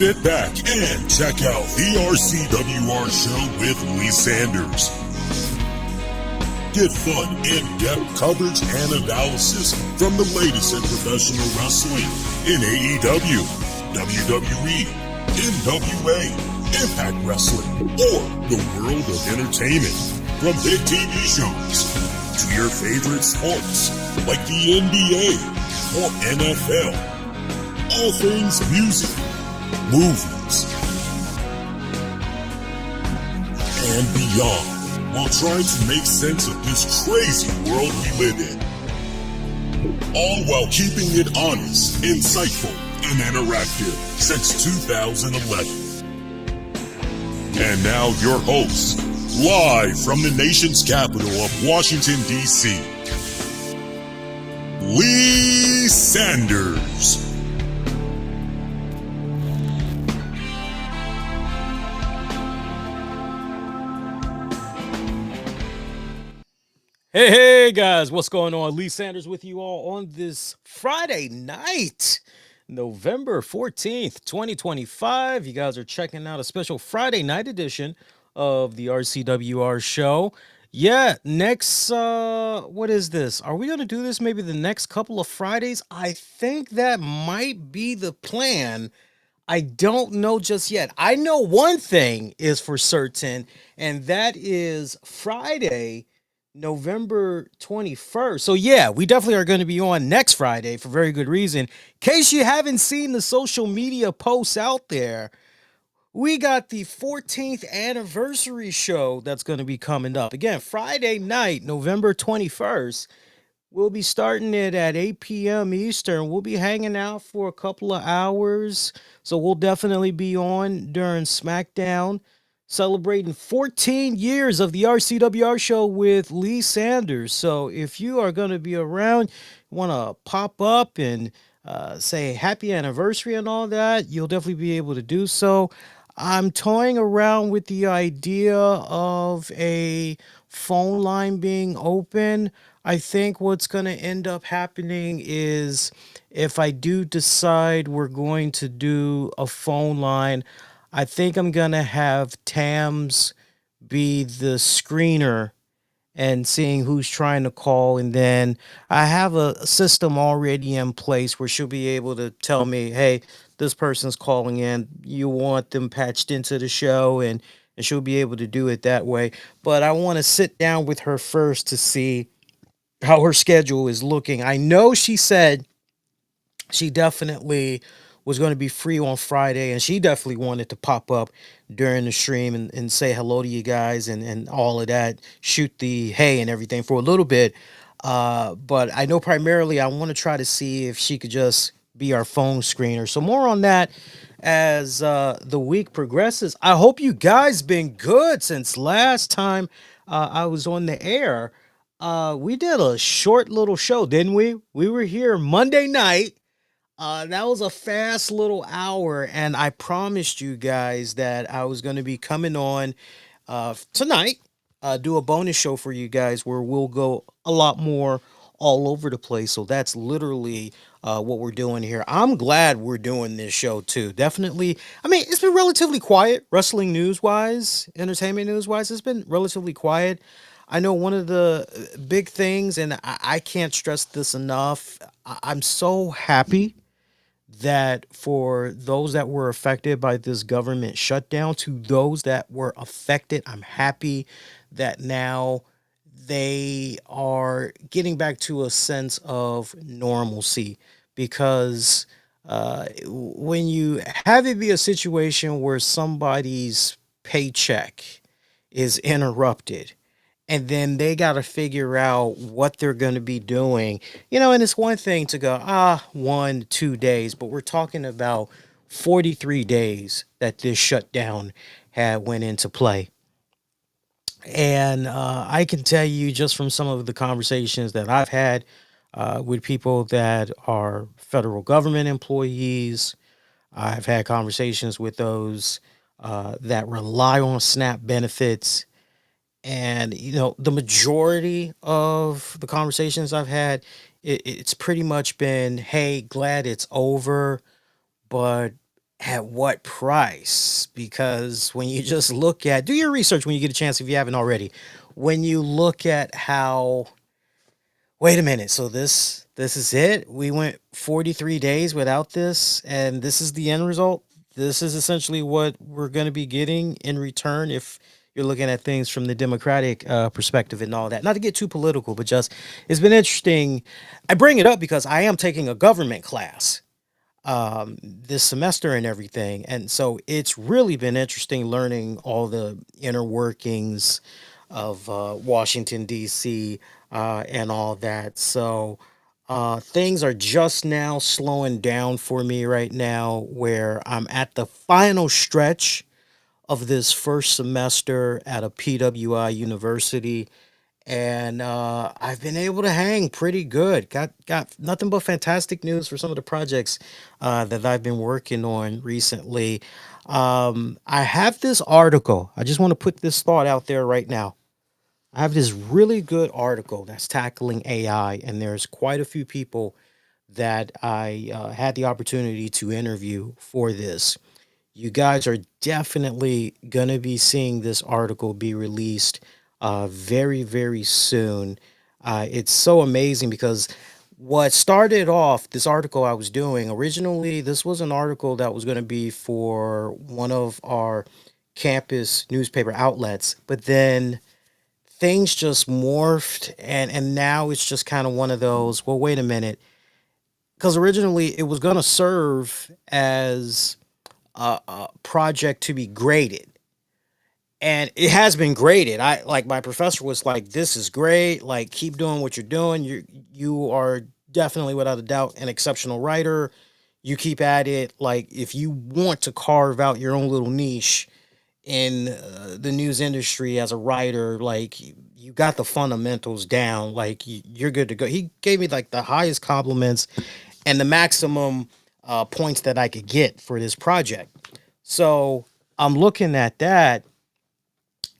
Sit back and check out the RCWR Show with Lee Sanders. Get fun, in-depth coverage and analysis from the latest in professional wrestling in AEW, WWE, NWA, Impact Wrestling, or the world of entertainment. From big TV shows to your favorite sports like the NBA or NFL. All things music, movies, and beyond, while trying to make sense of this crazy world we live in. All while keeping it honest, insightful, and interactive since 2011. And now your host, live from the nation's capital of Washington, D.C., Lee Sanders. Hey guys, what's going on? Lee Sanders with you all on this Friday night, November 14th, 2025. You guys are checking out a special Friday night edition of the RCWR Show. Yeah, next, what is this? Are we going to do this maybe the next couple of Fridays? I think that might be the plan. I don't know just yet. I know one thing is for certain, and that is Friday, November 21st. So yeah, we definitely are going to be on next Friday for very good reason. In case you haven't seen the social media posts out there, we got the 14th anniversary show that's going to be coming up. Again, Friday night, November 21st. We'll be starting it at 8 p.m. Eastern. We'll be hanging out for a couple of hours. So we'll definitely be on during SmackDown, celebrating 14 years of the RCWR Show with Lee Sanders. So if you are going to be around, want to pop up and say happy anniversary and all that, you'll definitely be able to do so. I'm toying around with the idea of a phone line being open. I think what's going to end up happening is if I do decide we're going to do a phone line, I think I'm going to have Tams be the screener and seeing who's trying to call. And then I have a system already in place where she'll be able to tell me, hey, this person's calling in. You want them patched into the show, and she'll be able to do it that way. But I want to sit down with her first to see how her schedule is looking. I know she said she definitely was going to be free on Friday, and she definitely wanted to pop up during the stream and say hello to you guys and all of that, shoot the hey and everything for a little bit. But I know primarily I want to try to see if she could just be our phone screener. So more on that as the week progresses. I hope you guys been good since last time I was on the air. We did a short little show, didn't we? We were here Monday night. That was a fast little hour, and I promised you guys that I was going to be coming on tonight, do a bonus show for you guys where we'll go a lot more all over the place. So that's literally what we're doing here. I'm glad we're doing this show too. Definitely. I mean, it's been relatively quiet, wrestling news-wise, entertainment news-wise. It's been relatively quiet. I know one of the big things, and I can't stress this enough, I'm so happy that for those that were affected by this government shutdown, to those that were affected, I'm happy that now they are getting back to a sense of normalcy, because when you have it be a situation where somebody's paycheck is interrupted, and then they got to figure out what they're going to be doing, and it's one thing to go, 1-2 days, but we're talking about 43 days that this shutdown had went into play. And I can tell you just from some of the conversations that I've had with people that are federal government employees, I've had conversations with those that rely on SNAP benefits. And, the majority of the conversations I've had, it's pretty much been, hey, glad it's over, but at what price? Because when you just look at, do your research when you get a chance if you haven't already. When you look at how, wait a minute, so this is it? We went 43 days without this, and this is the end result. This is essentially what we're going to be getting in return if you're looking at things from the democratic perspective and all that. Not to get too political, but just it's been interesting. I bring it up because I am taking a government class this semester and everything. And so it's really been interesting learning all the inner workings of Washington, D.C., and all that. So things are just now slowing down for me right now, where I'm at the final stretch of this first semester at a PWI university, and I've been able to hang pretty good. Got nothing but fantastic news for some of the projects that I've been working on recently. I have this article. I just want to put this thought out there right now. I have this really good article that's tackling AI, and there's quite a few people that I had the opportunity to interview for this. You guys are definitely going to be seeing this article be released very, very soon. It's so amazing because what started off this article I was doing originally, this was an article that was going to be for one of our campus newspaper outlets, but then things just morphed, and now it's just kind of one of those, well, wait a minute, because originally it was going to serve as a project to be graded, and it has been graded. I like my professor was like, "This is great. Like, keep doing what you're doing. You are definitely, without a doubt, an exceptional writer. You keep at it. Like, if you want to carve out your own little niche in the news industry as a writer, like you got the fundamentals down. Like, you're good to go." He gave me like the highest compliments and the maximum points that I could get for this project. So I'm looking at that,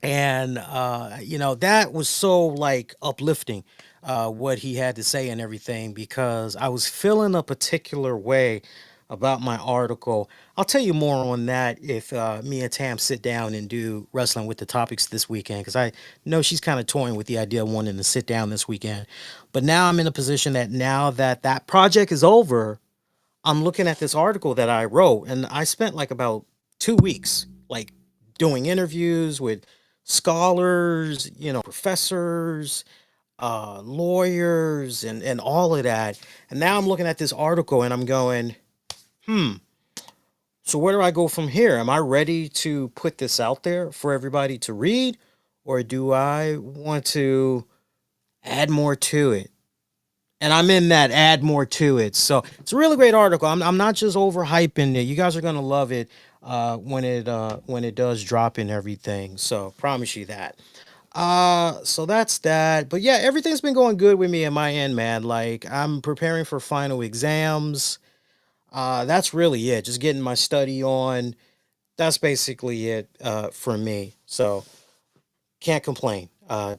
and that was so like uplifting, what he had to say and everything, because I was feeling a particular way about my article. I'll tell you more on that if me and Tam sit down and do wrestling with the topics this weekend, because I know she's kind of toying with the idea of wanting to sit down this weekend. But now I'm in a position that now that that project is over, I'm looking at this article that I wrote, and I spent like about 2 weeks, like doing interviews with scholars, professors, lawyers, and all of that. And now I'm looking at this article and I'm going, hmm, so where do I go from here? Am I ready to put this out there for everybody to read, or do I want to add more to it? And I'm in that add more to it. So it's a really great article. I'm not just overhyping it. You guys are gonna love it when it does drop and everything. So promise you that. So that's that. But yeah, everything's been going good with me at my end, man. Like I'm preparing for final exams. That's really it. Just getting my study on. That's basically it for me. So can't complain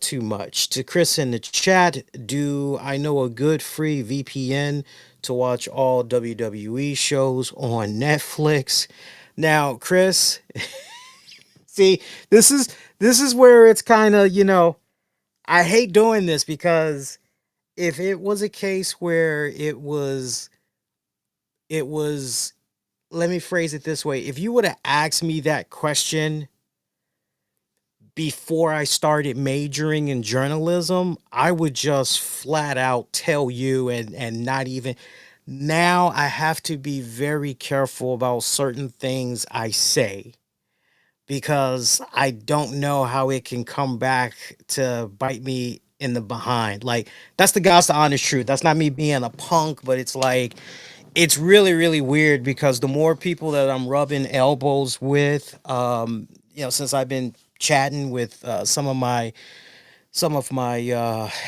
too much. To Chris in the chat, do I know a good free VPN to watch all WWE shows on Netflix? Now, Chris, see, this is where it's kind of, I hate doing this because if it was a case where it was let me phrase it this way. If you would have asked me that question before I started majoring in journalism, I would just flat out tell you, and not even. Now I have to be very careful about certain things I say because I don't know how it can come back to bite me in the behind. Like that's the God's the honest truth. That's not me being a punk, but it's like it's really really weird because the more people that I'm rubbing elbows with, since I've been chatting with some of my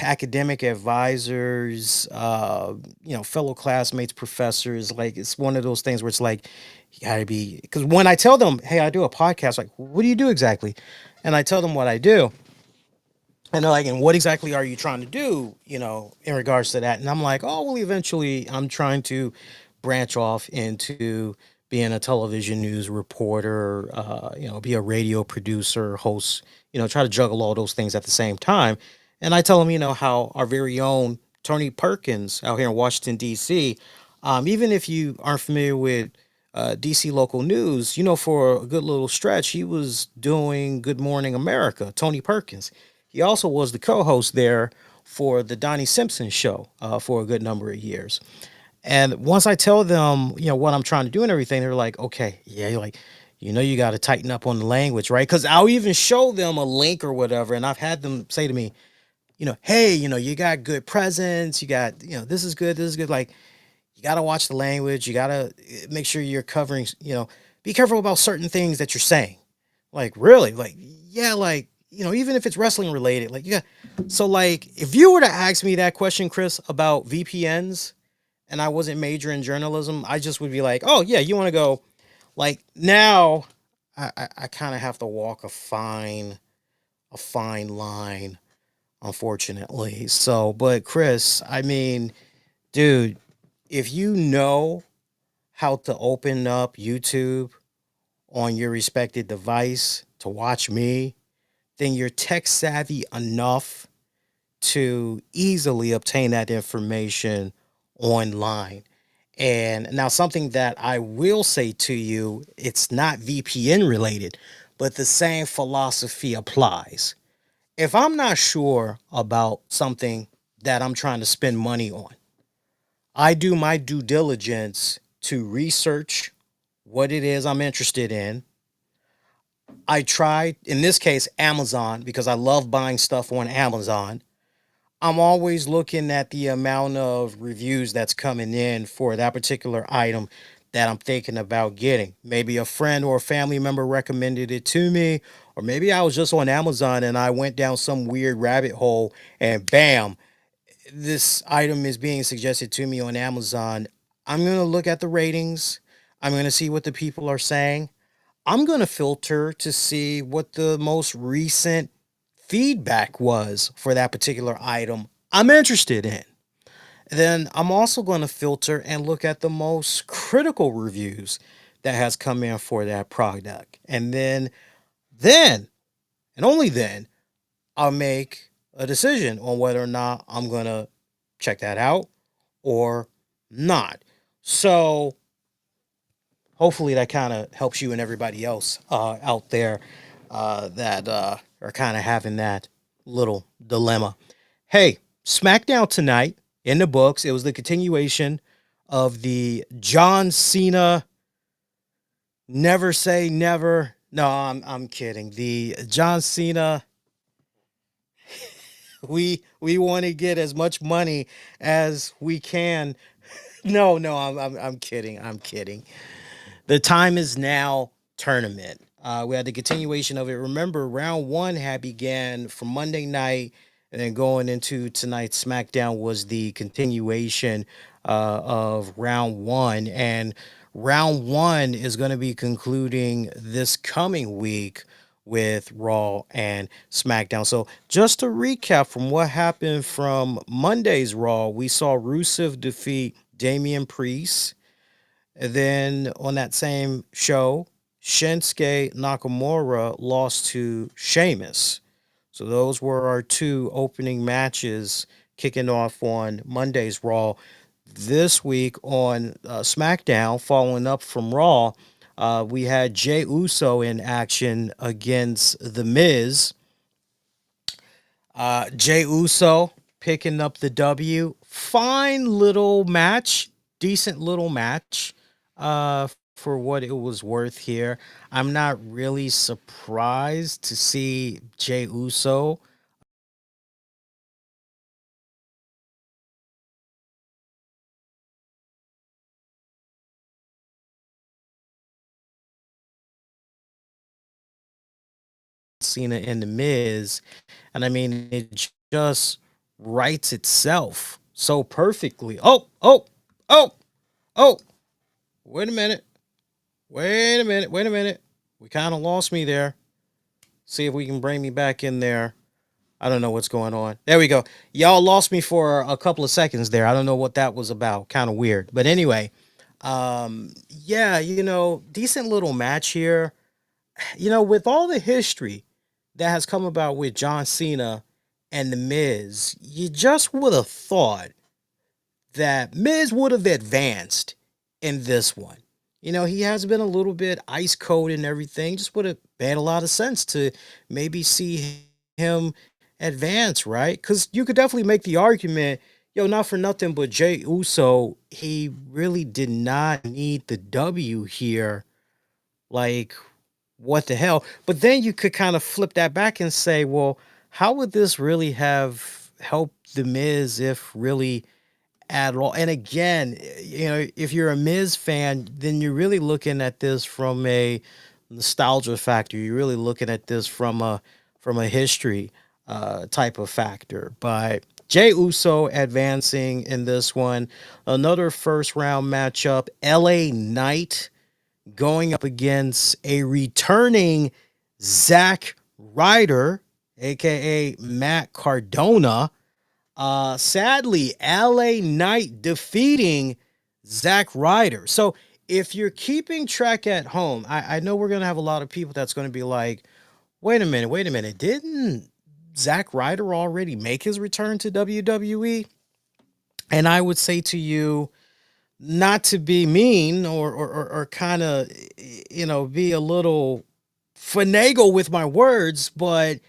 academic advisors, fellow classmates, professors. Like it's one of those things where it's like you gotta be, because when I tell them, hey, I do a podcast, like, what do you do exactly? And I tell them what I do, and they're like, and what exactly are you trying to do, in regards to that? And I'm like, oh, well, eventually I'm trying to branch off into being a television news reporter, be a radio producer, host, try to juggle all those things at the same time. And I tell them, how our very own Tony Perkins out here in Washington, D.C., even if you aren't familiar with DC local news, for a good little stretch, he was doing Good Morning America, Tony Perkins. He also was the co host there for the Donnie Simpson show for a good number of years. And once I tell them, what I'm trying to do and everything, they're like, okay, yeah, you're like, you got to tighten up on the language, right? Because I'll even show them a link or whatever. And I've had them say to me, hey, you got good presence. You got, this is good. This is good. Like, you got to watch the language. You got to make sure you're covering, be careful about certain things that you're saying. Like, really? Like, yeah, like, even if it's wrestling related, like, yeah. So, like, if you were to ask me that question, Chris, about VPNs, and I wasn't majoring in journalism, I just would be like, oh yeah, you want to go, like, now I kind of have to walk a fine line, unfortunately. So, but Chris, I mean, dude, if you know how to open up YouTube on your respected device to watch me, then you're tech savvy enough to easily obtain that information online. And now, something that I will say to you, it's not VPN related, but the same philosophy applies. If I'm not sure about something that I'm trying to spend money on, I do my due diligence to research what it is I'm interested in. I try, in this case, Amazon, because I love buying stuff on Amazon. I'm always looking at the amount of reviews that's coming in for that particular item that I'm thinking about getting. Maybe a friend or a family member recommended it to me, or maybe I was just on Amazon and I went down some weird rabbit hole and bam, this item is being suggested to me on Amazon. I'm going to look at the ratings. I'm going to see what the people are saying. I'm going to filter to see what the most recent feedback was for that particular item I'm interested in. Then I'm also going to filter and look at the most critical reviews that has come in for that product. And then, and only then, I'll make a decision on whether or not I'm going to check that out or not. So hopefully that kind of helps you and everybody else out there that are kind of having that little dilemma. Hey, SmackDown tonight in the books. It was the continuation of the John Cena Never Say Never. No, I'm kidding. The John Cena, we want to get as much money as we can. No, I'm kidding. I'm kidding. The Time Is Now tournament. We had the continuation of it. Remember, round one had began from Monday night, and then going into tonight's SmackDown was the continuation of round one. And round one is going to be concluding this coming week with Raw and SmackDown. So just to recap from what happened from Monday's Raw, we saw Rusev defeat Damian Priest. And then on that same show, Shinsuke Nakamura lost to Sheamus. So those were our two opening matches kicking off on Monday's Raw. This week on SmackDown, following up from Raw, we had Jey Uso in action against The Miz. Jey Uso picking up the W. Fine little match, decent little match for what it was worth here. I'm not really surprised to see Jey Uso Cena and The Miz. And I mean, it just writes itself so perfectly. Oh, oh, wait a minute. Wait a minute. We kind of lost me there. See if we can bring me back in there. I don't know what's going on. There we go. Y'all lost me for a couple of seconds there. I don't know what that was about. Kind of weird. But anyway, Yeah, decent little match here. With all the history that has come about with John Cena and The Miz, you just would have thought that Miz would have advanced in this one. He has been a little bit ice cold and everything. Just would have made a lot of sense to maybe see him advance, right? Because you could definitely make the argument, not for nothing, but Jay Uso, he really did not need the W here. Like, what the hell? But then you could kind of flip that back and say, well, how would this really have helped The Miz if really at all? And again, if you're a Miz fan, then you're really looking at this from a nostalgia factor. You're really looking at this from a history type of factor. But Jay Uso advancing in this one. Another first round matchup. LA Knight going up against a returning Zack Ryder, aka Matt Cardona. Sadly, LA Knight defeating Zack Ryder. So if you're keeping track at home, I know we're gonna have a lot of people that's gonna be like, wait a minute, didn't Zack Ryder already make his return to WWE? And I would say to you, not to be mean or kind of be a little finagle with my words, but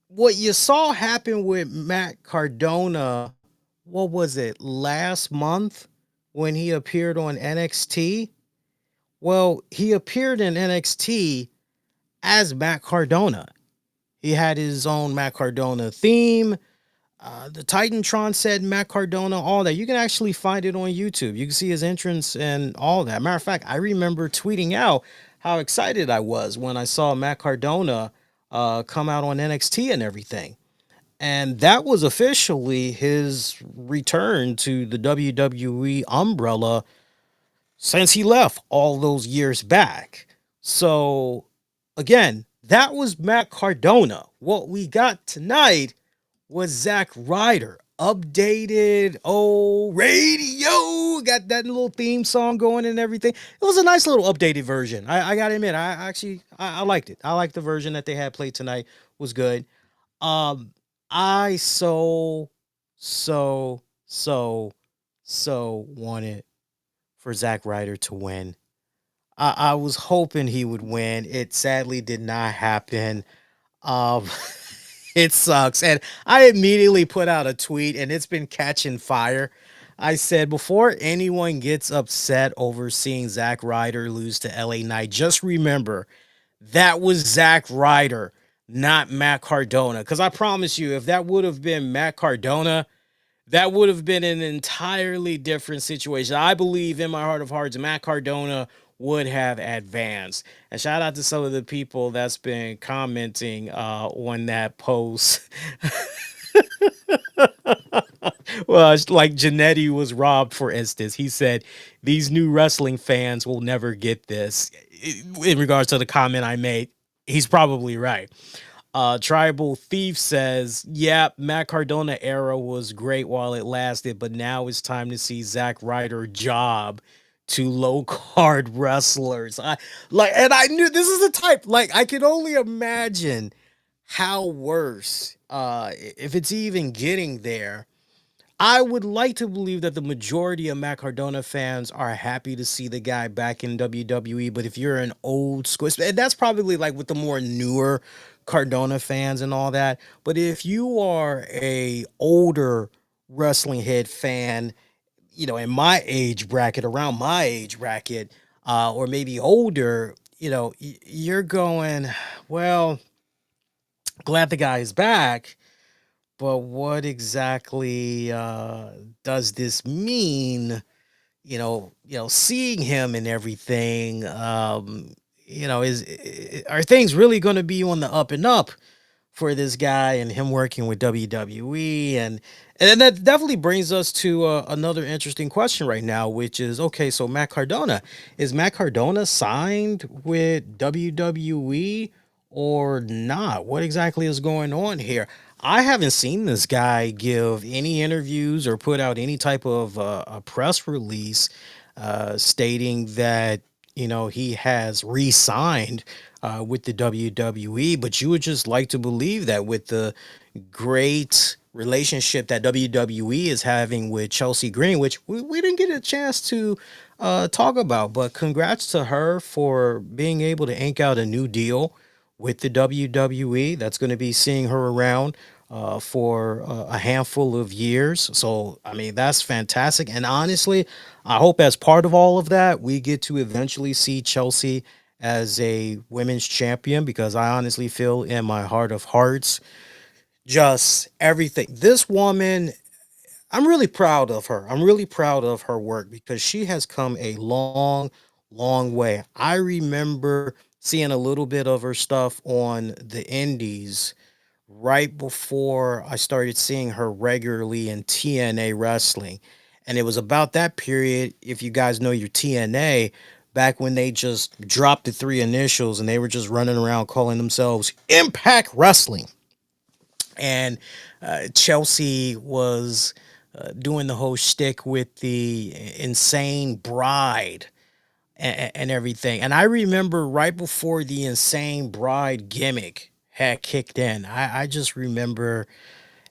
what you saw happen with Matt Cardona, what was it, last month when he appeared on NXT? Well, he appeared in NXT as Matt Cardona. He had his own Matt Cardona theme. The Titantron said Matt Cardona, all that. You can actually find it on YouTube. You can see his entrance and all that. Matter of fact, I remember tweeting out how excited I was when I saw Matt Cardona come out on NXT and everything. And that was officially his return to the WWE umbrella since he left all those years back. So, again, that was Matt Cardona. What we got tonight was Zack Ryder. Updated old radio. Got that little theme song going and everything. It was a nice little updated version. I gotta admit, I liked it. I liked the version that they had played tonight. Was good. Um, I so, so, so wanted for Zack Ryder to win. I was hoping he would win. It sadly did not happen. Um, it sucks. And I immediately put out a tweet and it's been catching fire. I said, before anyone gets upset over seeing Zack Ryder lose to LA Knight, just remember that was Zack Ryder, not Matt Cardona. Because I promise you, if that would have been Matt Cardona, that would have been an entirely different situation. I believe in my heart of hearts, Matt Cardona would have advanced. And shout out to some of the people that's been commenting on that post. Well, it's like Janetti was robbed, for instance. He said, these new wrestling fans will never get this. In regards to the comment I made, he's probably right. Tribal Thief says, yeah, Matt Cardona era was great while it lasted, but now it's time to see Zack Ryder job to low card wrestlers. And I knew this is the type, like, I can only imagine how worse, if it's even getting there. I would like to believe that the majority of Matt Cardona fans are happy to see the guy back in WWE. But if you're an old school, and that's probably like with the more newer Cardona fans and all that. But if you are a older wrestling head fan, in my age bracket, around my age bracket, or maybe older, you're going, well, glad the guy is back. But what exactly does this mean? Seeing him and everything. Are things really going to be on the up and up for this guy and him working with WWE? And that definitely brings us to another interesting question right now, which is, okay, so is Matt Cardona signed with WWE or not? What exactly is going on here? I haven't seen this guy give any interviews or put out any type of a press release stating that he has re-signed with the WWE. But you would just like to believe that with the great relationship that WWE is having with Chelsea Green, which we didn't get a chance to talk about. But congrats to her for being able to ink out a new deal with the WWE. That's going to be seeing her around for a handful of years. So, I mean, that's fantastic. And honestly, I hope as part of all of that, we get to eventually see Chelsea as a women's champion, because I honestly feel in my heart of hearts, just everything. This woman, I'm really proud of her. I'm really proud of her work because she has come a long, long way. I remember seeing a little bit of her stuff on the indies right before I started seeing her regularly in TNA wrestling. And it was about that period, if you guys know your TNA, back when they just dropped the three initials and they were just running around calling themselves Impact Wrestling. And Chelsea was doing the whole shtick with the insane bride and everything. And I remember right before the insane bride gimmick had kicked in, I just remember,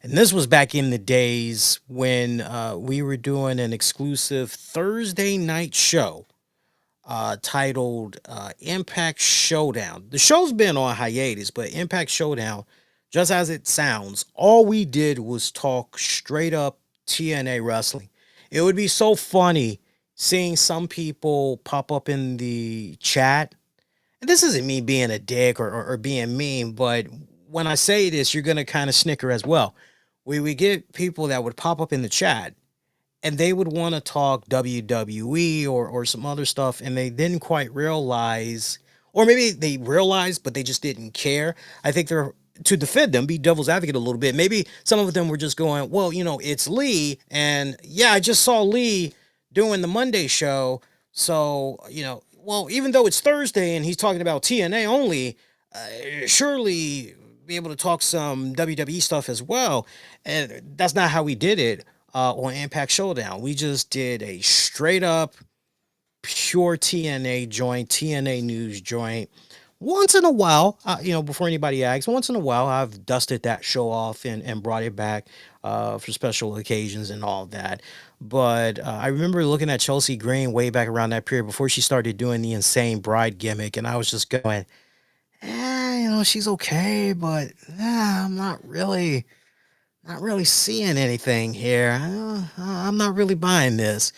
and this was back in the days when we were doing an exclusive Thursday night show titled Impact Showdown. The show's been on hiatus, but Impact Showdown, just as it sounds, all we did was talk straight up TNA wrestling. It would be so funny seeing some people pop up in the chat. And this isn't me being a dick or being mean, but when I say this, you're going to kind of snicker as well. We get people that would pop up in the chat and they would want to talk WWE or some other stuff, and they didn't quite realize, or maybe they realized, but they just didn't care. I think they're to defend them, be devil's advocate a little bit. Maybe some of them were just going, well, it's Lee, and yeah, I just saw Lee doing the Monday show, so well, even though it's Thursday and he's talking about TNA only, surely be able to talk some WWE stuff as well. And that's not how we did it on Impact Showdown. We just did a straight up pure TNA joint, TNA news joint. Once in a while, before anybody asks, once in a while, I've dusted that show off and brought it back for special occasions and all that. But I remember looking at Chelsea Green way back around that period before she started doing the insane bride gimmick, and I was just going, she's okay, but I'm not really seeing anything here. I'm not really buying this.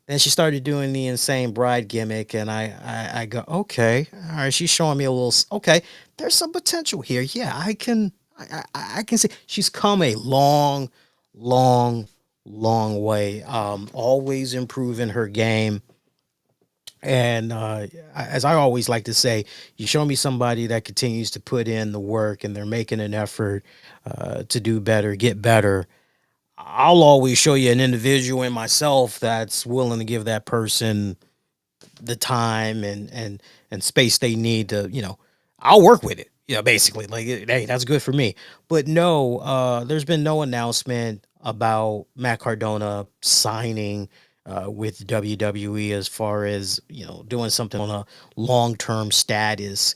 Then she started doing the insane bride gimmick, and I go, okay, all right. She's showing me a little. Okay, there's some potential here. Yeah, I can see she's come a long, long, long way. Always improving her game. And as I always like to say, you show me somebody that continues to put in the work and they're making an effort to do better, get better. I'll always show you an individual in myself that's willing to give that person the time and space they need to, I'll work with it. Basically, like, hey, that's good for me. But no, there's been no announcement about Matt Cardona signing with WWE as far as, doing something on a long-term status.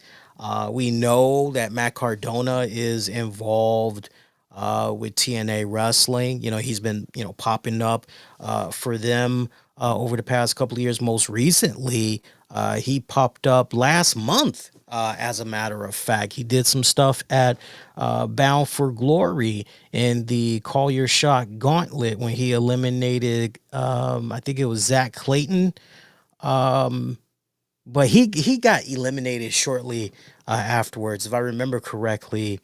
We know that Matt Cardona is involved with TNA Wrestling. He's been, popping up for them over the past couple of years. Most recently, he popped up last month. As a matter of fact, he did some stuff at Bound for Glory in the Call Your Shot Gauntlet when he eliminated, I think it was Zach Clayton. But he got eliminated shortly afterwards. If I remember correctly,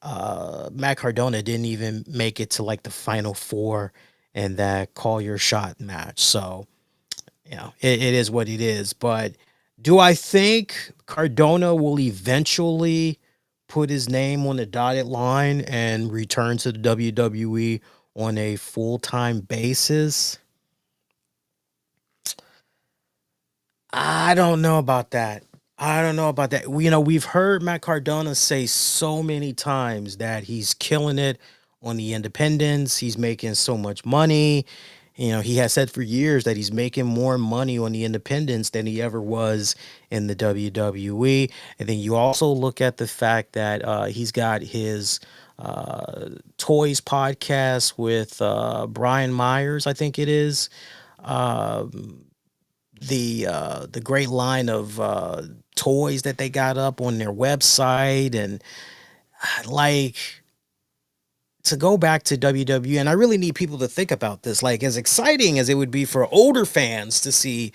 Matt Cardona didn't even make it to like the final four in that Call Your Shot match. So, it is what it is. But do I think Cardona will eventually put his name on the dotted line and return to the WWE on a full-time basis? I don't know about that. I don't know about that. We've heard Matt Cardona say so many times that he's killing it on the independents. He's making so much money. He has said for years that he's making more money on the independents than he ever was in the WWE. And then you also look at the fact that he's got his Toys podcast with Brian Myers, I think it is. The great line of toys that they got up on their website, and like, to go back to WWE, and I really need people to think about this. Like, as exciting as it would be for older fans to see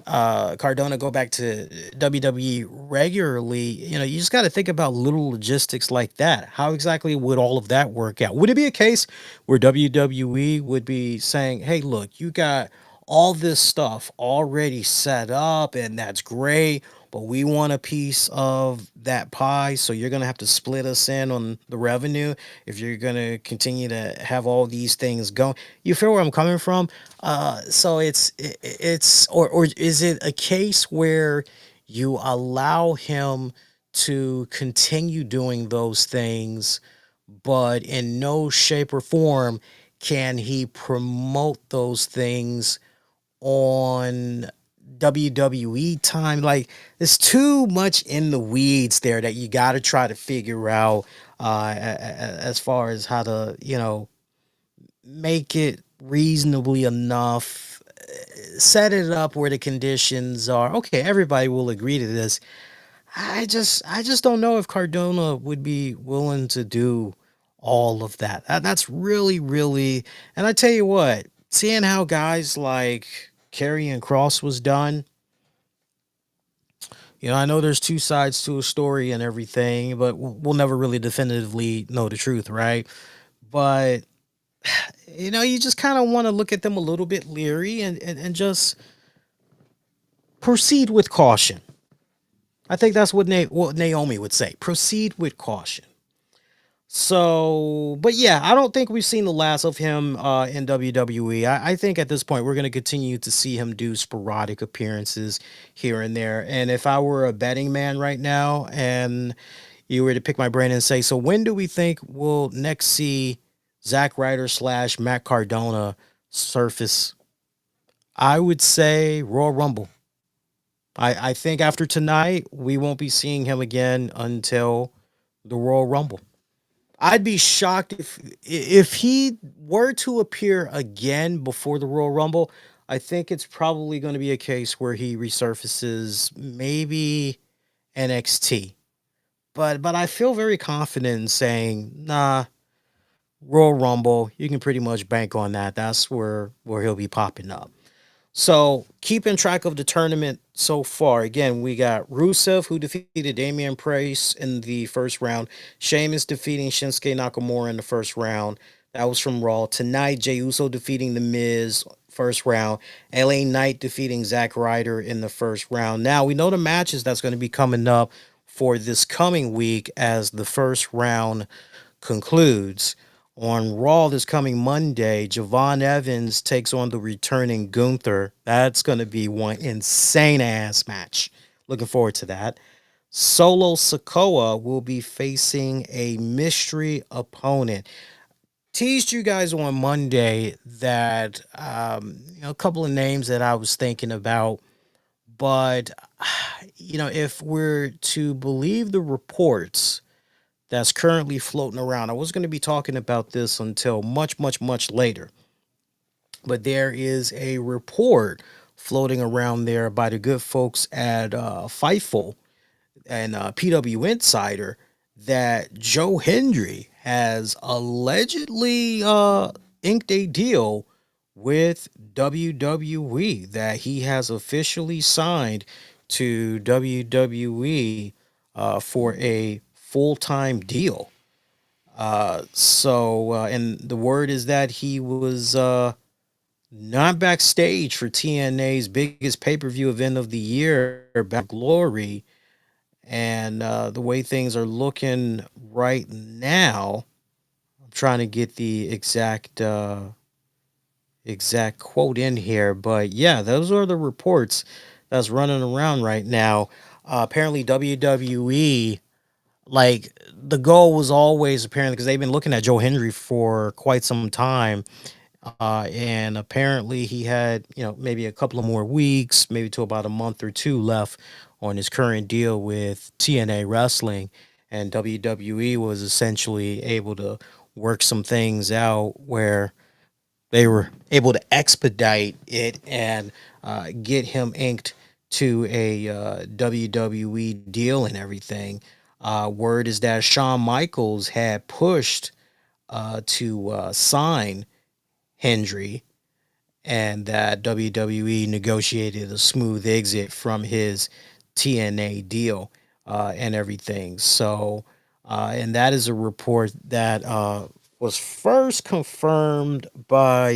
Cardona go back to WWE regularly, you just got to think about little logistics like that. How exactly would all of that work out? Would it be a case where WWE would be saying, hey, look, you got all this stuff already set up, and that's great, but we want a piece of that pie, so you're going to have to split us in on the revenue if you're going to continue to have all these things going. You feel where I'm coming from? So it's or is it a case where you allow him to continue doing those things, but in no shape or form can he promote those things on WWE time? Like, there's too much in the weeds there that you got to try to figure out as far as how to, make it reasonably enough, set it up where the conditions are okay. Everybody will agree to this. I just don't know if Cardona would be willing to do all of that. That's really, really, and I tell you what, seeing how guys like Karrion Cross was done, I know there's two sides to a story and everything, but we'll never really definitively know the truth, right? But you just kind of want to look at them a little bit leery, and just proceed with caution. I think that's what Naomi would say. Proceed with caution. So, but yeah, I don't think we've seen the last of him in WWE. I think at this point we're going to continue to see him do sporadic appearances here and there. And if I were a betting man right now, and you were to pick my brain and say, so when do we think we'll next see Zack Ryder slash Matt Cardona surface? I would say Royal Rumble. I think after tonight, we won't be seeing him again until the Royal Rumble. I'd be shocked if he were to appear again before the Royal Rumble. I think it's probably going to be a case where he resurfaces maybe NXT. But I feel very confident in saying, nah, Royal Rumble, you can pretty much bank on that. That's where he'll be popping up. So, keeping track of the tournament so far, again, we got Rusev, who defeated Damian Priest in the first round. Sheamus defeating Shinsuke Nakamura in the first round. That was from Raw. Tonight, Jey Uso defeating The Miz, first round. LA Knight defeating Zack Ryder in the first round. Now, we know the matches that's going to be coming up for this coming week as the first round concludes. On Raw this coming Monday, Javon Evans takes on the returning Gunther. That's going to be one insane ass match. Looking forward to that. Solo Sikoa will be facing a mystery opponent. Teased you guys on Monday that a couple of names that I was thinking about, but if we're to believe the reports that's currently floating around. I was going to be talking about this until much, much, much later. But there is a report floating around there by the good folks at Fightful and PW Insider that Joe Hendry has allegedly inked a deal with WWE, that he has officially signed to WWE for a full-time deal. And the word is that he was not backstage for TNA's biggest pay-per-view event of the year, Back Glory. And the way things are looking right now, I'm trying to get the exact quote in here, but yeah, those are the reports that's running around right now. Apparently WWE, like, the goal was always, apparently, because they've been looking at Joe Hendry for quite some time, And apparently he had, maybe a couple of more weeks, maybe to about a month or two left on his current deal with TNA Wrestling. And WWE was essentially able to work some things out where they were able to expedite it and get him inked to a WWE deal and everything. Word is that Shawn Michaels had pushed to sign Hendry, and that WWE negotiated a smooth exit from his TNA deal and everything. So, and that is a report that was first confirmed by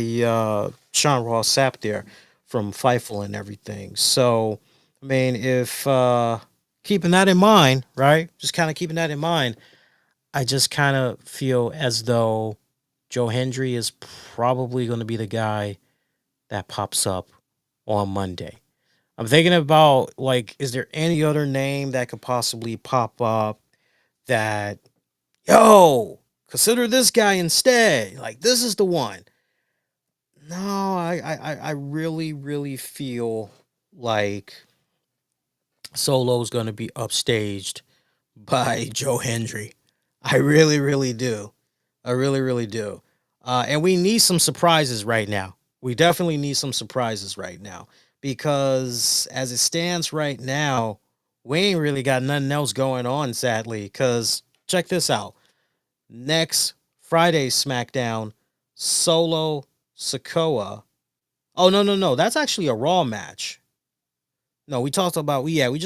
Sean Ross Sapp there from Fightful and everything. So, I mean, if keeping that in mind, right? Just kind of keeping that in mind, I just kind of feel as though Joe Hendry is probably going to be the guy that pops up on Monday. I'm thinking about, like, is there any other name that could possibly pop up that, yo, consider this guy instead? Like, this is the one. No, I really, really feel like Solo's going to be upstaged by Joe Hendry. I really, really do. I really, really do. And we need some surprises right now. We definitely need some surprises right now because as it stands right now, we ain't really got nothing else going on, sadly. Because check this out. Next Friday's SmackDown, Solo Sokoa. Oh, no, no, no. That's actually a Raw match. No, we just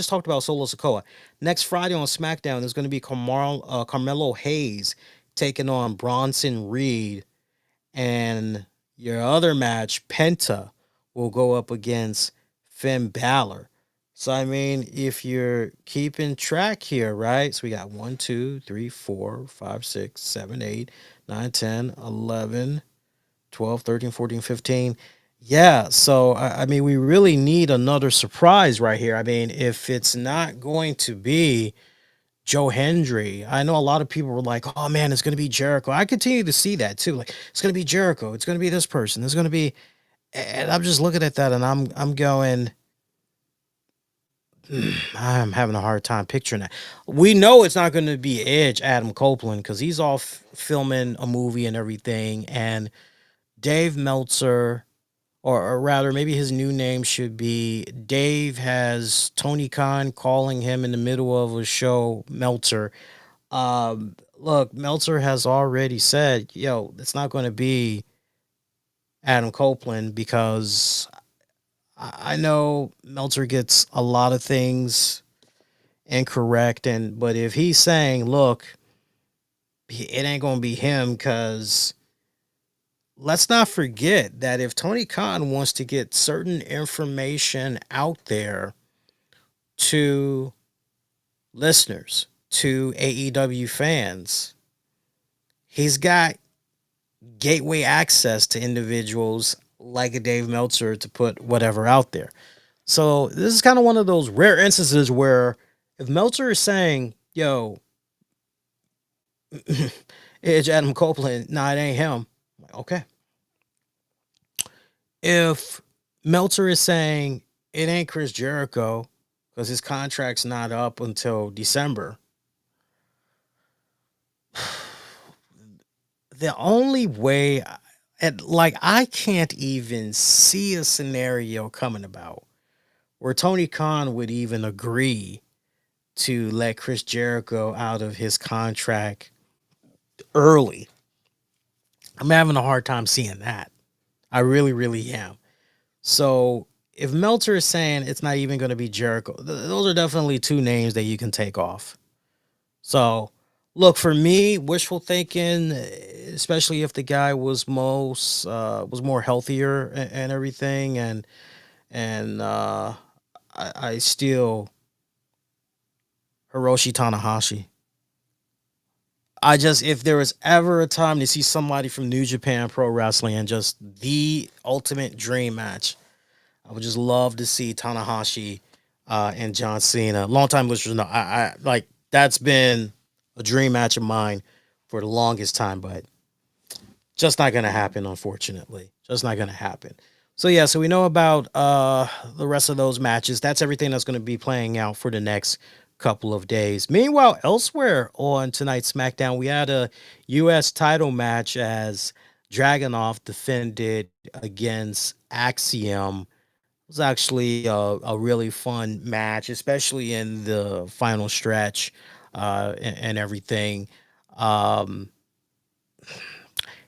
talked about Solo Sokoa. Next Friday on SmackDown, there's going to be Carmelo Hayes taking on Bronson Reed, and your other match, Penta, will go up against Finn Balor. So I mean, if you're keeping track here, right? So we got 1, 2, 3, 4, 5, 6, 7, 8, 9, 10, 11, 12, 13, 14, 15. Yeah, so I mean, we really need another surprise right here. I mean, if it's not going to be Joe Hendry, I know a lot of people were like, "Oh man, it's going to be Jericho." I continue to see that too. Like, it's going to be Jericho. It's going to be this person. It's going to be, and I'm just looking at that, and I'm going, I'm having a hard time picturing that. We know it's not going to be Edge, Adam Copeland, because he's off filming a movie and everything, and Dave Meltzer, or rather, maybe his new name should be Dave has Tony Khan calling him in the middle of a show, Meltzer. Look, Meltzer has already said, yo, it's not going to be Adam Copeland because I know Meltzer gets a lot of things incorrect. But if he's saying, look, it ain't going to be him because let's not forget that if Tony Khan wants to get certain information out there to listeners, to AEW fans, he's got gateway access to individuals like a Dave Meltzer to put whatever out there. So this is kind of one of those rare instances where if Meltzer is saying, yo, it's Adam Copeland, nah, it ain't him. Like, okay. If Meltzer is saying it ain't Chris Jericho because his contract's not up until December, the only way, and like, I can't even see a scenario coming about where Tony Khan would even agree to let Chris Jericho out of his contract early. I'm having a hard time seeing that. I really, really am. So if Meltzer is saying it's not even going to be Jericho, those are definitely two names that you can take off. So look, for me, wishful thinking, especially if the guy was more healthier and everything, and I still Hiroshi Tanahashi. I just, if there was ever a time to see somebody from New Japan Pro Wrestling and just the ultimate dream match, I would just love to see Tanahashi and John Cena. Long time listeners know I like that's been a dream match of mine for the longest time. But Just not gonna happen, unfortunately. Just not gonna happen. So yeah, so we know about the rest of those matches. That's everything that's gonna be playing out for the next couple of days. Meanwhile, elsewhere on tonight's SmackDown, we had a US title match as Dragunov defended against Axiom. It was actually a really fun match, especially in the final stretch and everything. Um,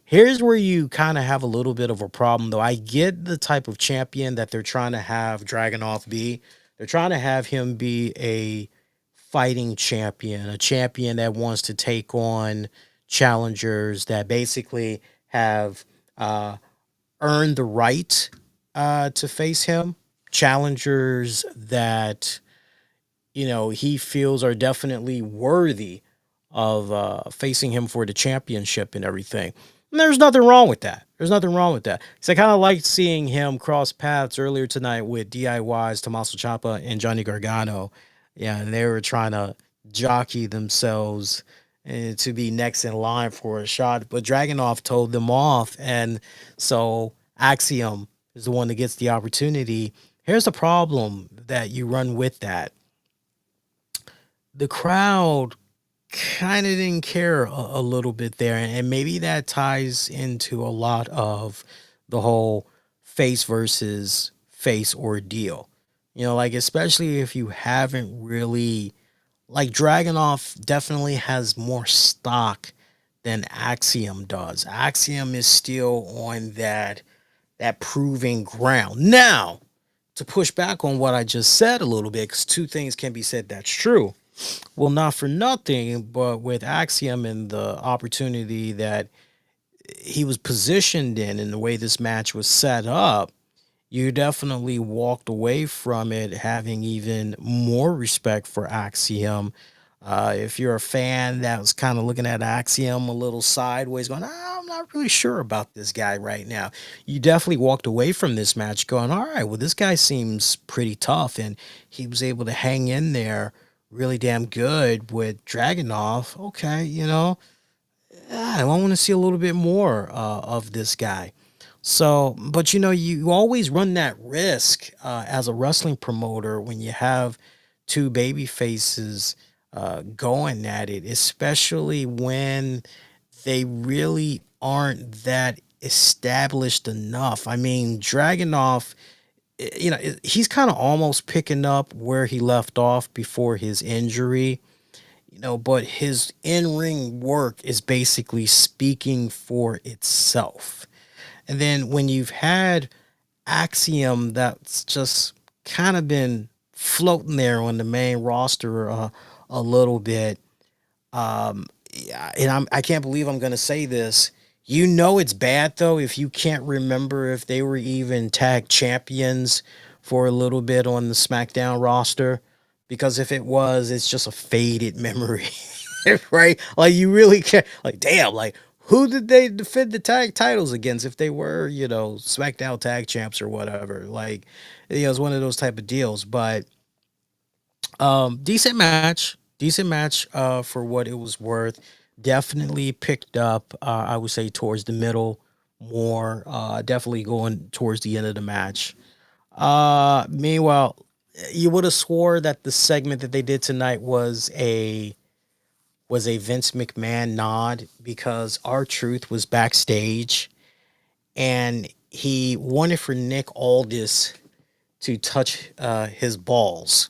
Here's where you kind of have a little bit of a problem, though. I get the type of champion that they're trying to have Dragunov be. They're trying to have him be a fighting champion, a champion that wants to take on challengers that basically have uh, earned the right to face him, challengers that he feels are definitely worthy of facing him for the championship and everything. And there's nothing wrong with that. There's nothing wrong with that. So I kind of liked seeing him cross paths earlier tonight with DIY's Tommaso Ciampa and Johnny Gargano. Yeah, and they were trying to jockey themselves to be next in line for a shot, but Dragunov told them off, and so Axiom is the one that gets the opportunity. Here's the problem that you run with that: the crowd kind of didn't care a little bit there, and maybe that ties into a lot of the whole face versus face ordeal. Like, especially if you haven't really, like, Dragunov definitely has more stock than Axiom does. Axiom is still on that proving ground. Now, to push back on what I just said a little bit, because two things can be said that's true. Well, not for nothing, but with Axiom and the opportunity that he was positioned in and the way this match was set up, you definitely walked away from it having even more respect for Axiom. If you're a fan that was kind of looking at Axiom a little sideways, going, I'm not really sure about this guy right now, you definitely walked away from this match going, all right, well, this guy seems pretty tough. And he was able to hang in there really damn good with Dragunov. Okay, I want to see a little bit more of this guy. So, but you always run that risk as a wrestling promoter when you have two baby faces going at it, especially when they really aren't that established enough. I mean, Dragunov, he's kind of almost picking up where he left off before his injury, but his in-ring work is basically speaking for itself. And then when you've had Axiom that's just kind of been floating there on the main roster a little bit, yeah, and I can't believe I'm going to say this. It's bad though if you can't remember if they were even tag champions for a little bit on the SmackDown roster, because if it was, it's just a faded memory, right? Like, you really can't. Like, damn, like, who did they defend the tag titles against if they were, SmackDown tag champs or whatever? Like, it's one of those type of deals. But decent match for what it was worth. Definitely picked up, I would say, towards the middle more. Definitely going towards the end of the match. Meanwhile, you would have swore that the segment that they did tonight was a Vince McMahon nod, because R-Truth was backstage and he wanted for Nick Aldis to touch his balls.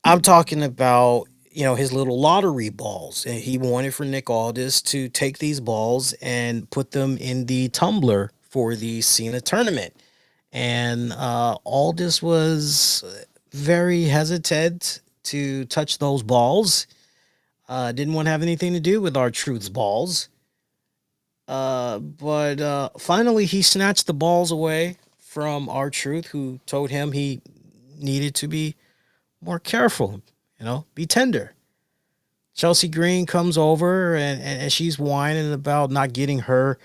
I'm talking about, his little lottery balls. And he wanted for Nick Aldis to take these balls and put them in the tumbler for the Cena tournament. And Aldis was very hesitant to touch those balls. Didn't want to have anything to do with R-Truth's balls. But finally, he snatched the balls away from R-Truth, who told him he needed to be more careful, be tender. Chelsea Green comes over and she's whining about not getting her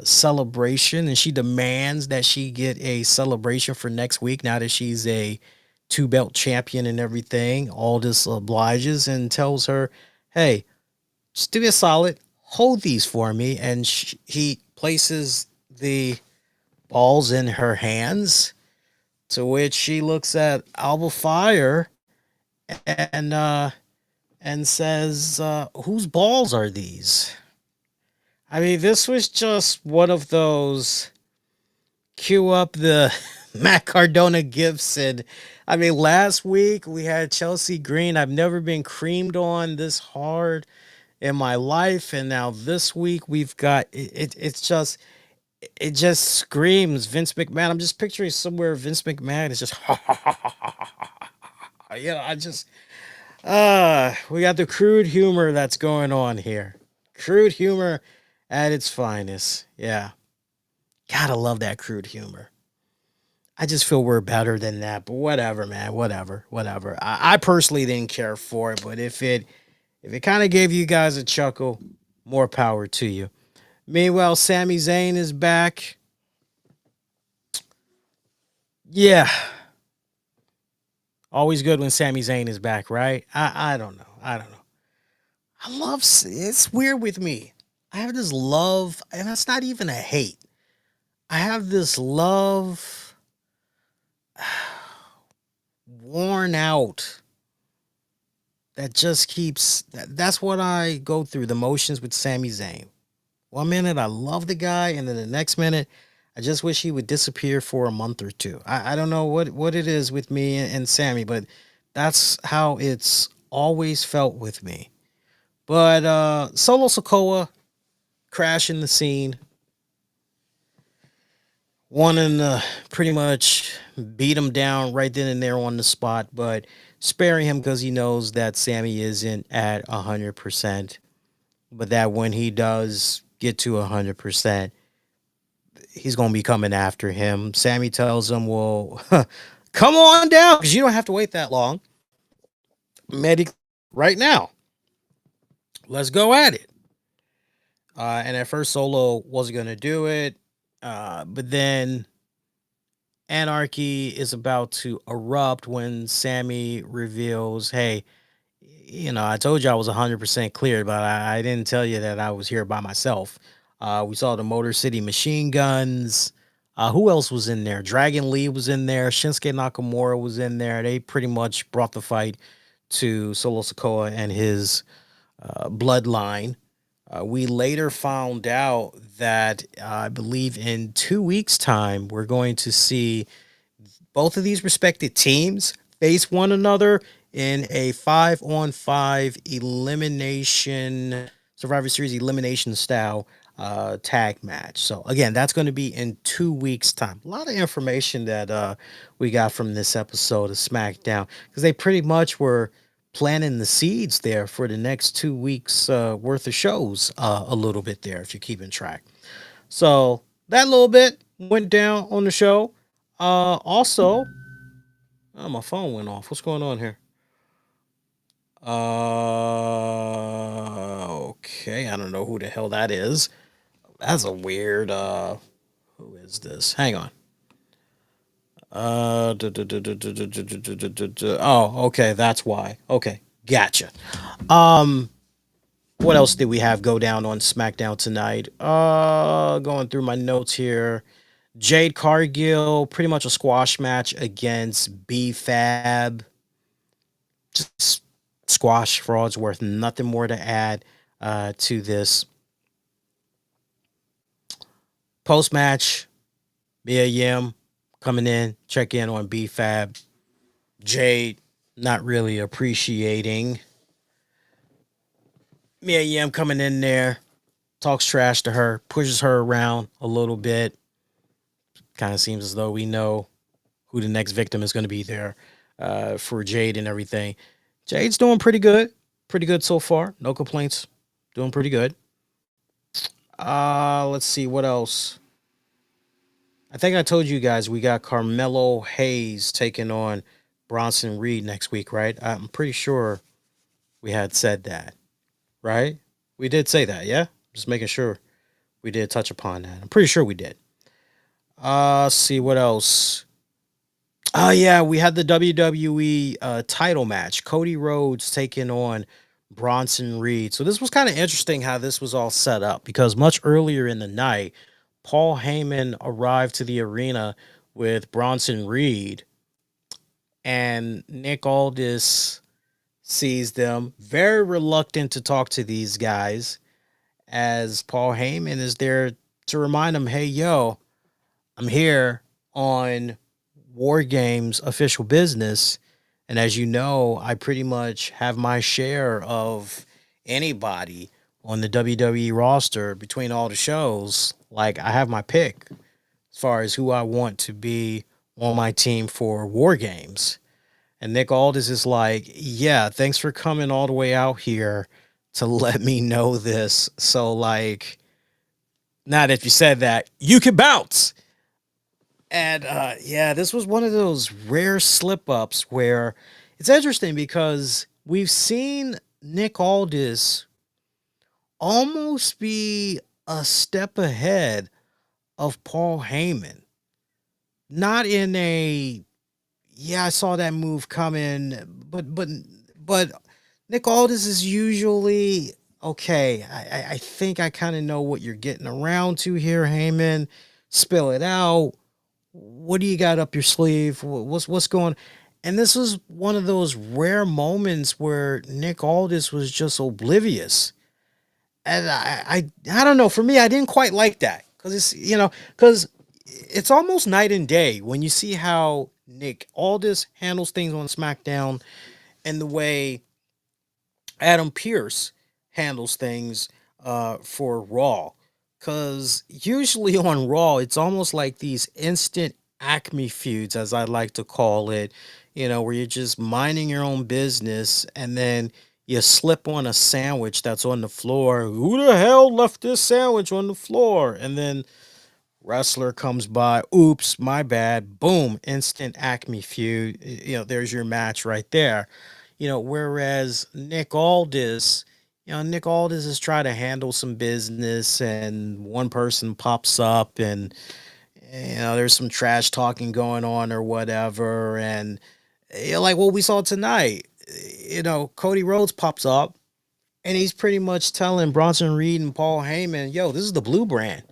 celebration, and she demands that she get a celebration for next week now that she's a two-belt champion and everything. Aldis obliges and tells her, hey, just do me a solid, hold these for me. And he places the balls in her hands, to which she looks at Alba Fire and says, whose balls are these? I mean, this was just one of those cue up the Matt Cardona gifts. And I mean, last week we had Chelsea Green. I've never been creamed on this hard in my life. And now this week we've got it just screams Vince McMahon. I'm just picturing somewhere Vince McMahon is just I just we got the crude humor that's going on here. Crude humor at its finest. Yeah. Gotta love that crude humor. I just feel we're better than that, but whatever, man. Whatever. I personally didn't care for it, but if it kind of gave you guys a chuckle, more power to you. Meanwhile, Sami Zayn is back. Yeah. Always good when Sami Zayn is back, right? I don't know. I love it's weird with me. I have this love, and it's not even a hate. I have this love worn out that just keeps that's what I go through, the motions with Sami Zayn. One minute I love the guy, and then the next minute I just wish he would disappear for a month or two. I don't know what it is with me and Sammy, but that's how it's always felt with me. But Solo Sikoa crashing the scene, wanting to pretty much beat him down right then and there on the spot, but sparing him because he knows that Sammy isn't at 100%, but that when he does get to 100%, he's going to be coming after him. Sammy tells him, well, come on down, because you don't have to wait that long. Medic right now. Let's go at it. And at first, Solo wasn't going to do it. But then anarchy is about to erupt when Sammy reveals, hey, I told you I was 100% cleared, but I didn't tell you that I was here by myself. We saw the Motor City Machine Guns. Who else was in there? Dragon Lee was in there. Shinsuke Nakamura was in there. They pretty much brought the fight to Solo Sikoa and his bloodline. We later found out that I believe in 2 weeks' time, we're going to see both of these respected teams face one another in a 5-on-5 elimination, Survivor Series elimination style tag match. So again, that's going to be in 2 weeks' time. A lot of information that we got from this episode of SmackDown, because they pretty much were planting the seeds there for the next 2 weeks worth of shows a little bit there, if you're keeping track. So that little bit went down on the show. Also, my phone went off. What's going on here? Okay, I don't know who the hell that is. That's a weird who is this? Hang on. Oh, okay, that's why. Okay, gotcha. What else did we have go down on SmackDown tonight? Going through my notes here. Jade Cargill, pretty much a squash match against B-Fab. Just squash for all it's worth. Nothing more to add to this. Post-match, Mia Yim coming in, check in on B-Fab. Jade not really appreciating Mia Yim coming in there, talks trash to her, pushes her around a little bit. Kind of seems as though we know who the next victim is going to be there for Jade and everything. Jade's doing pretty good. Pretty good so far. No complaints. Doing pretty good. Let's see what else. I think I told you guys we got Carmelo Hayes taking on Bronson Reed next week, right? I'm pretty sure we had said that, right? We did say that, yeah? Just making sure we did touch upon that. I'm pretty sure we did. See what else. Oh, yeah, we had the WWE title match. Cody Rhodes taking on Bronson Reed. So this was kind of interesting how this was all set up because much earlier in the night, Paul Heyman arrived to the arena with Bronson Reed, and Nick Aldis sees them, very reluctant to talk to these guys, as Paul Heyman is there to remind them, hey, yo, I'm here on War Games official business. And as you know, I pretty much have my share of anybody on the WWE roster between all the shows. Like, I have my pick as far as who I want to be on my team for War Games. And Nick Aldis is like, yeah, thanks for coming all the way out here to let me know this. So, like, now that you said that, you can bounce. And yeah, this was one of those rare slip ups where it's interesting because we've seen Nick Aldis almost be a step ahead of Paul Heyman. Not in a, yeah, I saw that move coming, but Nick Aldis is usually okay. I think I kind of know what you're getting around to here, Heyman. Spill it out. What do you got up your sleeve? What's going? And this was one of those rare moments where Nick Aldis was just oblivious, and I don't know. For me, I didn't quite like that because because it's almost night and day when you see how Nick Aldis handles things on SmackDown and the way Adam Pearce handles things for Raw. Because usually on Raw, it's almost like these instant Acme feuds, as I like to call it, where you're just minding your own business and then you slip on a sandwich that's on the floor. Who the hell left this sandwich on the floor? And then wrestler comes by. Oops, my bad. Boom, instant Acme feud. There's your match right there. Whereas Nick Aldis is trying to handle some business, and one person pops up, and there's some trash talking going on or whatever, and like what we saw tonight. Cody Rhodes pops up, and he's pretty much telling Bronson Reed and Paul Heyman, "Yo, this is the Blue Brand.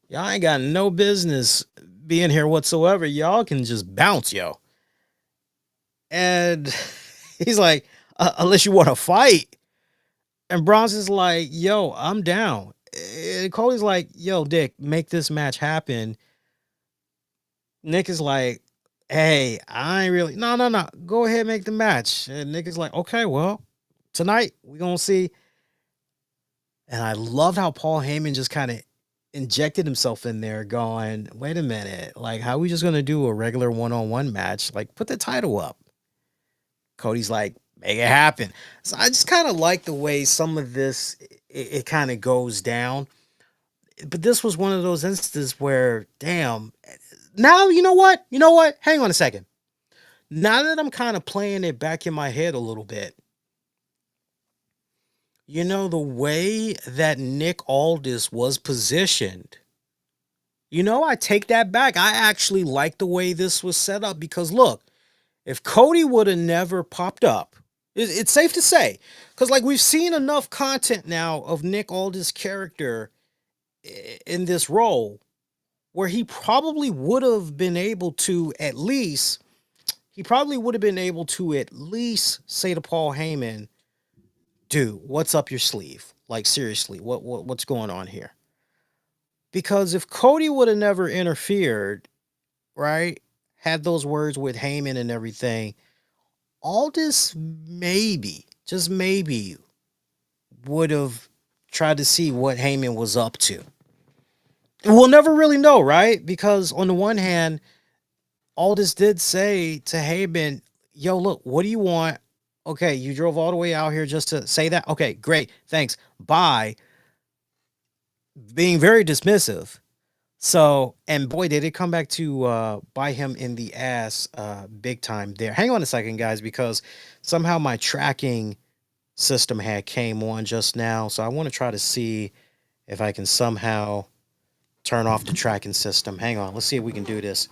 Y'all ain't got no business being here whatsoever. Y'all can just bounce, yo." And he's like, "Unless you want to fight." And Bronson's like, yo, I'm down. And Cody's like, yo, Dick, make this match happen. Nick is like, hey, I ain't really, no. Go ahead, make the match. And Nick is like, okay, well, tonight we're going to see. And I loved how Paul Heyman just kind of injected himself in there going, wait a minute, like, how are we just going to do a regular one-on-one match? Like, put the title up. Cody's like, make it happen. So I just kind of like the way some of this it kind of goes down. But this was one of those instances where, damn, now you know what? You know what? Hang on a second. Now that I'm kind of playing it back in my head a little bit, the way that Nick Aldis was positioned, I take that back. I actually like the way this was set up because look, if Cody would have never popped up, it's safe to say, because like we've seen enough content now of Nick Aldis' character in this role, where he probably would have been able to at least, say to Paul Heyman, dude, what's up your sleeve? Like seriously, what's going on here? Because if Cody would have never interfered, right, had those words with Heyman and everything, Aldis maybe, just maybe, would have tried to see what Heyman was up to. We'll never really know, right? Because on the one hand, Aldis did say to Heyman, yo, look, what do you want? Okay, you drove all the way out here just to say that? Okay, great. Thanks. Bye. Being very dismissive. So, and boy, did it come back to bite him in the ass big time there. Hang on a second, guys, because somehow my tracking system had came on just now. So I want to try to see if I can somehow turn off the tracking system. Hang on. Let's see if we can do this.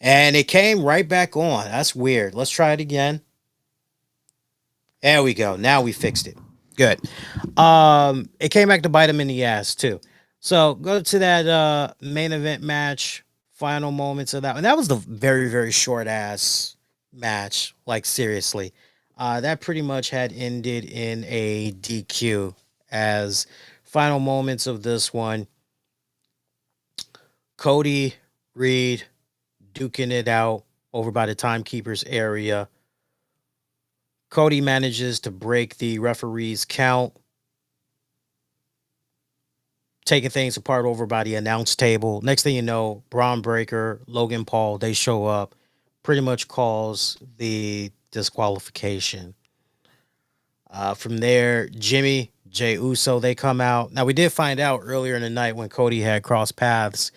And it came right back on. That's weird. Let's try it again. There we go. Now we fixed it. Good. It came back to bite him in the ass too. So go to that main event match, final moments of that. And that was the very, very short ass match. Like seriously. That pretty much had ended in a DQ as final moments of this one. Cody, Reed, duking it out over by the timekeeper's area. Cody manages to break the referee's count, taking things apart over by the announce table. Next thing you know, Braun Breaker, Logan Paul, they show up, pretty much calls the disqualification. From there, Jimmy, Jey Uso, they come out. Now, we did find out earlier in the night when Cody had crossed paths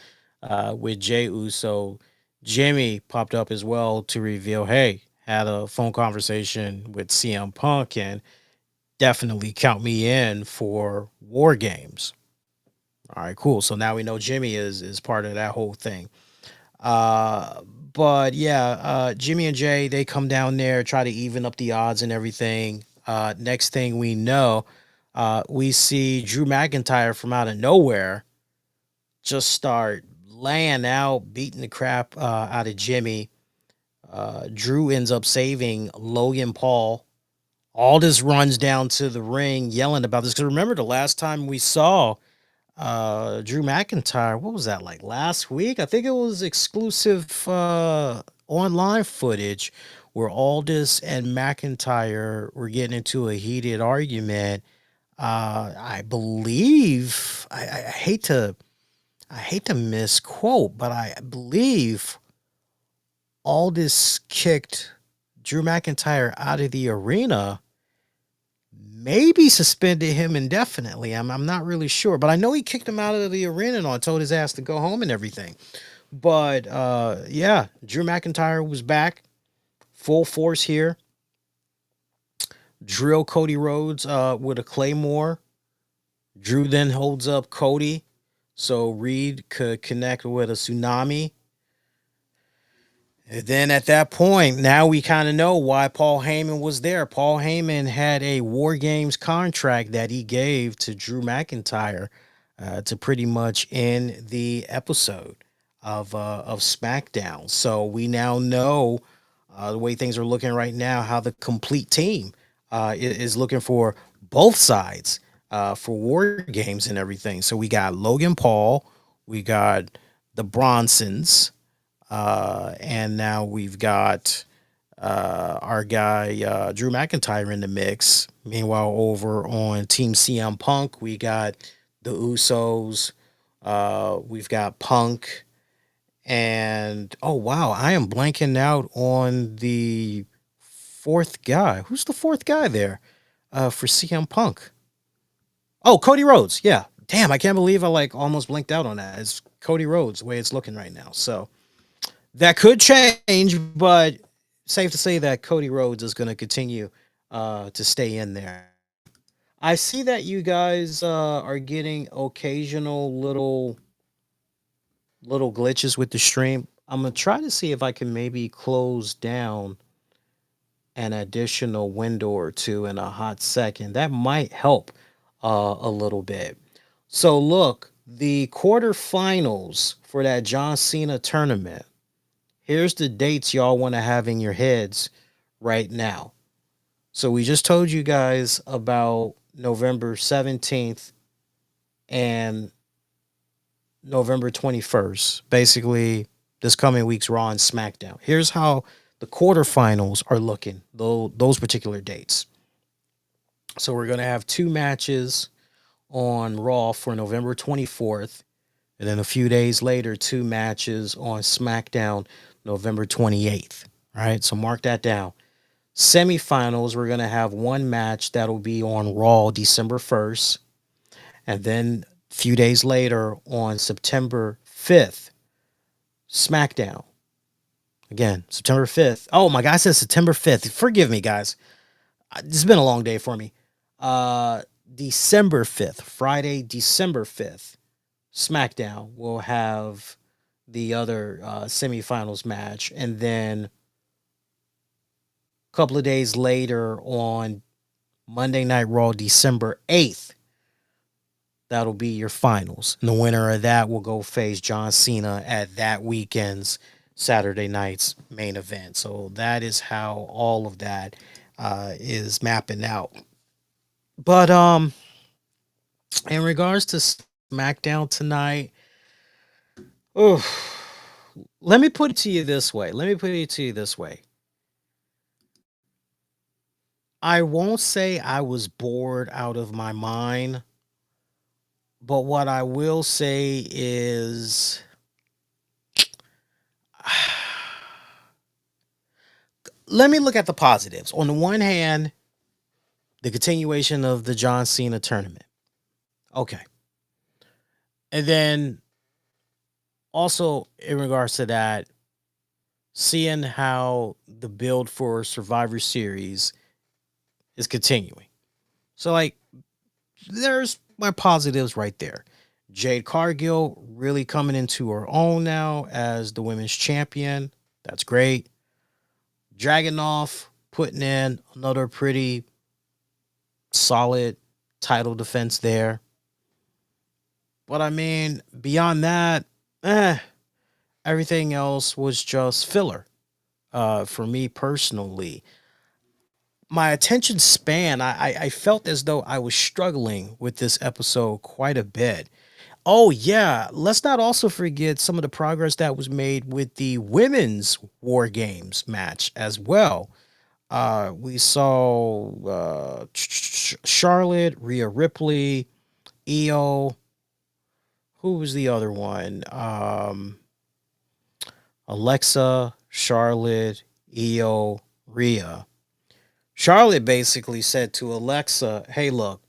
with Jey Uso. Jimmy popped up as well to reveal, hey, had a phone conversation with CM Punk and definitely count me in for War Games. All right, cool. So now we know Jimmy is part of that whole thing. Uh, but yeah, Jimmy and Jay, they come down there, try to even up the odds and everything. Next thing we know, we see Drew McIntyre from out of nowhere just start laying out, beating the crap out of Jimmy. Drew ends up saving Logan Paul. All this runs down to the ring yelling about this. Because remember the last time we saw Drew McIntyre, what was that, like last week? I think it was exclusive online footage where Aldis and McIntyre were getting into a heated argument. I believe I hate to misquote, but I believe Aldis kicked Drew McIntyre out of the arena, maybe suspended him indefinitely. I'm not really sure, but I know he kicked him out of the arena and told his ass to go home and everything. But yeah, Drew McIntyre was back full force here. Drill Cody Rhodes with a Claymore. Drew then holds up Cody so Reed could connect with a tsunami. And then at that point, now we kind of know why Paul Heyman was there. Paul Heyman had a War Games contract that he gave to Drew McIntyre to pretty much end the episode of SmackDown. So we now know the way things are looking right now, how the complete team is looking for both sides for War Games and everything. So we got Logan Paul, we got the Bronsons. And now we've got our guy Drew McIntyre in the mix. Meanwhile, over on Team CM Punk, we got the Usos. We've got Punk. And, oh, wow, I am blanking out on the fourth guy. Who's the fourth guy there for CM Punk? Oh, Cody Rhodes. Yeah. Damn, I can't believe I like almost blinked out on that. It's Cody Rhodes, the way it's looking right now. So that could change, but safe to say that Cody Rhodes is going to continue to stay in there. I see that you guys are getting occasional little glitches with the stream. I'm going to try to see if I can maybe close down an additional window or two in a hot second. That might help a little bit. So look, the quarterfinals for that John Cena tournament. Here's the dates y'all want to have in your heads right now. So we just told you guys about November 17th and November 21st. Basically, this coming week's Raw and SmackDown. Here's how the quarterfinals are looking, those particular dates. So we're going to have two matches on Raw for November 24th. And then a few days later, two matches on SmackDown, November 28th. All right, so mark that down. Semifinals, we're going to have one match that'll be on Raw December 1st. And then a few days later on September 5th, SmackDown. Again, September 5th. Oh, my guy says September 5th. Forgive me, guys. It's been a long day for me. December 5th, Friday, December 5th, SmackDown will have the other semifinals match, and then a couple of days later on Monday Night Raw, December 8th, that'll be your finals. And the winner of that will go face John Cena at that weekend's Saturday night's main event. So that is how all of that is mapping out. But in regards to SmackDown tonight, oh, let me put it to you this way. I won't say I was bored out of my mind, but what I will say is let me look at the positives. On the one hand, the continuation of the John Cena tournament. Okay. And then also in regards to that, seeing how the build for Survivor Series is continuing. So, like, there's my positives right there. Jade Cargill really coming into her own now as the women's champion. That's great. Dragunov putting in another pretty solid title defense there. But I mean, beyond that, everything else was just filler for me personally. My attention span, I felt as though I was struggling with this episode quite a bit. Oh, yeah. Let's not also forget some of the progress that was made with the women's War Games match as well. We saw Charlotte, Rhea Ripley, Io. Who was the other one? Alexa, Charlotte, Io, Rhea. Charlotte basically said to Alexa, hey, look,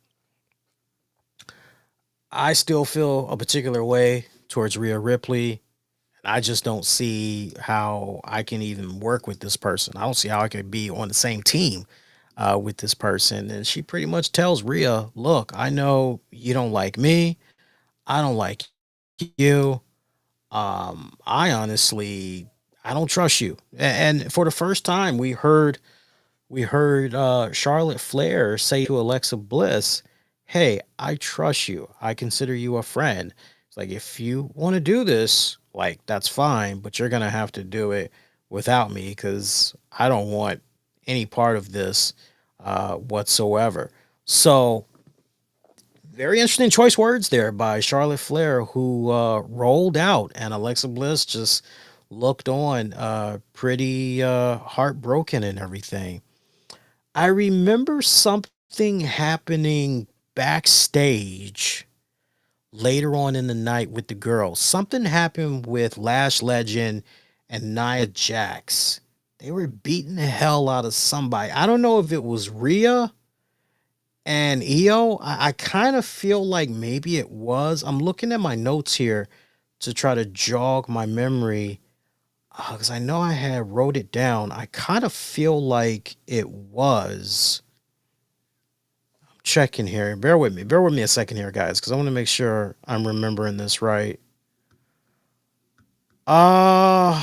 I still feel a particular way towards Rhea Ripley. I just don't see how I can even work with this person. I don't see how I could be on the same team with this person. And she pretty much tells Rhea, look, I know you don't like me. I don't like you. I don't trust you. And for the first time, we heard Charlotte Flair say to Alexa Bliss, hey, I trust you. I consider you a friend. It's like, if you want to do this, like, that's fine, but you're going to have to do it without me because I don't want any part of this whatsoever. So, very interesting choice words there by Charlotte Flair, who rolled out, and Alexa Bliss just looked on pretty heartbroken and everything. I remember something happening backstage later on in the night with the girls. Something happened with Lash Legend and Nia Jax. They were beating the hell out of somebody. I don't know if it was Rhea and Io. I kind of feel like maybe it was. I'm looking at my notes here to try to jog my memory because I know I had wrote it down. I kind of feel like it was. I'm checking here. Bear with me. Bear with me a second here, guys, because I want to make sure I'm remembering this right. Uh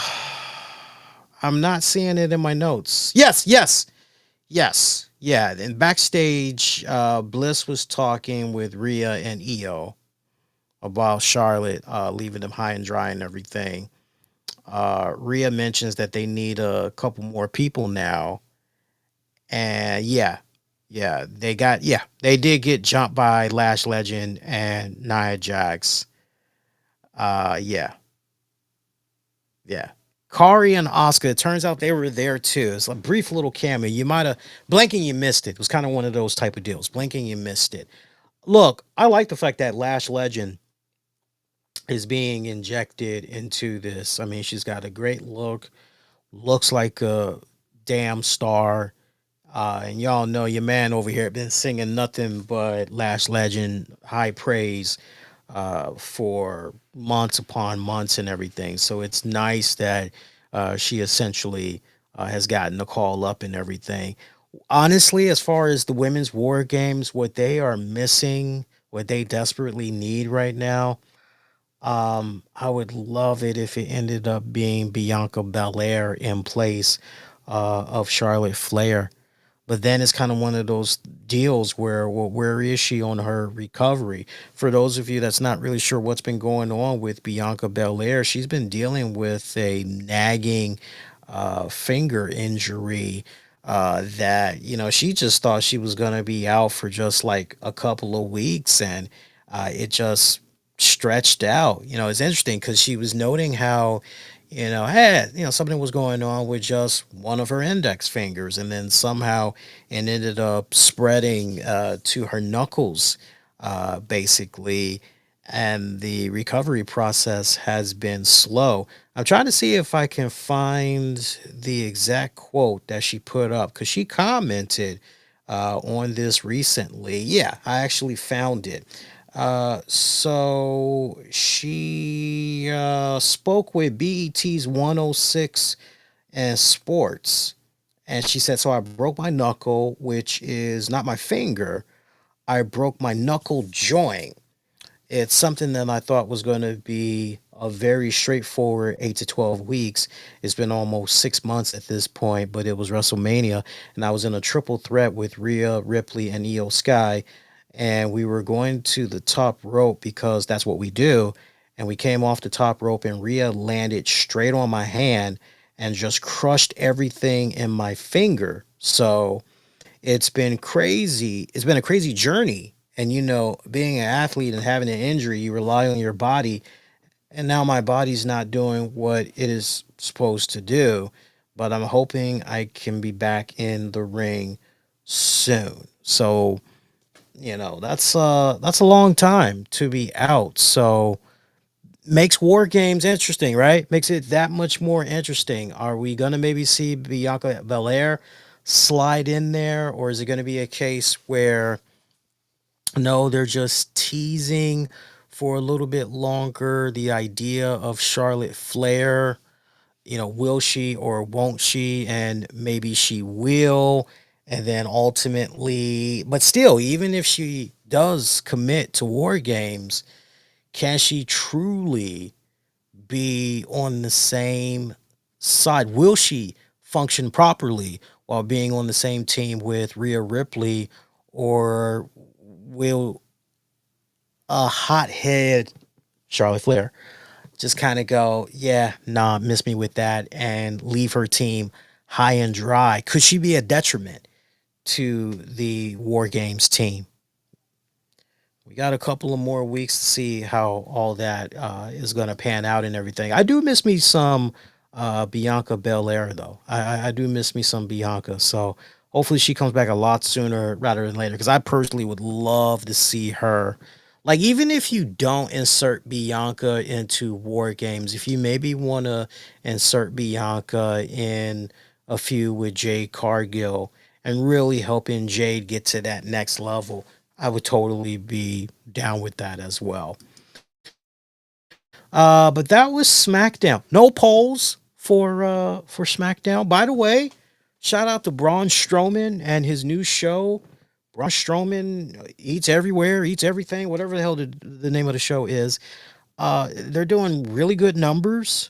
I'm not seeing it in my notes. Yes. Yeah. And backstage, Bliss was talking with Rhea and Io about Charlotte leaving them high and dry and everything. Rhea mentions that they need a couple more people now. And they did get jumped by Lash Legend and Nia Jax. Yeah. Kari and Oscar, it turns out they were there too. It's a brief little cameo. You might have blinking, you missed it. It was kind of one of those type of deals. Blinking, you missed it. Look, I like the fact that Lash Legend is being injected into this. I mean, she's got a great look, looks like a damn star. And y'all know your man over here been singing nothing but Lash Legend high praise for months upon months and everything. So it's nice that she essentially has gotten the call up and everything. Honestly, as far as the women's war games, what they are missing, what they desperately need right now, I would love it if it ended up being Bianca Belair in place of Charlotte Flair. But then it's kind of one of those deals where, well, where is she on her recovery? For those of you that's not really sure what's been going on with Bianca Belair, she's been dealing with a nagging finger injury that, she just thought she was going to be out for just like a couple of weeks, and it just stretched out. It's interesting because she was noting how had something was going on with just one of her index fingers, and then somehow it ended up spreading to her knuckles, basically. And the recovery process has been slow. I'm trying to see if I can find the exact quote that she put up because she commented on this recently. Yeah, I actually found it. So she spoke with BET's 106 and Sports, and she said, "So I broke my knuckle, which is not my finger. I broke my knuckle joint. It's something that I thought was going to be a very straightforward 8 to 12 weeks. It's been almost 6 months at this point, but it was WrestleMania, and I was in a triple threat with Rhea Ripley and Io Sky, and we were going to the top rope because that's what we do. And we came off the top rope, and Rhea landed straight on my hand and just crushed everything in my finger. So it's been crazy. It's been a crazy journey. And being an athlete and having an injury, you rely on your body. And now my body's not doing what it is supposed to do. But I'm hoping I can be back in the ring soon. So, that's a long time to be out. So makes war games interesting, right? Makes it that much more interesting. Are we gonna maybe see Bianca Belair slide in there, or is it gonna be a case where no, they're just teasing for a little bit longer the idea of Charlotte Flair? Will she or won't she? And maybe she will. And then ultimately, but still, even if she does commit to war games, can she truly be on the same side? Will she function properly while being on the same team with Rhea Ripley, or will a hothead Charlotte Flair just kind of go, yeah, nah, miss me with that, and leave her team high and dry? Could she be a detriment to the War Games team? We got a couple of more weeks to see how all that is going to pan out and everything. I do miss me some Bianca Belair, though. I do miss me some Bianca. So hopefully she comes back a lot sooner rather than later, because I personally would love to see her. Like, even if you don't insert Bianca into War Games, if you maybe want to insert Bianca in a feud with Jade Cargill and really helping Jade get to that next level, I would totally be down with that as well. But that was SmackDown. No polls for SmackDown. By the way, shout out to Braun Strowman and his new show. Braun Strowman eats everywhere, eats everything, whatever the hell the name of the show is. They're doing really good numbers.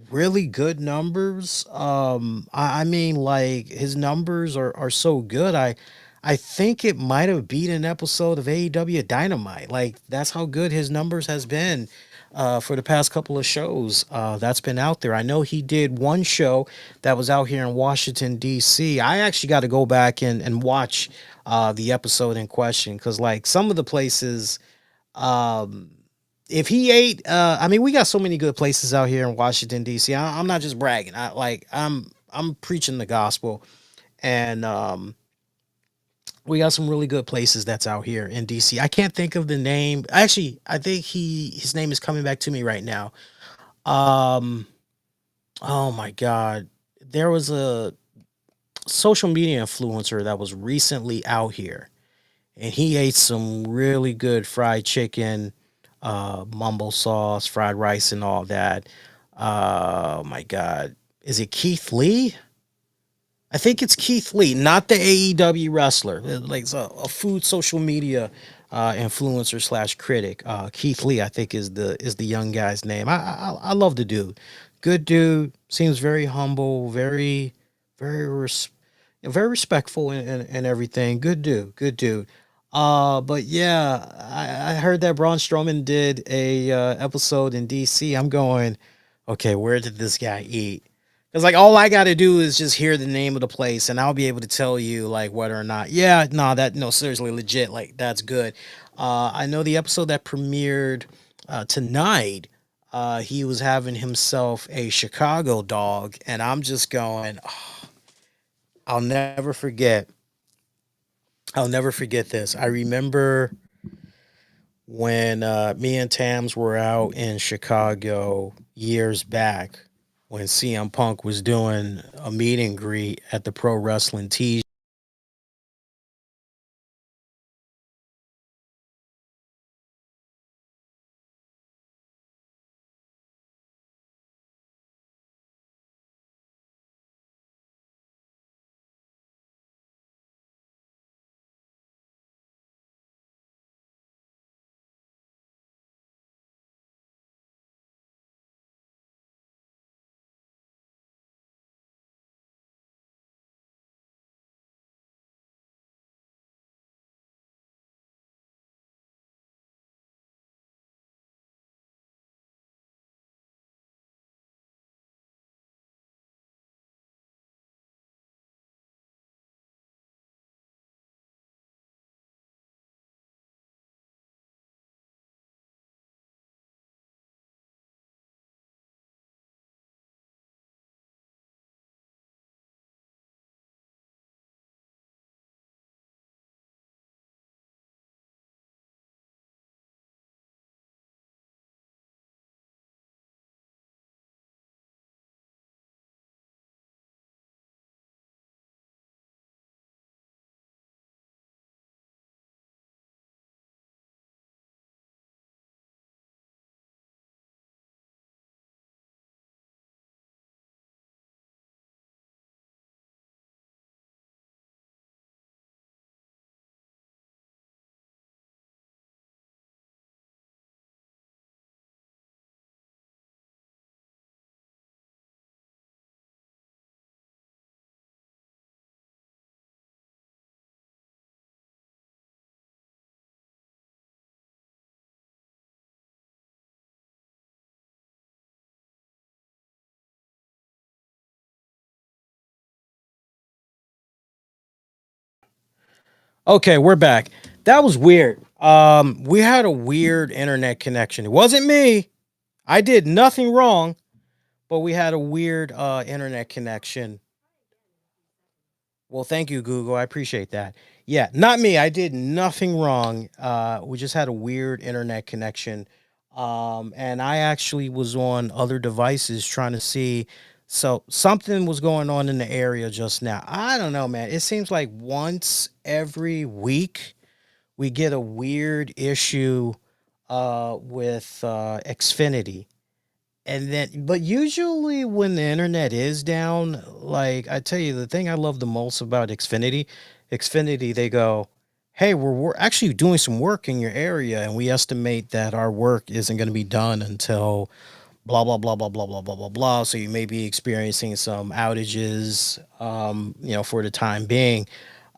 Really good numbers. I mean, like, his numbers are so good. I think it might have beat an episode of AEW Dynamite. Like, that's how good his numbers has been for the past couple of shows that's been out there. I know he did one show that was out here in Washington D.C. I actually got to go back and watch the episode in question, because like some of the places, um if he ate, I mean, we got so many good places out here in Washington D.C. I'm not just bragging. I'm preaching the gospel, and we got some really good places that's out here in DC. I can't think of the name. Actually, I think his name is coming back to me right now. Um, oh my God, there was a social media influencer that was recently out here, and he ate some really good fried chicken, mumbo sauce, fried rice, and all that. Oh my God, is it Keith Lee? I think it's Keith Lee, not the AEW wrestler. Like, it's a food social media influencer slash critic. Keith Lee, I think, is the young guy's name. I love the dude. Good dude. Seems very humble. Very very respectful and everything. Good dude. Good dude. But yeah, I heard that Braun Strowman did a episode in DC. I'm going, okay, where did this guy eat? Because like all I got to do is just hear the name of the place, and I'll be able to tell you like whether or not. Yeah, no, that no, seriously, legit, like that's good. I know the episode that premiered tonight. He was having himself a Chicago dog, and I'm just going. I'll never forget. I'll never forget this. I remember when me and Tams were out in Chicago years back when CM Punk was doing a meet and greet at the Pro Wrestling Tees. Okay, we're back. That was weird. We had a weird internet connection. It wasn't me. I did nothing wrong, but we had a weird internet connection. Well, thank you, Google. I appreciate that. Yeah, not me. I did nothing wrong. We just had a weird internet connection. And I actually was on other devices trying to see. So something was going on in the area just now. I don't know, man. It seems like once every week we get a weird issue with Xfinity. And then, but usually when the internet is down, like I tell you, the thing I love the most about Xfinity, they go, "Hey, we're actually doing some work in your area, and we estimate that our work isn't going to be done until blah blah blah blah blah blah blah blah blah. So you may be experiencing some outages, for the time being."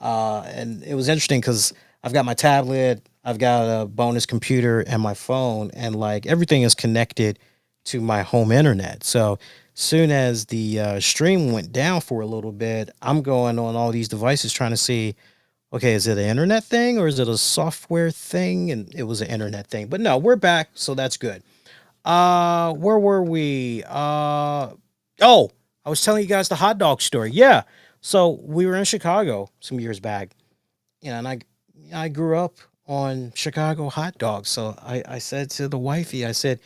And it was interesting because I've got my tablet, I've got a bonus computer, and my phone, and like everything is connected to my home internet. So soon as the stream went down for a little bit, I'm going on all these devices trying to see, okay, is it an internet thing or is it a software thing? And it was an internet thing. But no, we're back, so that's good. Where were we? Oh, I was telling you guys the hot dog story. Yeah. So we were in Chicago some years back, and I grew up on Chicago hot dogs. So I said to the wifey, I said,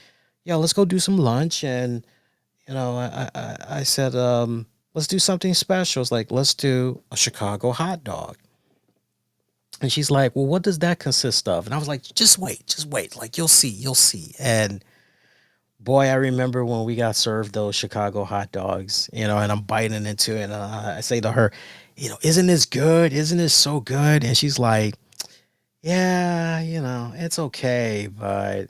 yeah, let's go do some lunch. And, I said, let's do something special. It's like, let's do a Chicago hot dog. And she's like, well, what does that consist of? And I was like, just wait. Like, you'll see, you'll see. And boy, I remember when we got served those Chicago hot dogs, and I'm biting into it. And I say to her, isn't this good? Isn't this so good? And she's like, Yeah, it's okay, but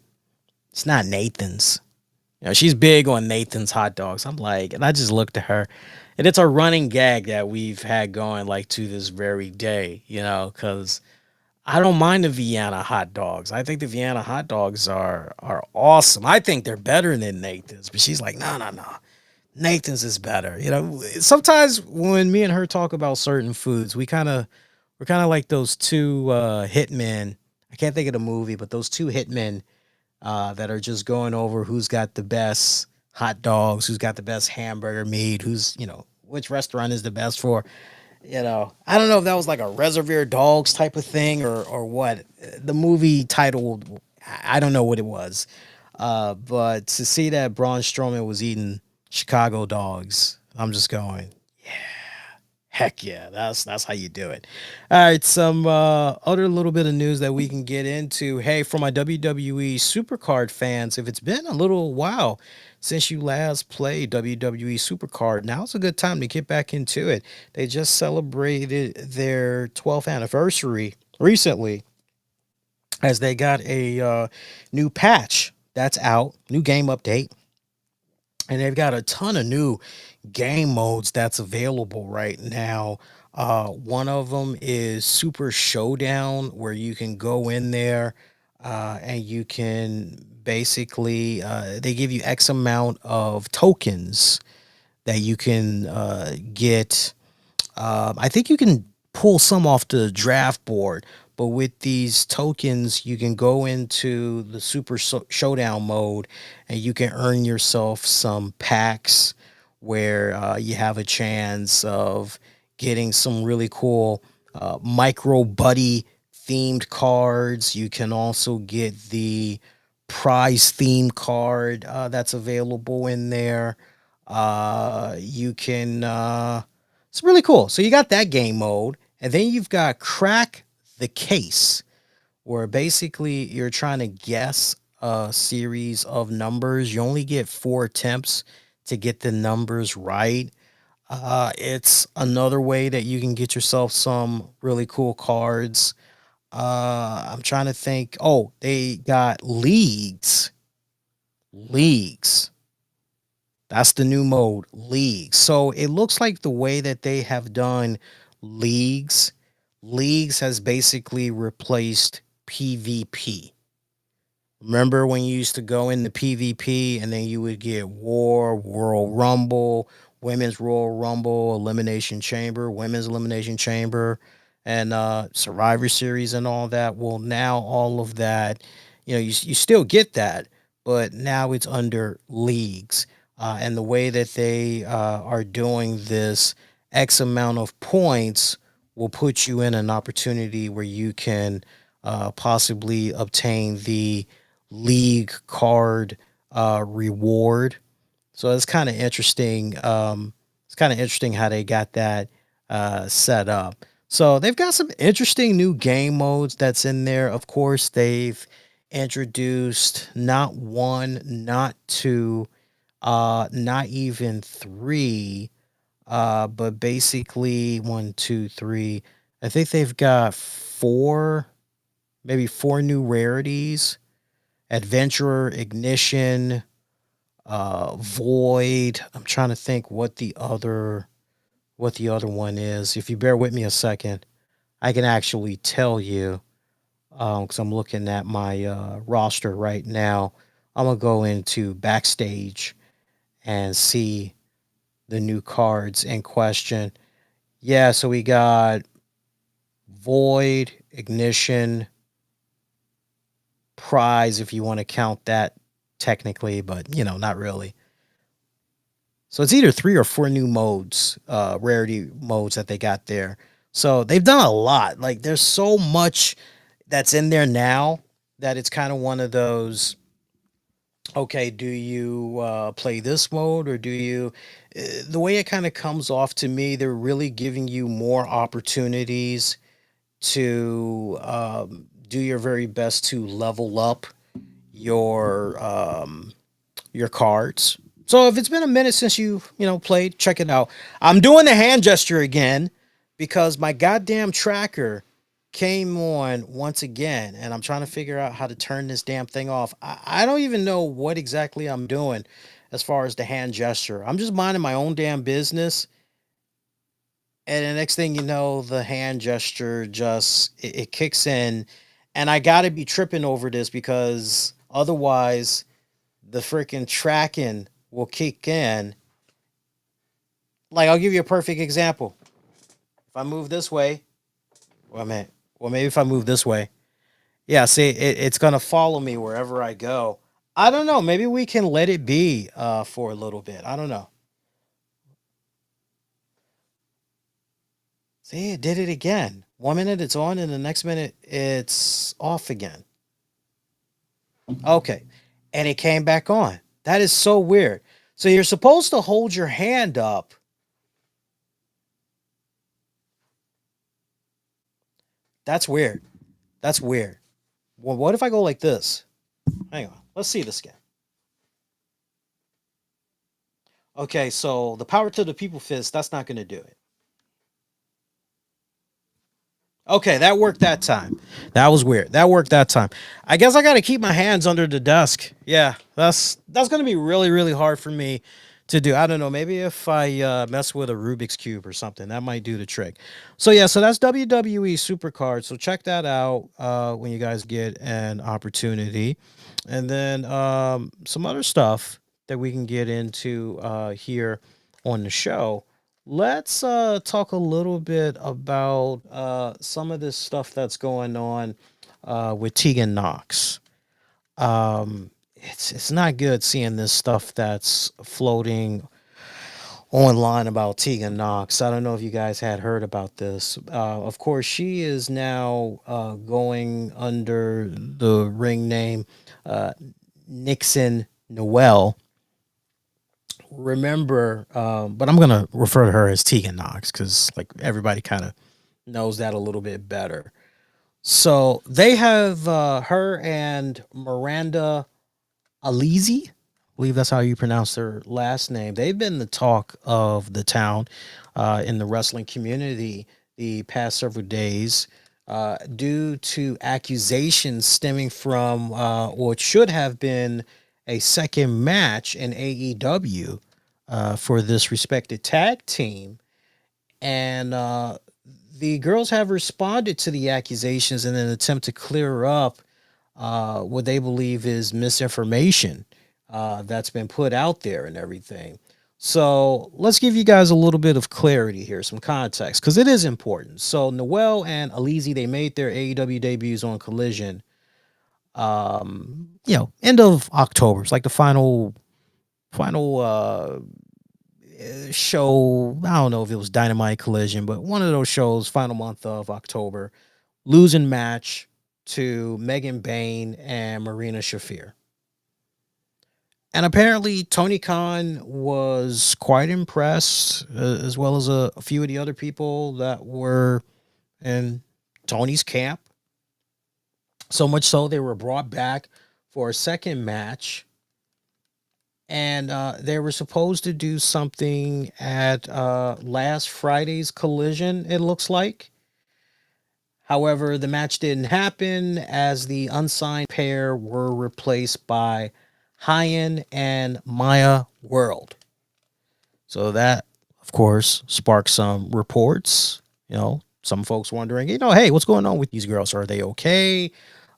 it's not Nathan's. She's big on Nathan's hot dogs. I'm like, and I just looked at her, and it's a running gag that we've had going like to this very day, because I don't mind the Vienna hot dogs. I think the Vienna hot dogs are awesome. I think they're better than Nathan's, but she's like, no, no, no. Nathan's is better. Sometimes when me and her talk about certain foods, we're kind of like those two hitmen. I can't think of the movie, but those two hitmen that are just going over who's got the best hot dogs, who's got the best hamburger meat, which restaurant is the best for. I don't know if that was like a Reservoir Dogs type of thing or what. The movie title, I don't know what it was. But to see that Braun Strowman was eating Chicago dogs, I'm just going, heck yeah, that's how you do it. All right, some other little bit of news that we can get into. Hey, for my WWE Supercard fans, if it's been a little while since you last played WWE Supercard, now's a good time to get back into it. They just celebrated their 12th anniversary recently as they got a new patch that's out, new game update, and they've got a ton of new game modes that's available right now. One of them is Super Showdown, where you can go in there and you can basically they give you X amount of tokens that you can get. I think you can pull some off the draft board, but with these tokens, you can go into the Showdown mode and you can earn yourself some packs where you have a chance of getting some really cool micro buddy themed cards. You can also get the prize theme card that's available in there. You can It's really cool. So you got that game mode, and then you've got Crack the Case, where basically you're trying to guess a series of numbers. You only get 4 attempts to get the numbers right. It's another way that you can get yourself some really cool cards. I'm trying to think. Oh, they got leagues. Leagues. That's the new mode, leagues. So it looks like the way that they have done leagues, leagues has basically replaced PvP. Remember when you used to go into PvP and then you would get War, World Rumble, Women's Royal Rumble, Elimination Chamber, Women's Elimination Chamber, and Survivor Series and all that? Well, now all of that, you still get that, but now it's under leagues. And the way that they are doing this, X amount of points will put you in an opportunity where you can possibly obtain the league card reward. So it's kind of interesting. It's kind of interesting how they got that set up. So they've got some interesting new game modes that's in there. Of course, they've introduced not one, not two, not even three, but basically one, two, three. I think they've got four, maybe four new rarities: Adventurer, Ignition, Void. I'm trying to think what the other one is. If you bear with me a second, I can actually tell you because I'm looking at my roster right now. I'm gonna go into backstage and see the new cards in question. Yeah, so we got Void, Ignition, Prize, if you want to count that technically, but not really. So it's either three or four new modes, rarity modes that they got there. So they've done a lot. Like there's so much that's in there now that it's kind of one of those. Okay, do you play this mode or do you? The way it kind of comes off to me, they're really giving you more opportunities to do your very best to level up your your cards. So if it's been a minute since you played, check it out. I'm doing the hand gesture again because my goddamn tracker. came on once again, and I'm trying to figure out how to turn this damn thing off. I don't even know what exactly I'm doing as far as the hand gesture. I'm just minding my own damn business, and the next thing you know, the hand gesture just it kicks in, and I gotta be tripping over this because otherwise the freaking tracking will kick in. Like, I'll give you a perfect example. If I move this way, well, man, well, maybe if I move this way, yeah, see, it's gonna follow me wherever I go. I don't know. Maybe we can let it be for a little bit. I don't know. See, it did it again. 1 minute it's on, and the next minute it's off again. Okay, and it came back on. That is so weird. So you're supposed to hold your hand up. That's weird. That's weird. Well, what if I go like this? Hang on. Let's see this again. Okay, so the power to the people fist, that's not going to do it. Okay, that worked that time. That was weird. That worked that time. I guess I got to keep my hands under the desk. Yeah, that's going to be really really hard for me to do. I don't know. Maybe if I mess with a Rubik's cube or something, that might do the trick. So yeah, so that's WWE Supercard. So check that out when you guys get an opportunity, and then some other stuff that we can get into here on the show. Let's talk a little bit about some of this stuff that's going on with Tegan Knox. It's not good seeing this stuff that's floating online about Tegan Knox. I don't know if you guys had heard about this. Of course, she is now going under the ring name uh, Nixon Newell. Remember, but I'm gonna refer to her as Tegan Knox because like everybody kind of knows that a little bit better. So they have her and Miranda Alizi, I believe that's how you pronounce their last name. They've been the talk of the town in the wrestling community the past several days due to accusations stemming from what should have been a second match in AEW for this respected tag team. And the girls have responded to the accusations in an attempt to clear up what they believe is misinformation that's been put out there and everything. So let's give you guys a little bit of clarity here, some context, because it is important. So Noel and Alizi, they made their AEW debuts on Collision, end of October. It's like the final show. I don't know if it was Dynamite Collision, but one of those shows, final month of October, losing match to Megan Bain and Marina Shafir. And apparently, Tony Khan was quite impressed, as well as a few of the other people that were in Tony's camp. So much so, they were brought back for a second match. And they were supposed to do something at last Friday's Collision, it looks like. However, the match didn't happen as the unsigned pair were replaced by Hyan and Maya World. So that, of course, sparked some reports. Some folks wondering, hey, what's going on with these girls? Are they okay?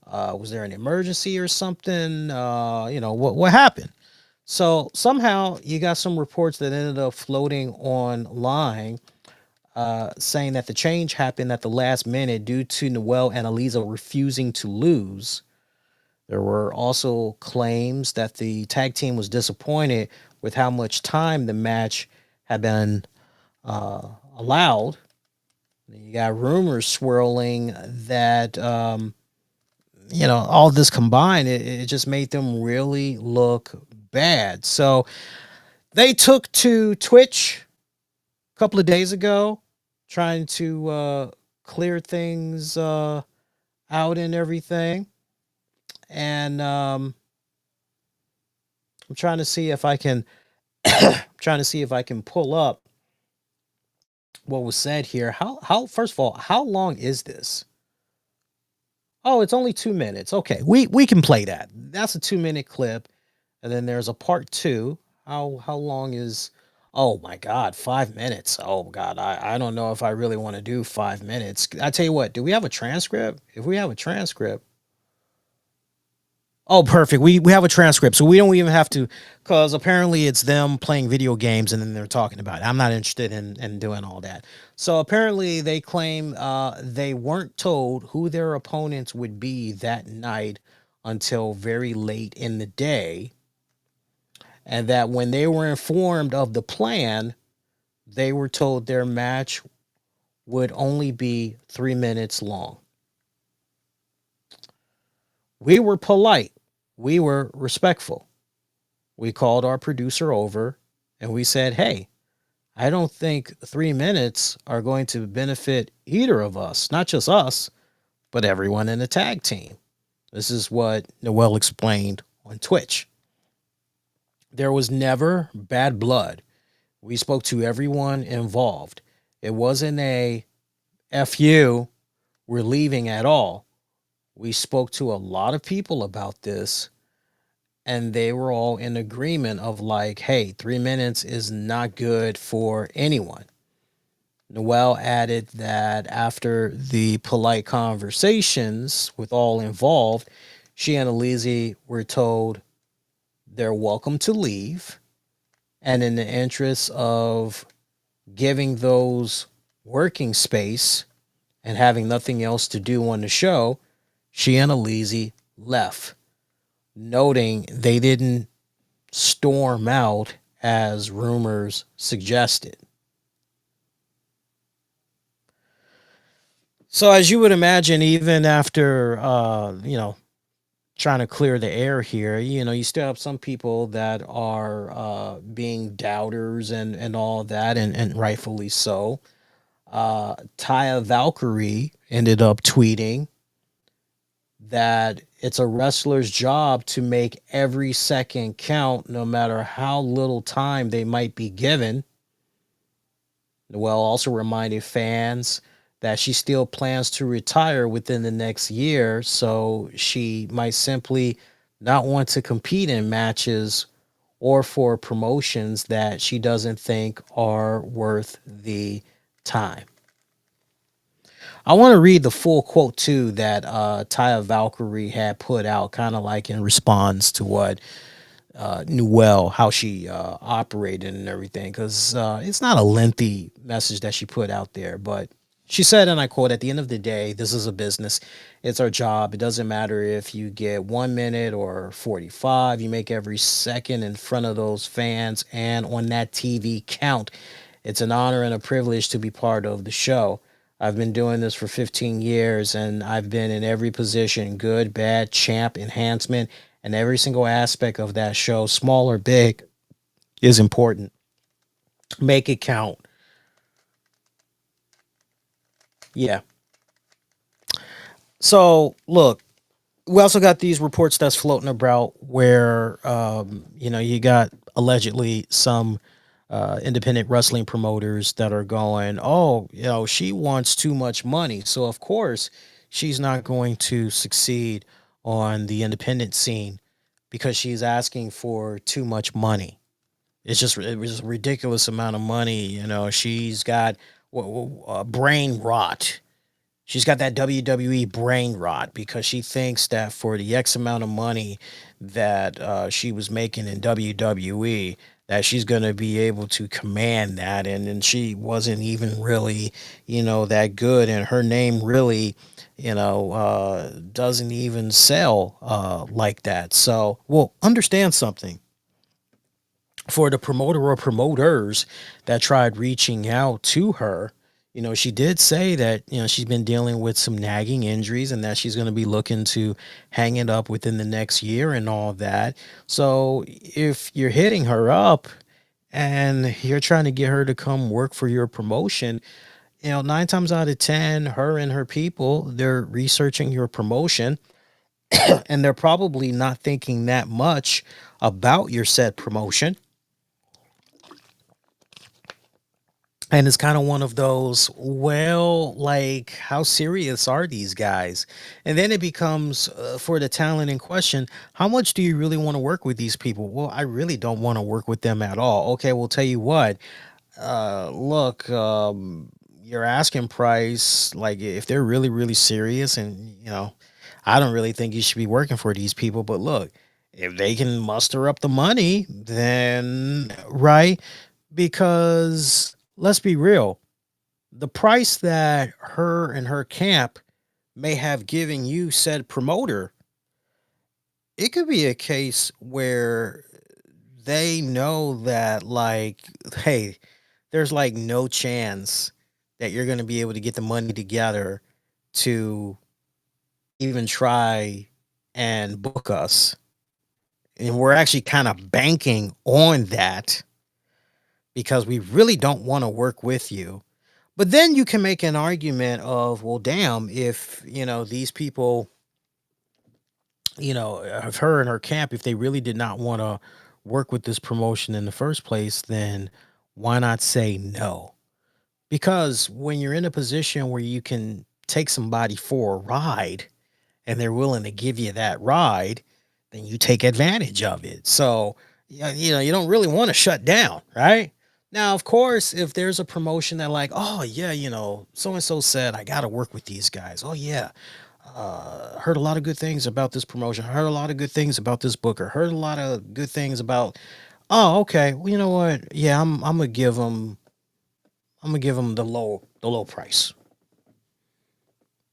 Was there an emergency or something? What happened? So somehow you got some reports that ended up floating online saying that the change happened at the last minute due to Noel and Aliza refusing to lose. There were also claims that the tag team was disappointed with how much time the match had been allowed. You got rumors swirling that, all this combined, it just made them really look bad. So they took to Twitch a couple of days ago, trying to clear things out and everything. And I'm trying to see if I can pull up what was said here. How first of all, how long is this? Oh, it's only 2 minutes. Okay, we can play that. That's a 2 minute clip, and then there's a part two. How long is? Oh my God, 5 minutes. Oh God, I don't know if I really want to do 5 minutes. I tell you what, do we have a transcript? If we have a transcript, oh perfect. We have a transcript, so we don't even have to, because apparently it's them playing video games and then they're talking about it. I'm not interested in doing all that. So apparently they claim they weren't told who their opponents would be that night until very late in the day, and that when they were informed of the plan, they were told their match would only be 3 minutes long. We were polite, we were respectful. We called our producer over and we said, hey, I don't think 3 minutes are going to benefit either of us, not just us, but everyone in the tag team. This is what Newell explained on Twitch. There was never bad blood. We spoke to everyone involved. It wasn't a F you, we're leaving at all. We spoke to a lot of people about this, and they were all in agreement of like, hey, 3 minutes is not good for anyone. Newell added that after the polite conversations with all involved, she and Alizé were told they're welcome to leave. And in the interest of giving those working space and having nothing else to do on the show, she and Alizé left, noting they didn't storm out as rumors suggested. So as you would imagine, even after trying to clear the air here, you still have some people that are being doubters and all that, and rightfully so. Taya Valkyrie ended up tweeting that it's a wrestler's job to make every second count, no matter how little time they might be given. Noel also reminded fans that she still plans to retire within the next year, so she might simply not want to compete in matches or for promotions that she doesn't think are worth the time. I want to read the full quote too that Taya Valkyrie had put out, kind of like in response to what Newell, how she operated and everything, because it's not a lengthy message that she put out there, but she said, and I quote, "At the end of the day, this is a business. It's our job. It doesn't matter if you get 1 minute or 45. You make every second in front of those fans and on that TV count. It's an honor and a privilege to be part of the show. I've been doing this for 15 years and I've been in every position, good, bad, champ, enhancement, and every single aspect of that show, small or big, is important. Make it count." Yeah. So look, we also got these reports that's floating about where you got allegedly some independent wrestling promoters that are going, oh, she wants too much money, so of course she's not going to succeed on the independent scene because she's asking for too much money. It was a ridiculous amount of money. She's got brain rot. She's got that WWE brain rot because she thinks that for the X amount of money that she was making in WWE, that she's going to be able to command that. And she wasn't even really, that good. And her name really, doesn't even sell like that. So, well, understand something. For the promoter or promoters that tried reaching out to her, she did say that, she's been dealing with some nagging injuries and that she's going to be looking to hang it up within the next year and all that. So if you're hitting her up and you're trying to get her to come work for your promotion, 9 times out of 10, her and her people, they're researching your promotion and they're probably not thinking that much about your said promotion. And it's kind of one of those, well, like, how serious are these guys? And then it becomes for the talent in question, how much do you really want to work with these people? Well, I really don't want to work with them at all. Okay, well, tell you what, look, your asking price, like, if they're really, really serious, and, I don't really think you should be working for these people, but look, if they can muster up the money, then right, because let's be real, the price that her and her camp may have given you said promoter, it could be a case where they know that, like, hey, there's like no chance that you're going to be able to get the money together to even try and book us. And we're actually kind of banking on that because we really don't want to work with you. But then you can make an argument of, well, damn, if, these people, of her and her camp, if they really did not want to work with this promotion in the first place, then why not say no? Because when you're in a position where you can take somebody for a ride and they're willing to give you that ride, then you take advantage of it. So, yeah, you don't really want to shut down, right? Now, of course, if there's a promotion that, like, oh yeah, so and so said I got to work with these guys. Oh yeah, heard a lot of good things about this promotion. Heard a lot of good things about this booker. Heard a lot of good things about. Oh, okay. Well, you know what? Yeah, I'm gonna give them. I'm gonna give them the low price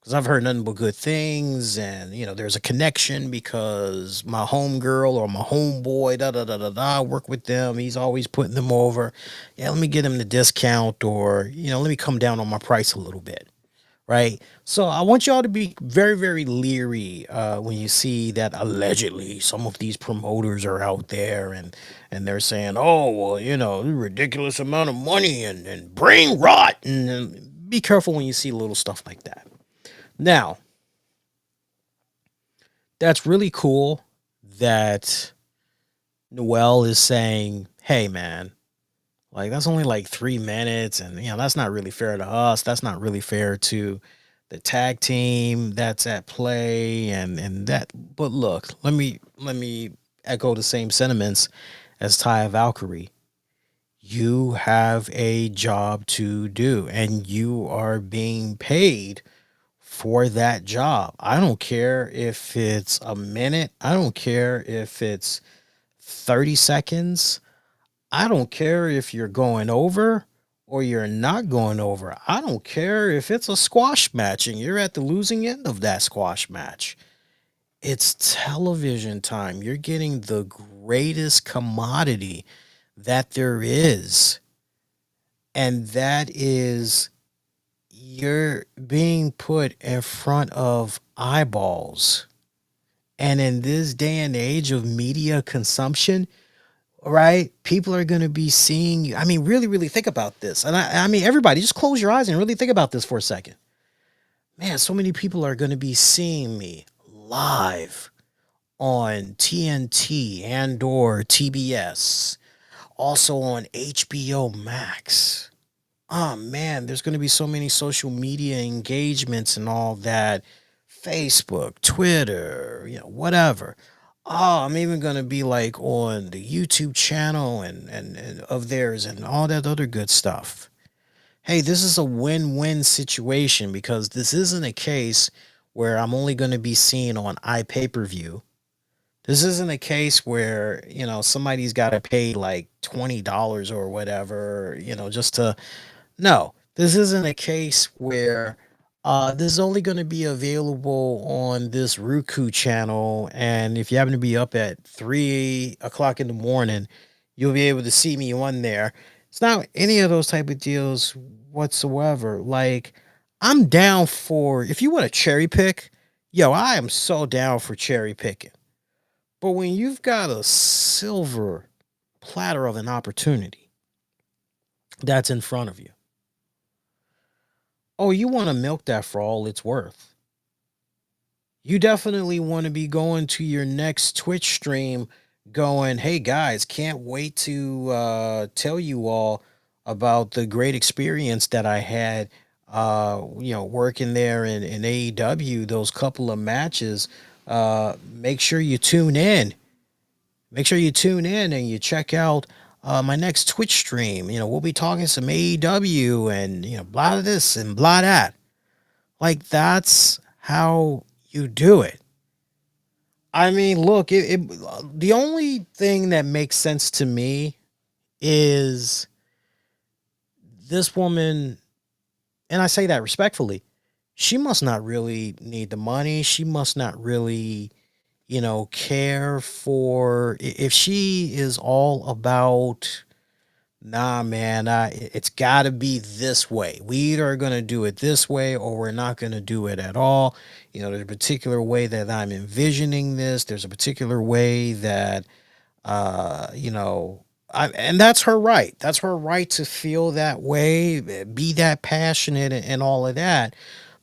because I've heard nothing but good things, and there's a connection because my homegirl or my homeboy, da da da da da, I work with them. He's always putting them over. Yeah, let me get him the discount, or let me come down on my price a little bit, right? So I want y'all to be very, very leery when you see that allegedly some of these promoters are out there and they're saying, oh well, ridiculous amount of money and brain rot, and be careful when you see little stuff like that. Now, that's really cool that Newell is saying, hey man, like, that's only like 3 minutes, and that's not really fair to us. That's not really fair to the tag team that's at play, and that. But look, let me echo the same sentiments as Taya Valkyrie. You have a job to do, and you are being paid for that job. I don't care if it's a minute. I don't care if it's 30 seconds. I don't care if you're going over or you're not going over. I don't care if it's a squash match and you're at the losing end of that squash match. It's television time. You're getting the greatest commodity that there is. And that is, you're being put in front of eyeballs. And in this day and age of media consumption, right? People are going to be seeing you. I mean, really, really think about this. And I mean, everybody, just close your eyes and really think about this for a second. Man, so many people are going to be seeing me live on TNT and or TBS, also on HBO Max. Oh man, there's going to be so many social media engagements and all that. Facebook, Twitter, whatever. Oh, I'm even gonna be like on the YouTube channel and of theirs and all that other good stuff. Hey, this is a win-win situation because this isn't a case where I'm only gonna be seen on iPay-per-view. This isn't a case where, somebody's gotta pay like $20 or whatever, just to no, this isn't a case where this is only going to be available on this Roku channel. And if you happen to be up at 3 o'clock in the morning, you'll be able to see me on there. It's not any of those type of deals whatsoever. Like, I'm down for, if you want to cherry pick, yo, I am so down for cherry picking. But when you've got a silver platter of an opportunity that's in front of you, oh, you want to milk that for all it's worth. You definitely want to be going to your next Twitch stream going, hey guys, can't wait to tell you all about the great experience that I had, working there in AEW, those couple of matches. Make sure you tune in. Make sure you tune in and you check out my next Twitch stream. We'll be talking some AEW and, blah this and blah that. Like, that's how you do it. I mean, look, the only thing that makes sense to me is this woman, and I say that respectfully, she must not really need the money. She must not really, care for, if she is all about, nah, man, it's got to be this way. We either are going to do it this way or we're not going to do it at all. There's a particular way that I'm envisioning this. There's a particular way that, and that's her right. That's her right to feel that way, be that passionate and all of that.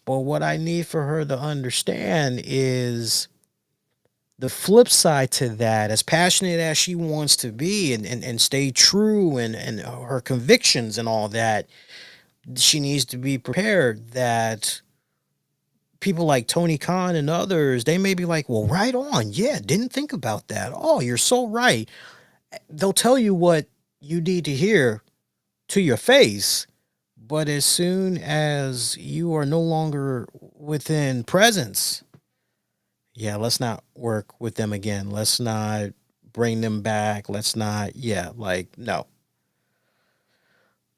But what I need for her to understand is the flip side to that. As passionate as she wants to be and stay true and her convictions and all that, she needs to be prepared that people like Tony Khan and others, they may be like, well, right on. Yeah, didn't think about that. Oh, you're so right. They'll tell you what you need to hear to your face. But as soon as you are no longer within presence, yeah, let's not work with them again. Let's not bring them back. Let's not, yeah, like, no.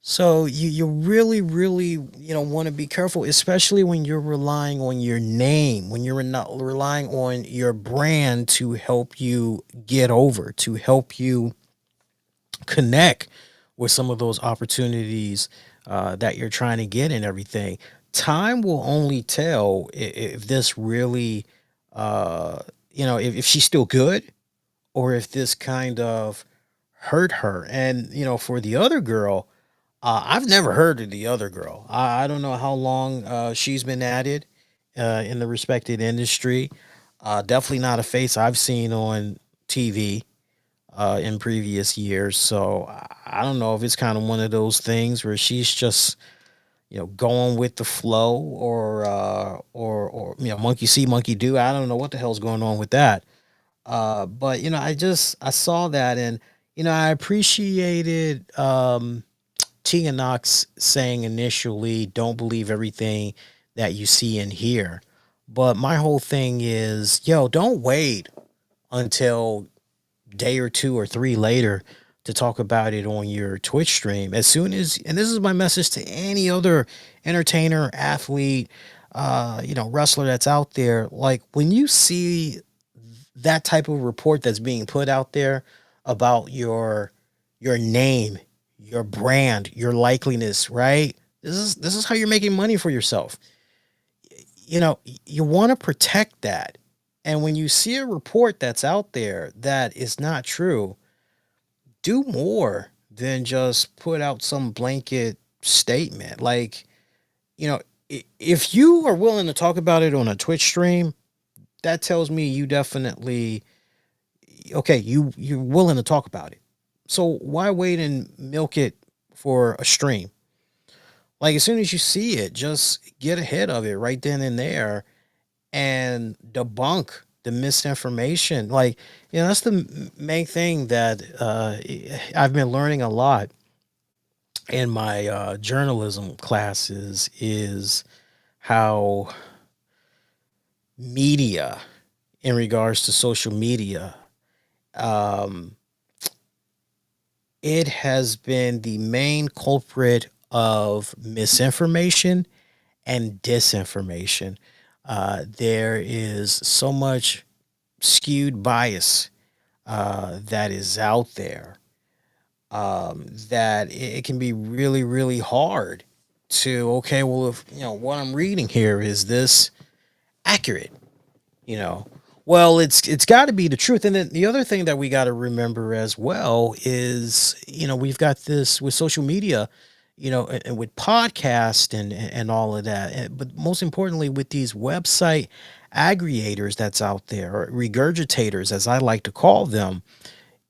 So you really, really, want to be careful, especially when you're relying on your name, when you're not relying on your brand to help you get over, to help you connect with some of those opportunities that you're trying to get and everything. Time will only tell if this really, if she's still good or if this kind of hurt her. And, for the other girl, I've never heard of the other girl. I don't know how long she's been at it in the respected industry. Definitely not a face I've seen on TV in previous years. So I don't know if it's kind of one of those things where she's just, going with the flow or monkey see, monkey do. I don't know what the hell's going on with that. But I saw that and, I appreciated Tegan Knox saying initially, don't believe everything that you see and hear. But my whole thing is, don't wait until day or two or three later to talk about it on your Twitch stream. As soon as, and this is my message to any other entertainer, athlete, wrestler that's out there, like when you see that type of report that's being put out there about your name, your brand, your likeliness, right? This is how you're making money for yourself. You want to protect that. And when you see a report that's out there that is not true, do more than just put out some blanket statement. Like, if you are willing to talk about it on a Twitch stream, that tells me you definitely, okay, you're willing to talk about it. So why wait and milk it for a stream? Like, as soon as you see it, just get ahead of it right then and there and debunk the misinformation. Like, that's the main thing that I've been learning a lot in my journalism classes is how media, in regards to social media, it has been the main culprit of misinformation and disinformation. There is so much skewed bias that is out there that it can be really, really hard to, okay, well, if, what I'm reading here, is this accurate? Well, it's got to be the truth. And then the other thing that we got to remember as well is, we've got this with social media, and with podcast and all of that. But most importantly, with these website aggregators that's out there, or regurgitators, as I like to call them,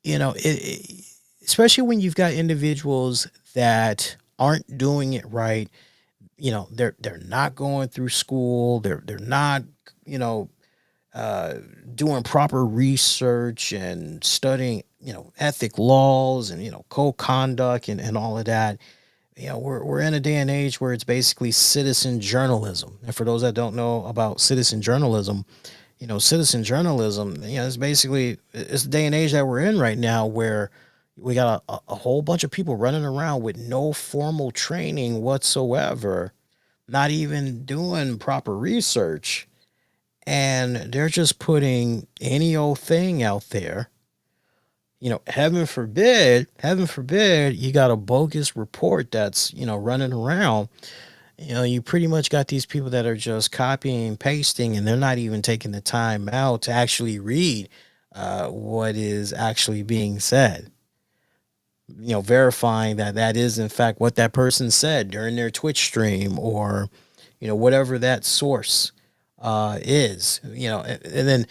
especially when you've got individuals that aren't doing it right. They're not going through school. They're not, you know, uh, doing proper research and studying, ethic laws and, code conduct and all of that. We're in a day and age where it's basically citizen journalism. And for those that don't know about citizen journalism, it's basically, it's the day and age that we're in right now where we got a whole bunch of people running around with no formal training whatsoever, not even doing proper research, and they're just putting any old thing out there. Heaven forbid, you got a bogus report that's, running around. You pretty much got these people that are just copying and pasting, and they're not even taking the time out to actually read what is actually being said. Verifying that that is in fact what that person said during their Twitch stream, or whatever that source is. And then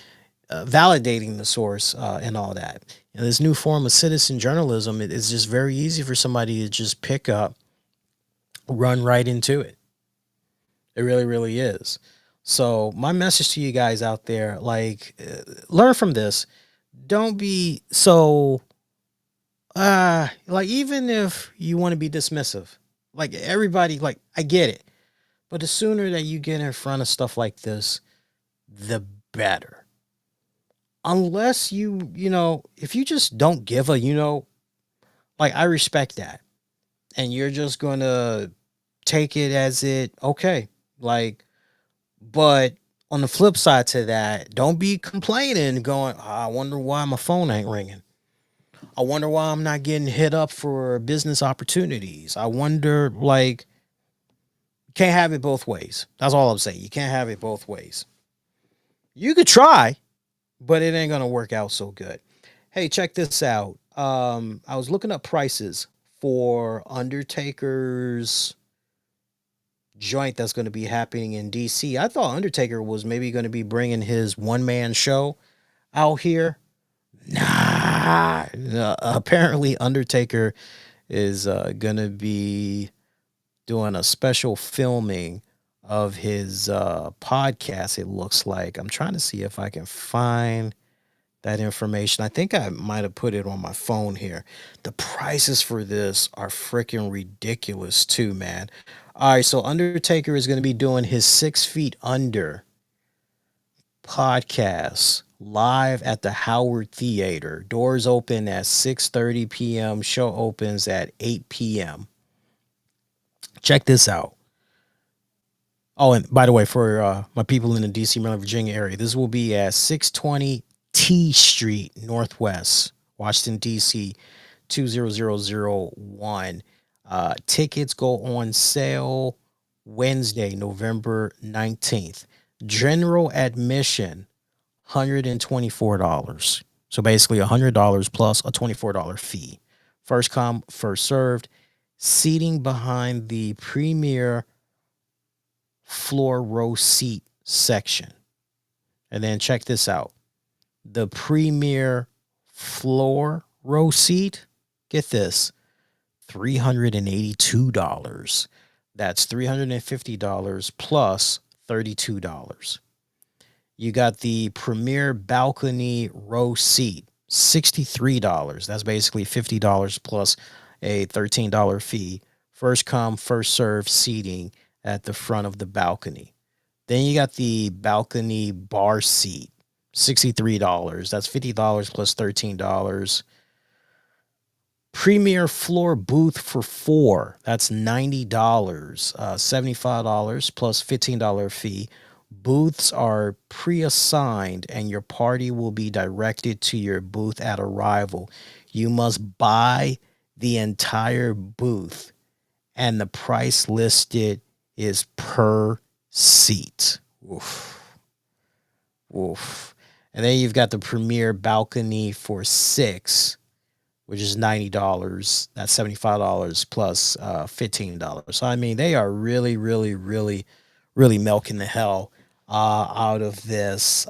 validating the source and all that. This new form of citizen journalism, it is just very easy for somebody to just pick up, run right into it. It really, really is. So my message to you guys out there, like, learn from this. Don't be so, like, even if you want to be dismissive, like everybody, like, I get it. But the sooner that you get in front of stuff like this, the better. Unless if you just don't give a, like, I respect that. And you're just going to take it as okay. Like, but on the flip side to that, don't be complaining, going, I wonder why my phone ain't ringing. I wonder why I'm not getting hit up for business opportunities. I wonder, like, can't have it both ways. That's all I'm saying. You can't have it both ways. You could try, but it ain't going to work out so good. Hey, check this out. I was looking up prices for Undertaker's joint that's going to be happening in DC. I thought Undertaker was maybe going to be bringing his one-man show out here. Nah. Apparently Undertaker is going to be doing a special filming of his podcast, it looks like. I'm trying to see if I can find that information. I think I might have put it on my phone here. The prices for this are freaking ridiculous too, man. All right, so Undertaker is going to be doing his 6 Feet Under podcast live at the Howard Theater. Doors open at 6:30 p.m. Show opens at 8 p.m. Check this out. Oh, and by the way, for my people in the DC, Maryland, Virginia area, this will be at 620 T Street Northwest, Washington, DC, 20001. Tickets go on sale Wednesday, November 19th. General admission, $124. So basically $100 plus a $24 fee. First come, first served. Seating behind the premier floor row seat section. And then check this out. The premier floor row seat, get this, $382. That's $350 plus $32. You got the premier balcony row seat, $63. That's basically $50 plus a $13 fee. First come, first serve seating at the front of the balcony. Then you got the balcony bar seat, $63. That's $50 plus $13. Premier floor booth for 4. That's $90. $75 plus $15 fee. Booths are pre-assigned and your party will be directed to your booth at arrival. You must buy the entire booth, and the price listed is per seat. Oof. Oof. And then you've got the premier balcony for 6, which is $90. That's $75 plus $15. So, I mean, they are really, really, really, really milking the hell out of this.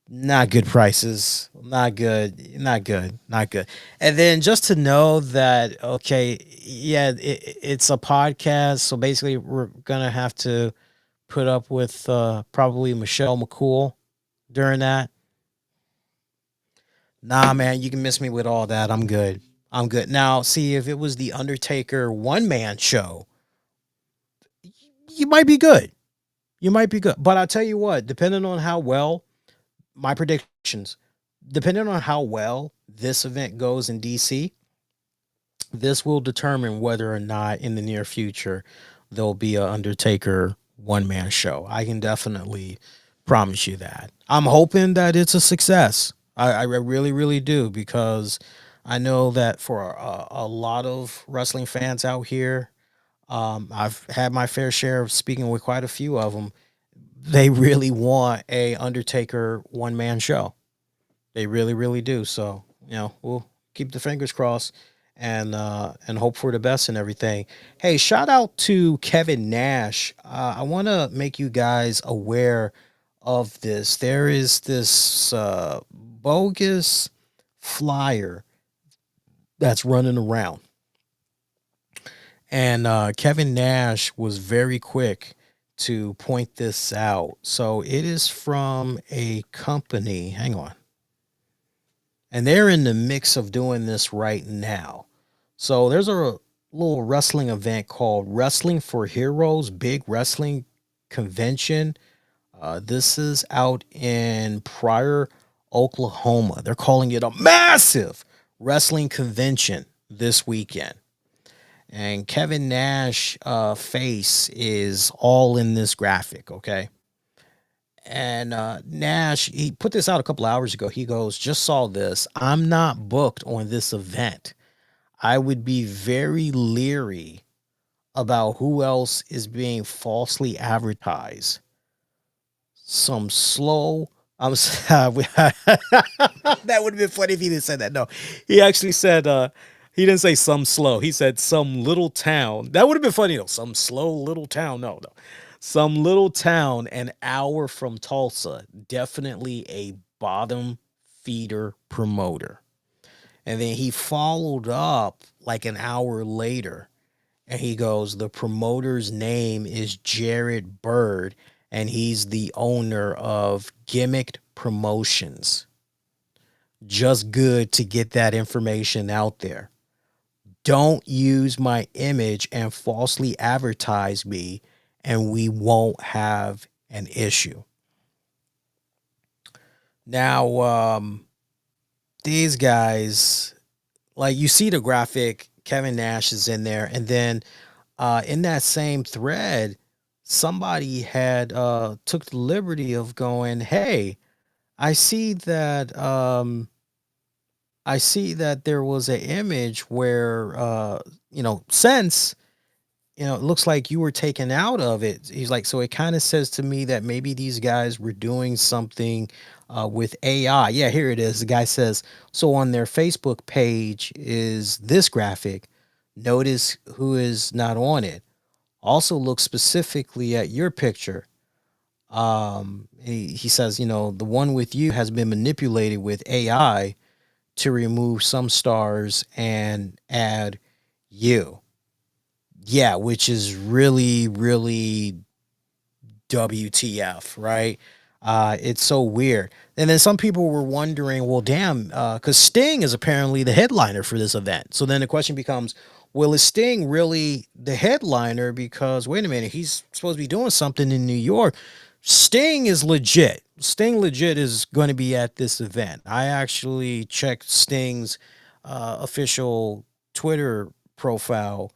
Not good prices. Not good. Not good. Not good. And then just to know that, okay, yeah, it's a podcast. So basically, we're going to have to put up with probably Michelle McCool during that. Nah, man, you can miss me with all that. I'm good. I'm good. Now, see, if it was the Undertaker one man show, you might be good. You might be good. But I'll tell you what, depending on how well my predictions, depending on how well this event goes in DC, this will determine whether or not in the near future there'll be a Undertaker one man show. I can definitely promise you that. I'm hoping that it's a success. I really, really do, because I know that for a lot of wrestling fans out here, I've had my fair share of speaking with quite a few of them. They really want a Undertaker one man show. They really, really do. So, we'll keep the fingers crossed and hope for the best and everything. Hey, shout out to Kevin Nash. I want to make you guys aware of this. There is this bogus flyer that's running around, and Kevin Nash was very quick to point this out. So it is from a company. Hang on. And they're in the mix of doing this right now. So there's a little wrestling event called Wrestling for Heroes Big Wrestling Convention. This is out in Pryor, Oklahoma. They're calling it a massive wrestling convention this weekend. And Kevin Nash face is all in this graphic, okay? And Nash, he put this out a couple hours ago. He goes, just saw this. I'm not booked on this event. I would be very leery about who else is being falsely advertised. Some slow. That would have been funny if he didn't say that. No, he actually said, he didn't say some slow. He said some little town. That would have been funny though. Some slow little town. No, no. Some little town an hour from Tulsa. Definitely a bottom feeder promoter. And then he followed up like an hour later and he goes, the promoter's name is Jared Bird and he's the owner of Gimmicked Promotions. Just good to get that information out there. Don't use my image and falsely advertise me, and we won't have an issue. Now, these guys, like you see the graphic, Kevin Nash is in there, and then in that same thread, somebody had took the liberty of going, hey, I see that there was an image where since it looks like you were taken out of it. He's like, so it kind of says to me that maybe these guys were doing something with AI. Yeah, here it is. The guy says, so on their Facebook page is this graphic. Notice who is not on it. Also look specifically at your picture. He says, the one with you has been manipulated with AI to remove some stars and add you. Yeah, which is really, really WTF, right? It's so weird. And then some people were wondering, well, damn, because Sting is apparently the headliner for this event. So then the question becomes, well, is Sting really the headliner? Because wait a minute, he's supposed to be doing something in New York. Sting is legit. Sting legit is going to be at this event. I actually checked Sting's official Twitter profile,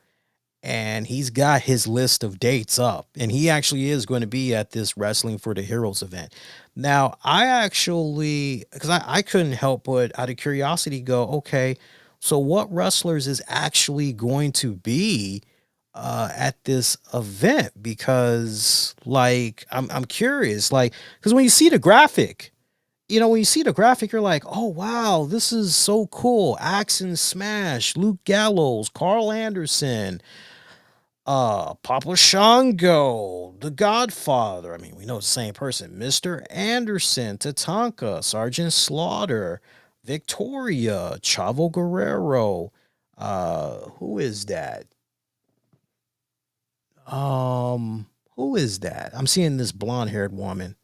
and he's got his list of dates up, and he actually is going to be at this Wrestling for the Heroes event. Now, I actually, because I couldn't help but out of curiosity go, okay, so what wrestlers is actually going to be at this event? Because like, I'm curious, like, because when you see the graphic, you're like, oh, wow, this is so cool. Axe and Smash, Luke Gallows, Carl Anderson, Papa Shango, The Godfather. I mean, we know it's the same person. Mr. Anderson, Tatanka, Sergeant Slaughter, Victoria, Chavo Guerrero. Who is that? Who is that? I'm seeing this blonde-haired woman.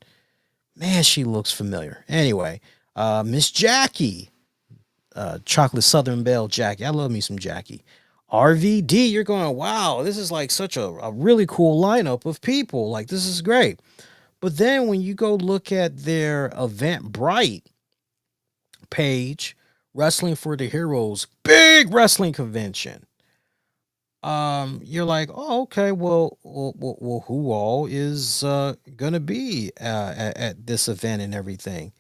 Man, she looks familiar. Anyway, Miss Jackie, Chocolate Southern Belle Jackie. I love me some Jackie. RVD, you're going, wow, this is like such a really cool lineup of people. Like, this is great. But then when you go look at their Eventbrite page, Wrestling for the Heroes, big wrestling convention. You're like, oh, okay, well, who all is gonna be at this event and everything?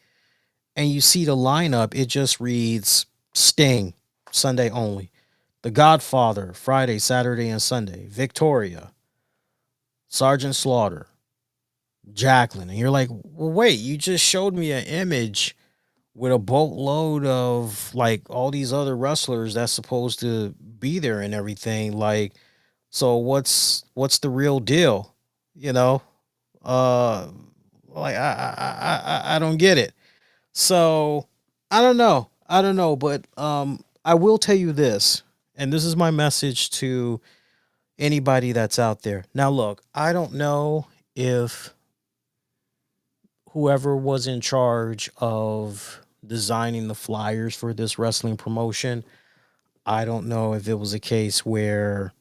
And you see the lineup, it just reads Sting, Sunday only. The Godfather, Friday, Saturday, and Sunday. Victoria, Sergeant Slaughter, Jacqueline. And you're like, well, wait, you just showed me an image with a boatload of like all these other wrestlers that's supposed to be there and everything. Like, so what's the real deal? You know? Uh like I don't get it. So I don't know. I don't know, but I will tell you this, and this is my message to anybody that's out there. Now look, I don't know if whoever was in charge of designing the flyers for this wrestling promotion, I don't know if it was a case where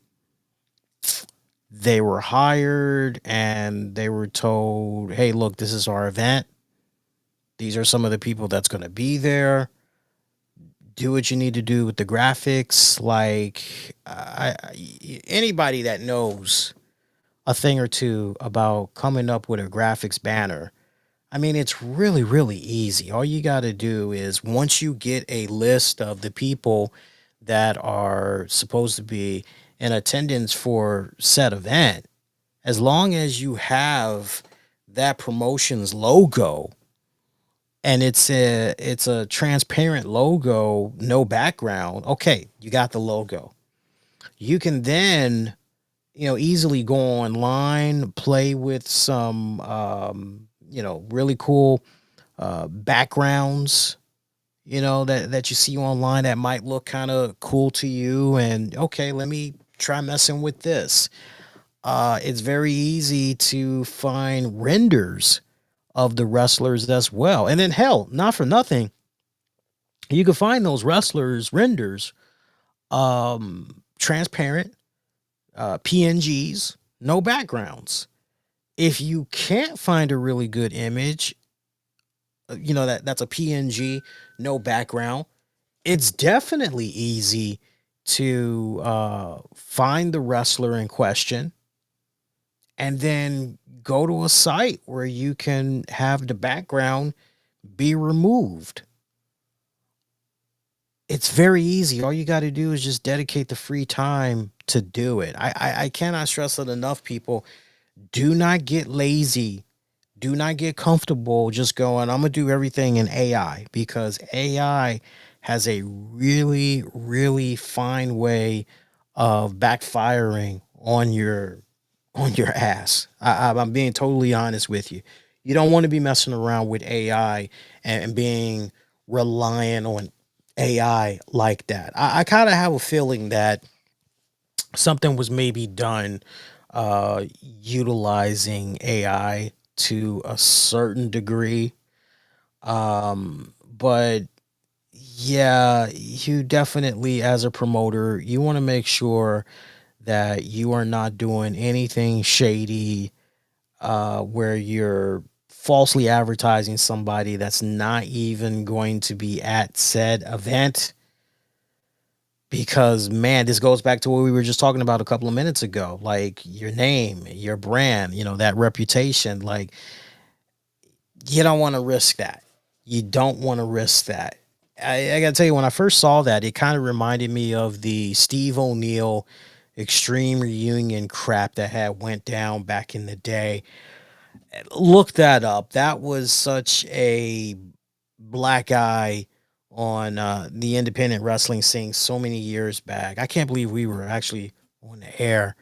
they were hired and they were told, "Hey, look, this is our event. These are some of the people that's going to be there. Do what you need to do with the graphics." Like, anybody that knows a thing or two about coming up with a graphics banner, I mean, it's really, really easy. All you got to do is once you get a list of the people that are supposed to be in attendance for said event, as long as you have that promotion's logo and it's a transparent logo, no background. Okay, you got the logo. You can then, easily go online, play with some really cool backgrounds, that you see online that might look kind of cool to you. And okay, let me try messing with this. It's very easy to find renders of the wrestlers as well. And then hell, not for nothing, you can find those wrestlers renders transparent, PNGs, no backgrounds. If you can't find a really good image, that's a PNG, no background, it's definitely easy to find the wrestler in question and then go to a site where you can have the background be removed. It's very easy. All you got to do is just dedicate the free time to do it. I cannot stress it enough, people. Do not get lazy. Do not get comfortable just going, I'm going to do everything in AI, because AI has a really, really fine way of backfiring on your ass. I'm being totally honest with you. You don't want to be messing around with AI and being reliant on AI like that. I kind of have a feeling that something was maybe done utilizing AI to a certain degree. But yeah, you definitely, as a promoter, you want to make sure that you are not doing anything shady, where you're falsely advertising somebody that's not even going to be at said event. Because man, this goes back to what we were just talking about a couple of minutes ago. Like, your name, your brand, that reputation. Like, you don't want to risk that. You don't want to risk that. I gotta tell you, when I first saw that, it kind of reminded me of the Steve O'Neill Extreme Reunion crap that had went down back in the day. Look that up. That was such a black eye on the independent wrestling scene so many years back. I can't believe we were actually on the air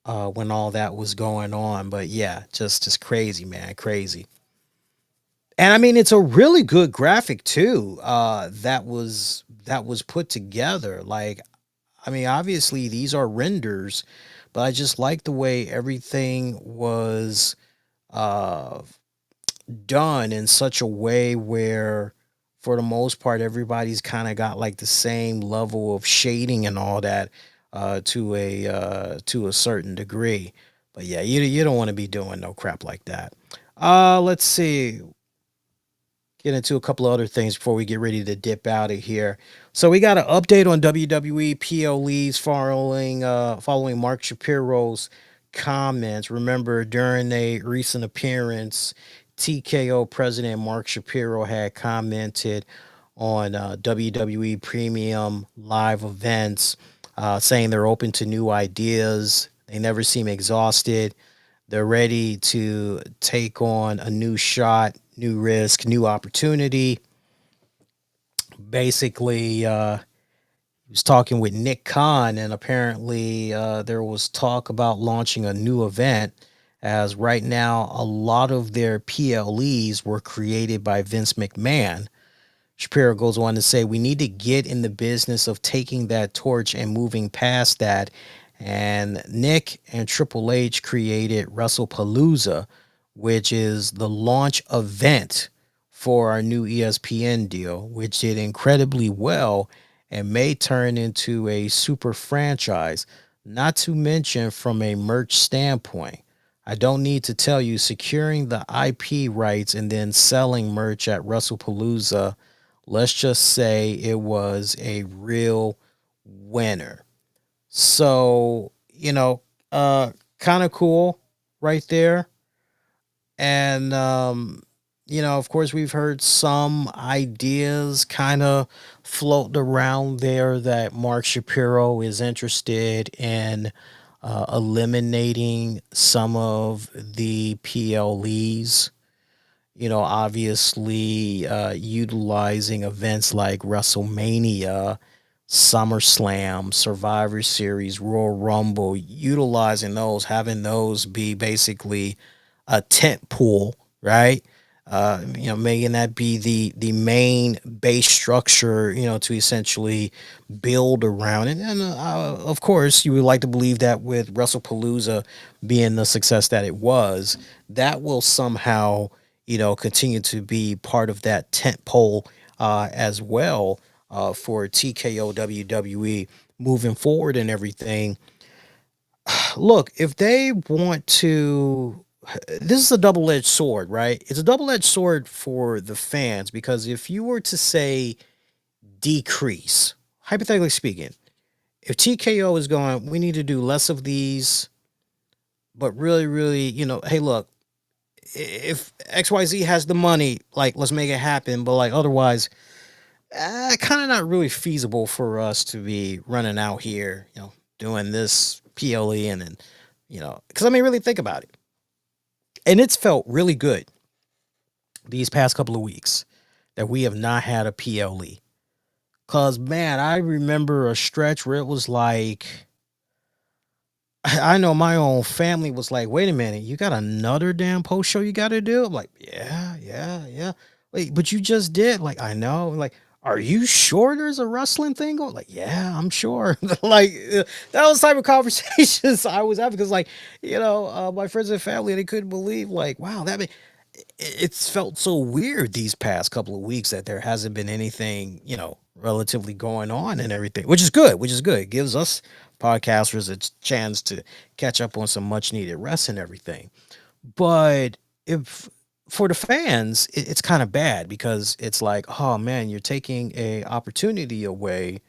when all that was going on. But yeah, just crazy, man, crazy. And I mean, it's a really good graphic too. That was put together. Like, I mean, obviously these are renders, but I just like the way everything was uh done in such a way where for the most part everybody's kind of got like the same level of shading and all that to a certain degree. But yeah, you don't want to be doing no crap like that. Let's see, get into a couple of other things before we get ready to dip out of here. So we got an update on WWE PLEs following Mark Shapiro's comments. Remember, during a recent appearance, TKO president Mark Shapiro had commented on WWE Premium live events, saying they're open to new ideas. They never seem exhausted. They're ready to take on a new shot, new risk, new opportunity. Basically, he was talking with Nick Khan, and apparently there was talk about launching a new event. As right now, a lot of their PLEs were created by Vince McMahon. Shapiro goes on to say, we need to get in the business of taking that torch and moving past that. And Nick and Triple H created WrestlePalooza, which is the launch event for our new ESPN deal, which did incredibly well and may turn into a super franchise, not to mention from a merch standpoint. I don't need to tell you, securing the IP rights and then selling merch at WrestlePalooza, let's just say it was a real winner. So, kind of cool right there. And, of course, we've heard some ideas kind of float around there that Mark Shapiro is interested in eliminating some of the PLEs, obviously utilizing events like WrestleMania, SummerSlam, Survivor Series, Royal Rumble, utilizing those, having those be basically a tent pool, right? Making that be the main base structure, to essentially build around it. And of course, you would like to believe that with WrestlePalooza being the success that it was, that will somehow, continue to be part of that tent pole as well for TKO WWE moving forward and everything. Look, if they want to, this is a double edged sword, right? It's a double edged sword for the fans because if you were to say decrease, hypothetically speaking, if TKO is going, we need to do less of these, but really, really, hey, look, if XYZ has the money, like, let's make it happen, but like, otherwise, kind of not really feasible for us to be running out here, doing this PLE and then, because I mean, really think about it. And it's felt really good these past couple of weeks that we have not had a PLE. Cause man, I remember a stretch where it was like, I know my own family was like, wait a minute, you got another damn post show you got to do? I'm like, yeah, yeah, yeah. Wait, but you just did. Like, I know. Like, are you sure there's a wrestling thing going? Like, yeah, I'm sure. Like, that was the type of conversations I was having because, like, my friends and family, they couldn't believe, like, wow, it's felt so weird these past couple of weeks that there hasn't been anything, relatively going on and everything, which is good, It gives us podcasters a chance to catch up on some much needed rest and everything. But if for the fans, it's kind of bad because it's like, oh man, you're taking a opportunity away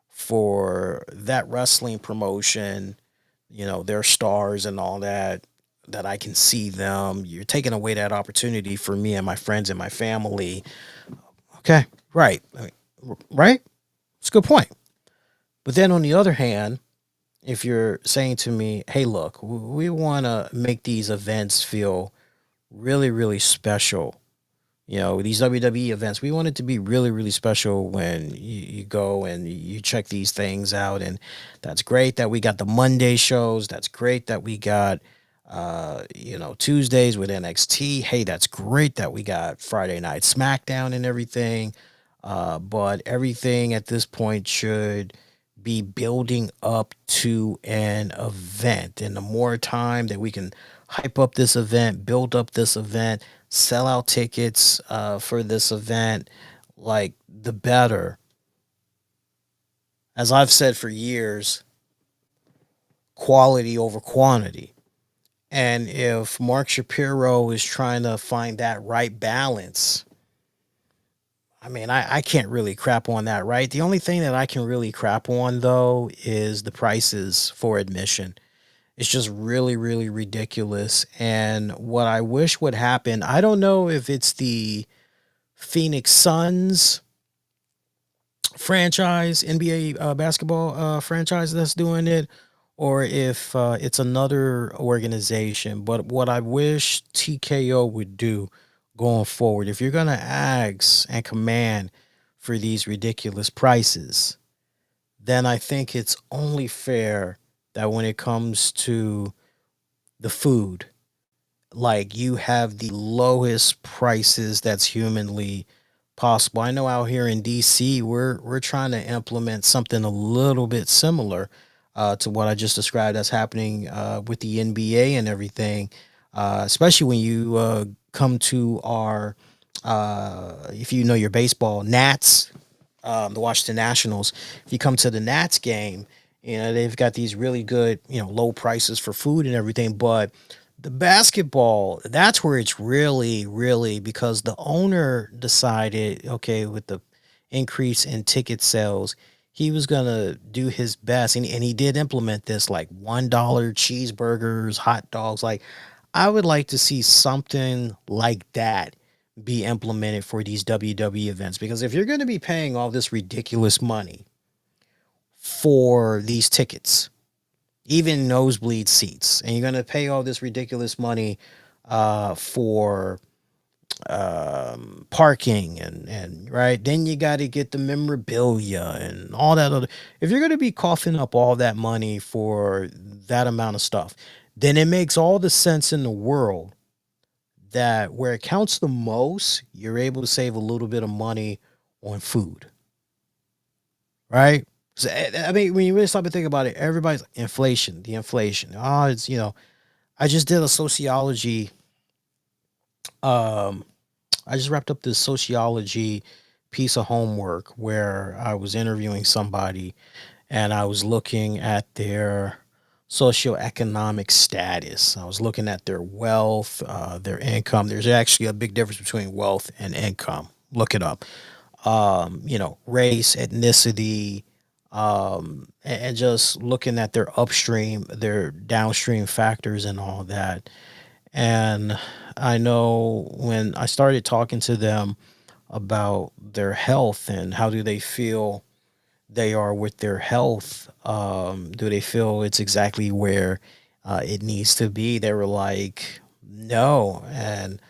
for that wrestling promotion, their stars and all that I can see them. You're taking away that opportunity for me and my friends and my family. Okay, right. I mean, right? It's a good point. But then on the other hand, if you're saying to me, hey, look, we want to make these events feel really, really special, These WWE events, we want it to be really, really special when you go and you check these things out. And that's great that we got the Monday shows. That's great that we got, Tuesdays with NXT. Hey, that's great that we got Friday Night SmackDown and everything. But everything at this point should be building up to an event. And the more time that we can hype up this event, build up this event, sell out tickets for this event, like the better. As I've said for years, quality over quantity. And if Mark Shapiro is trying to find that right balance, I mean, I can't really crap on that, right? The only thing that I can really crap on, though, is the prices for admission. It's just really, really ridiculous. And what I wish would happen, I don't know if it's the Phoenix Suns franchise, NBA basketball franchise that's doing it, or if it's another organization. But what I wish TKO would do going forward, if you're going to ask and command for these ridiculous prices, then I think it's only fair that when it comes to the food, like you have the lowest prices that's humanly possible. I know out here in DC, we're trying to implement something a little bit similar to what I just described that's happening with the NBA and everything. Especially when you come to our, if you know your baseball, Nats, the Washington Nationals. If you come to the Nats game, they've got these really good, low prices for food and everything. But the basketball, that's where it's really, really, because the owner decided, okay, with the increase in ticket sales, he was going to do his best. And he did implement this, like $1 cheeseburgers, hot dogs. Like, I would like to see something like that be implemented for these WWE events, because if you're going to be paying all this ridiculous money for these tickets, even nosebleed seats, and you're going to pay all this ridiculous money for parking and right, then you got to get the memorabilia and all that other. If you're going to be coughing up all that money for that amount of stuff, then it makes all the sense in the world that where it counts the most, you're able to save a little bit of money on food, right? So, I mean, when you really stop and think about it, everybody's the inflation. Oh, it's, I just did a sociology. Um, I just wrapped up this sociology piece of homework where I was interviewing somebody and I was looking at their socioeconomic status. I was looking at their wealth, their income. There's actually a big difference between wealth and income. Look it up. Race, ethnicity, and just looking at their upstream, their downstream factors and all that. And I know when I started talking to them about their health and how do they feel they are with their health, do they feel it's exactly where it needs to be? They were like, no. And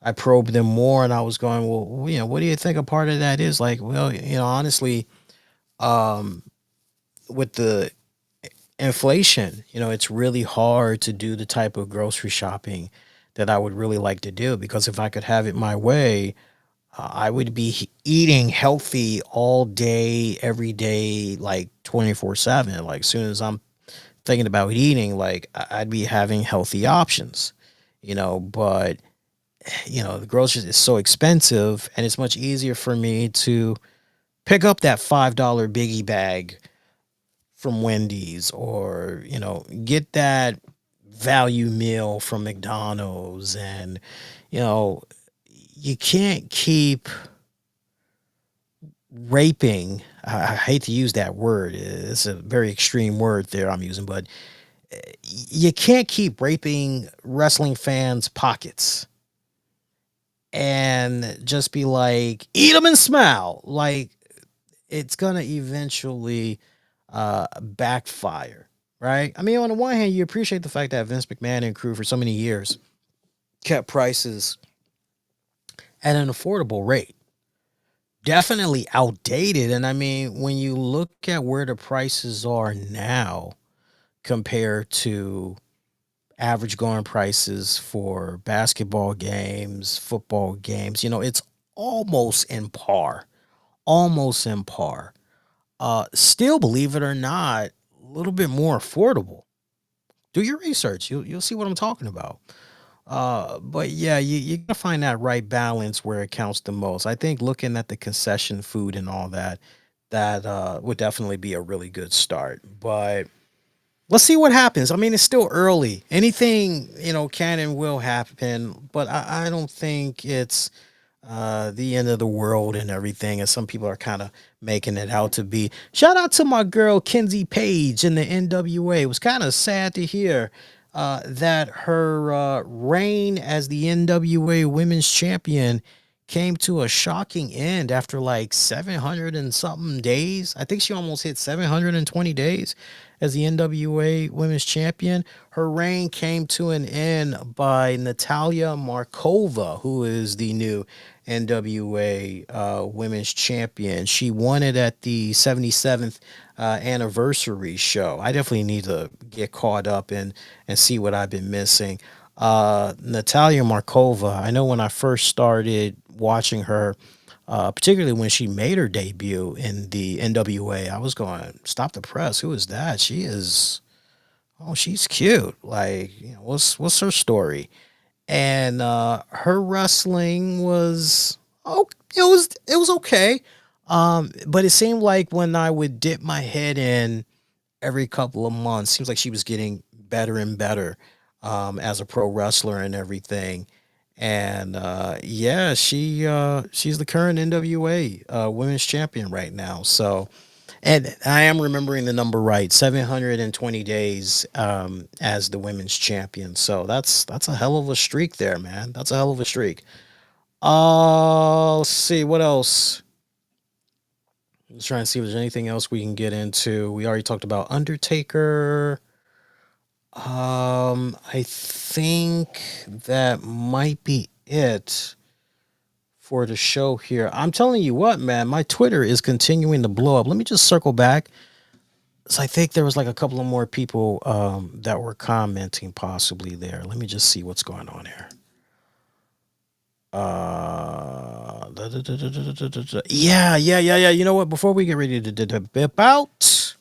I probed them more and I was going, well, what do you think a part of that is? Like, well, honestly, um, with the inflation, it's really hard to do the type of grocery shopping that I would really like to do, because if I could have it my way, I would be eating healthy all day, every day, like 24/7. Like, as soon as I'm thinking about eating, like I'd be having healthy options, but the groceries is so expensive, and it's much easier for me to pick up that $5 biggie bag from Wendy's, or get that value meal from McDonald's. And you know you can't keep raping. I hate to use that word, it's a very extreme word there I'm using, but you can't keep raping wrestling fans' pockets and just be like, eat them and smile. Like, it's gonna eventually backfire, right? I mean, on the one hand, you appreciate the fact that Vince McMahon and crew for so many years kept prices at an affordable rate. Definitely outdated. And I mean, when you look at where the prices are now compared to average going prices for basketball games, football games, it's almost in par. Almost in par. Still, believe it or not, a little bit more affordable. Do your research. You'll see what I'm talking about. But yeah, you gotta find that right balance where it counts the most. I think looking at the concession food and all that, that would definitely be a really good start. But let's see what happens. I mean, it's still early. Anything, can and will happen, but I don't think it's the end of the world and everything, as some people are kind of making it out to be. Shout out to my girl Kenzie Page in the NWA. It was kind of sad to hear that her reign as the NWA Women's Champion came to a shocking end after like 700 and something days. I think she almost hit 720 days as the NWA Women's Champion. Her reign came to an end by Natalia Markova, who is the new NWA Women's Champion. She won it at the 77th anniversary show. I definitely need to get caught up and see what I've been missing. Natalia Markova, I know when I first started watching her, particularly when she made her debut in the NWA, I was going, stop the press. Who is that? She's cute. Like, what's her story? And her wrestling was, it was okay. But it seemed like when I would dip my head in every couple of months, seems like she was getting better and better as a pro wrestler and everything. And yeah, she's the current NWA Women's Champion right now. So, and I am remembering the number right, 720 days as the Women's Champion. So that's a hell of a streak there, man. That's a hell of a streak. Let's see what else. Let's try and see if there's anything else we can get into. We already talked about Undertaker. I think that might be it for the show here. I'm telling you what, man, my Twitter is continuing to blow up. Let me just circle back. So I think there was like a couple of more people that were commenting possibly there. Let me just see what's going on here. Yeah. You know what? Before we get ready to debate about,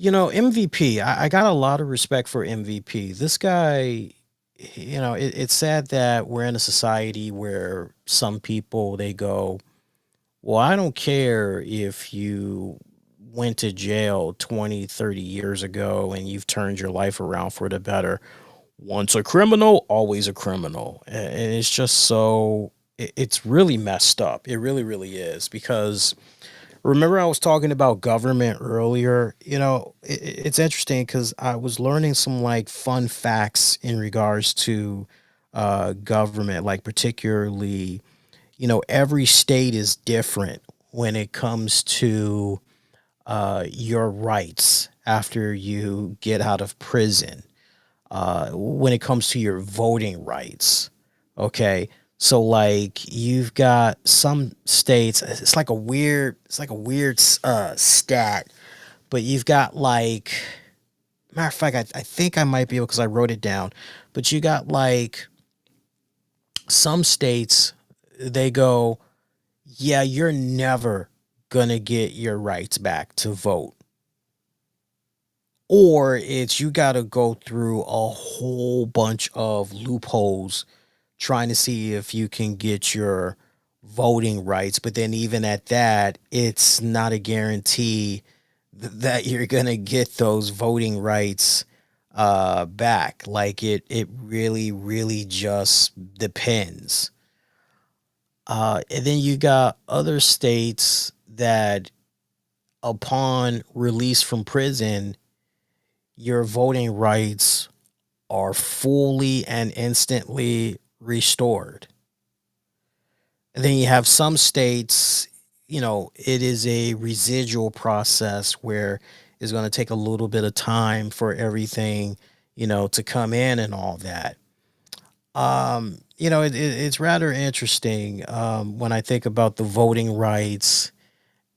MVP, I got a lot of respect for MVP. This guy, it's sad that we're in a society where some people, they go, well, I don't care if you went to jail 20, 30 years ago and you've turned your life around for the better. Once a criminal, always a criminal. And it's just so, it's really messed up. It really, really is. Because remember, I was talking about government earlier. It's interesting because I was learning some like fun facts in regards to government, like particularly, every state is different when it comes to your rights after you get out of prison, when it comes to your voting rights. Okay. So like you've got some states, it's like a weird stat, but you've got like, matter of fact, I think I might be able, because I wrote it down, but you got like some states, they go, yeah, you're never gonna get your rights back to vote. Or it's you got to go through a whole bunch of loopholes trying to see if you can get your voting rights. But then, even at that, it's not a guarantee that you're going to get those voting rights back. Like it really, really just depends. And then you got other states that, upon release from prison, your voting rights are fully and instantly restored. And then you have some states, it is a residual process where it's going to take a little bit of time for everything, to come in and all that. It's rather interesting when I think about the voting rights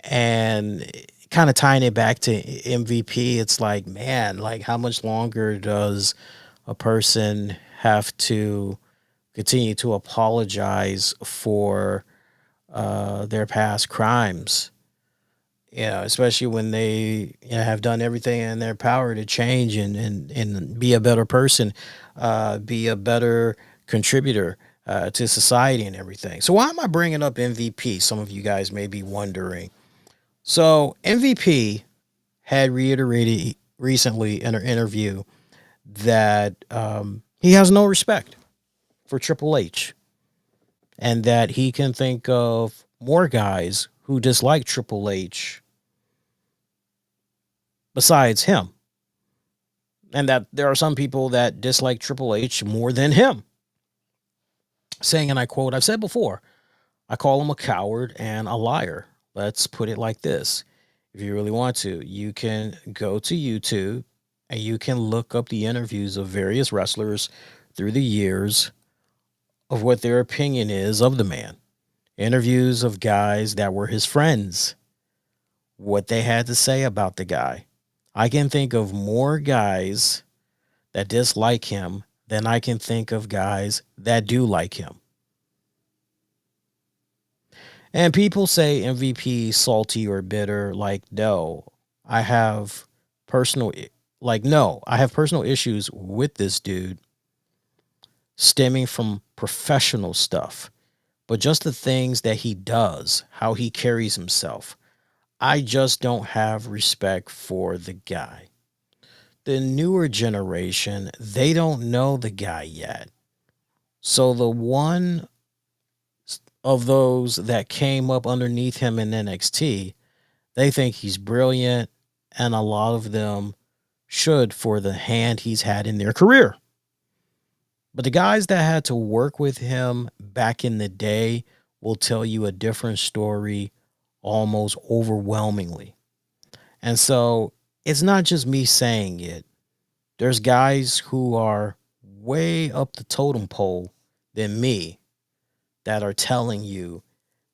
and kind of tying it back to MVP. It's like, man, like how much longer does a person have to continue to apologize for their past crimes? Especially when they have done everything in their power to change and be a better person, be a better contributor to society and everything. So why am I bringing up MVP? Some of you guys may be wondering. So MVP had reiterated recently in an interview that he has no respect for Triple H and that he can think of more guys who dislike Triple H besides him, and that there are some people that dislike Triple H more than him. Saying, and I quote, I've said before, I call him a coward and a liar. Let's put it like this. If you really want to, you can go to YouTube and you can look up the interviews of various wrestlers through the years of what their opinion is of the man. Interviews of guys that were his friends, what they had to say about the guy. I can think of more guys that dislike him than I can think of guys that do like him. And people say MVP salty or bitter. Like, no, I have personal, I have personal issues with this dude stemming from professional stuff, but just the things that he does, how he carries himself. I just don't have respect for the guy. The newer generation, they don't know the guy yet. So the one of those that came up underneath him in NXT, they think he's brilliant, and a lot of them should for the hand he's had in their career. But the guys that had to work with him back in the day will tell you a different story almost overwhelmingly. And so it's not just me saying it. There's guys who are way up the totem pole than me that are telling you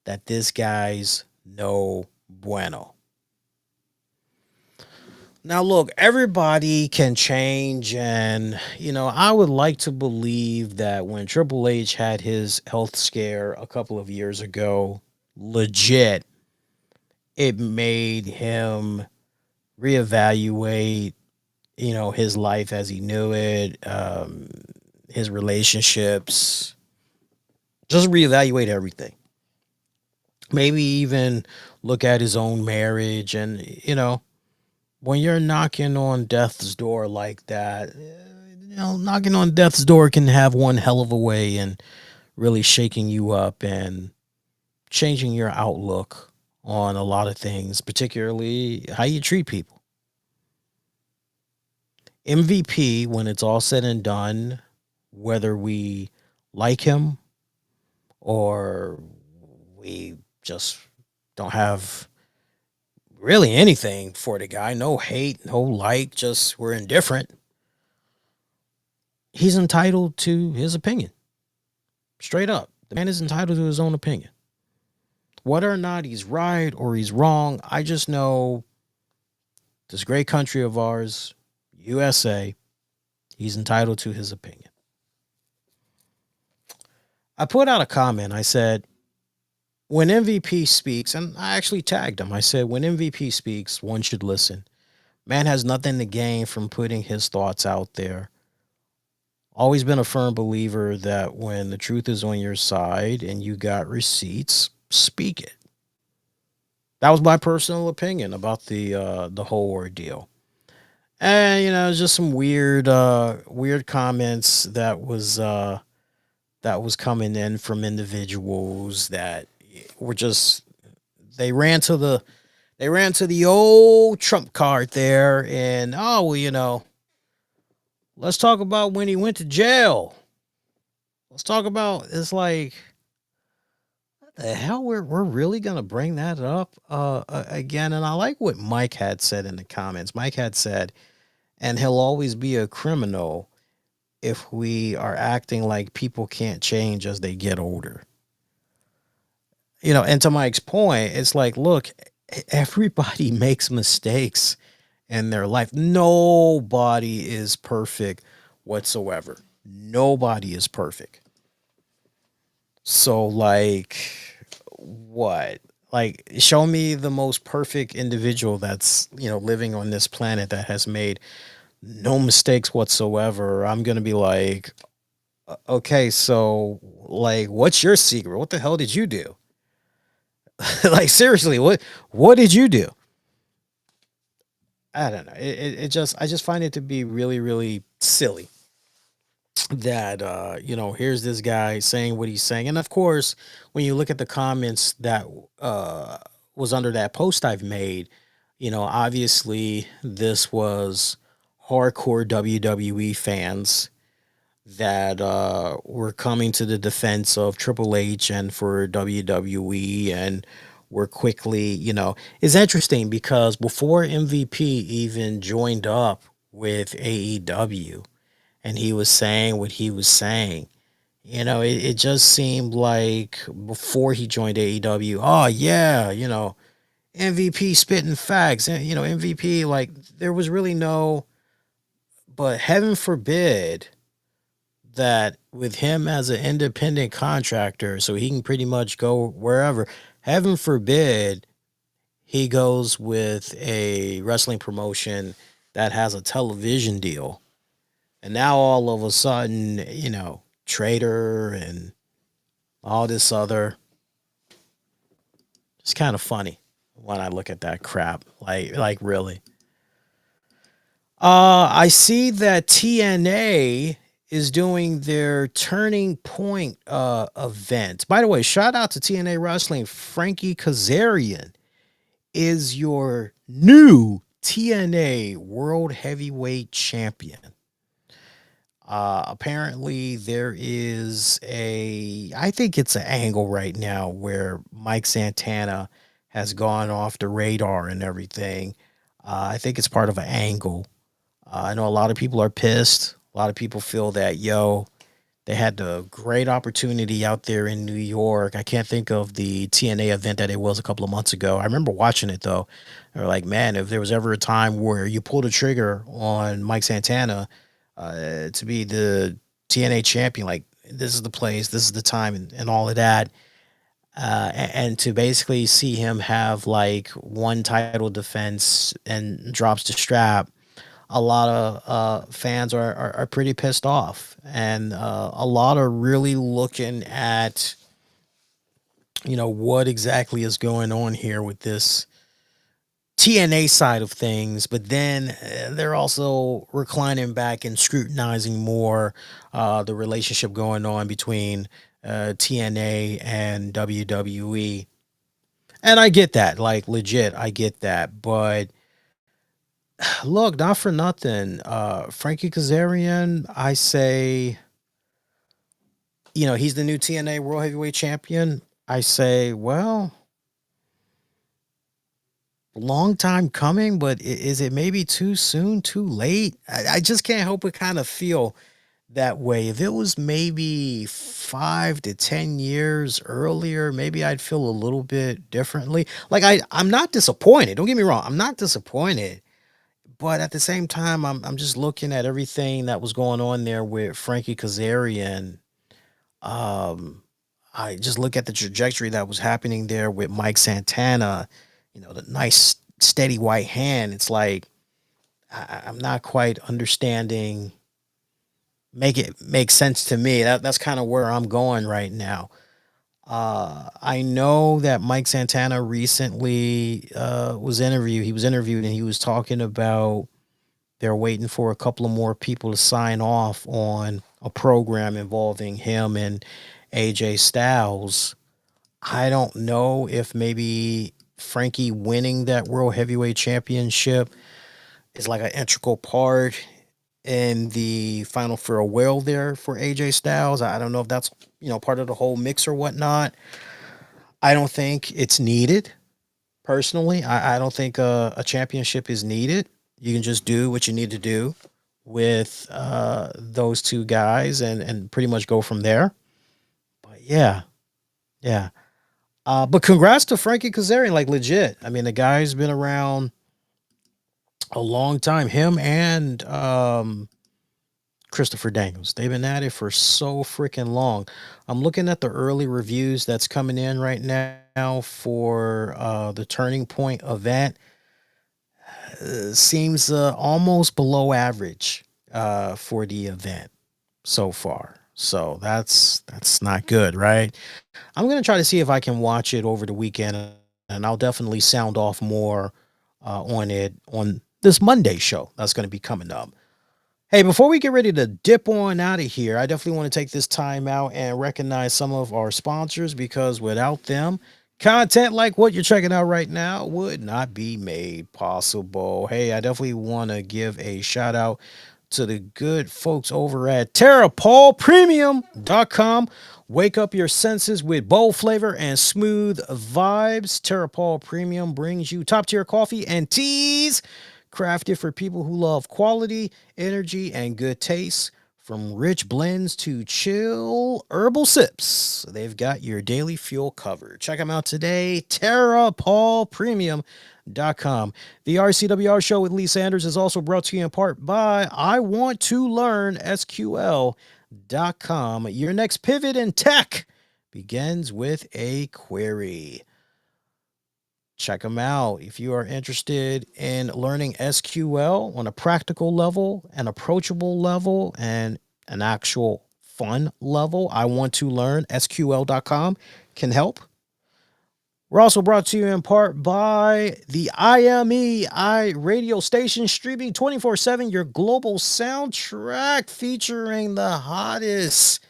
that this guy's no bueno. Now, look, everybody can change. And, I would like to believe that when Triple H had his health scare a couple of years ago, legit, it made him reevaluate, his life as he knew it, his relationships, just reevaluate everything. Maybe even look at his own marriage. And, when you're knocking on death's door like that, knocking on death's door can have one hell of a way in really shaking you up and changing your outlook on a lot of things, particularly how you treat people. MVP, when it's all said and done, whether we like him or we just don't have really anything for the guy, no hate, no like, just we're indifferent, he's entitled to his opinion. Straight up. The man is entitled to his own opinion. Whether or not he's right or he's wrong, I just know this great country of ours, USA, he's entitled to his opinion. I put out a comment. I said, when MVP speaks, and I actually tagged him. I said, when MVP speaks, one should listen. Man has nothing to gain from putting his thoughts out there. Always been a firm believer that when the truth is on your side and you got receipts, speak it. That was my personal opinion about the whole ordeal. And it's just some weird comments that was coming in from individuals that were just they ran to the old Trump card there. And let's talk about when he went to jail. Let's talk about, it's like, what the hell, we're really gonna bring that up again. And I like what Mike had said in the comments. Mike had said, and he'll always be a criminal if we are acting like people can't change as they get older. And to Mike's point, it's like, look, everybody makes mistakes in their life. Nobody is perfect whatsoever. Nobody is perfect. So, like, what? Like, show me the most perfect individual that's, living on this planet that has made no mistakes whatsoever. I'm going to be like, okay, so, like, what's your secret? What the hell did you do? Like, seriously, what did you do? I don't know. I just find it to be really, really silly that here's this guy saying what he's saying. And of course, when you look at the comments that uh was under that post I've made, obviously this was hardcore WWE fans that were coming to the defense of Triple H and for WWE, and were quickly, it's interesting because before MVP even joined up with AEW and he was saying what he was saying, it just seemed like before he joined AEW, oh yeah, MVP spitting facts, and MVP, like, there was really no, but heaven forbid that with him as an independent contractor, so he can pretty much go wherever. Heaven forbid he goes with a wrestling promotion that has a television deal. And now all of a sudden, Trader and all this other. It's kind of funny when I look at that crap. Like really. I see that TNA is doing their Turning Point event. By the way, shout out to TNA Wrestling. Frankie Kazarian is your new TNA World Heavyweight Champion. Apparently there is I think it's an angle right now where Mike Santana has gone off the radar and everything. I think it's part of an angle. I know a lot of people are pissed. A lot of people feel that, they had the great opportunity out there in New York. I can't think of the TNA event that it was a couple of months ago. I remember watching it though. They were like, man, if there was ever a time where you pulled a trigger on Mike Santana to be the TNA champion, like, this is the place, this is the time, and all of that. And to basically see him have like one title defense and drops the strap, a lot of fans are pretty pissed off, and a lot are really looking at what exactly is going on here with this TNA side of things. But then they're also reclining back and scrutinizing more the relationship going on between TNA and WWE. And I get that, like, legit, I get that, but look, not for nothing. Frankie Kazarian, I say, he's the new TNA World Heavyweight Champion. I say, well, long time coming, but is it maybe too soon, too late? I just can't help but kind of feel that way. If it was maybe 5 to 10 years earlier, maybe I'd feel a little bit differently. Like, I'm not disappointed. Don't get me wrong. I'm not disappointed. But at the same time, I'm just looking at everything that was going on there with Frankie Kazarian. Um, I just look at the trajectory that was happening there with Mike Santana. The nice steady white hand. It's like I'm not quite understanding. Make it make sense to me. That's kind of where I'm going right now. I know that Mike Santana recently was interviewed. He was interviewed and he was talking about they're waiting for a couple of more people to sign off on a program involving him and AJ Styles. I don't know if maybe Frankie winning that World Heavyweight Championship is like an integral part in the final farewell there for AJ Styles. I don't know if that's, part of the whole mix or whatnot. I don't think it's needed. Personally, I don't think a championship is needed. You can just do what you need to do with those two guys and pretty much go from there. But yeah, yeah. But congrats to Frankie Kazarian, like legit. I mean, the guy's been around a long time. Him and Christopher Daniels. They've been at it for so freaking long. I'm looking at the early reviews that's coming in right now for the Turning Point event. Seems almost below average for the event so far. So that's not good, right? I'm gonna try to see if I can watch it over the weekend, and I'll definitely sound off more on it on this Monday show that's going to be coming up. Hey, before we get ready to dip on out of here, I definitely want to take this time out and recognize some of our sponsors because without them, content like what you're checking out right now would not be made possible. Hey, I definitely want to give a shout out to the good folks over at TerraPaulPremium.com. Wake up your senses with bold flavor and smooth vibes. TerraPaul Premium brings you top tier coffee and teas crafted for people who love quality, energy, and good taste. From rich blends to chill herbal sips, they've got your daily fuel covered. Check them out today. TerraPaulPremium.com. The RCWR Show with Lee Sanders is also brought to you in part by I Want to Learn SQL.com. Your next pivot in tech begins with a query. Check them out if you are interested in learning SQL on a practical level, an approachable level, and an actual fun level. I Want to Learn SQL.com can help. We're also brought to you in part by the IMEI radio station, streaming 24/7, your global soundtrack featuring the hottest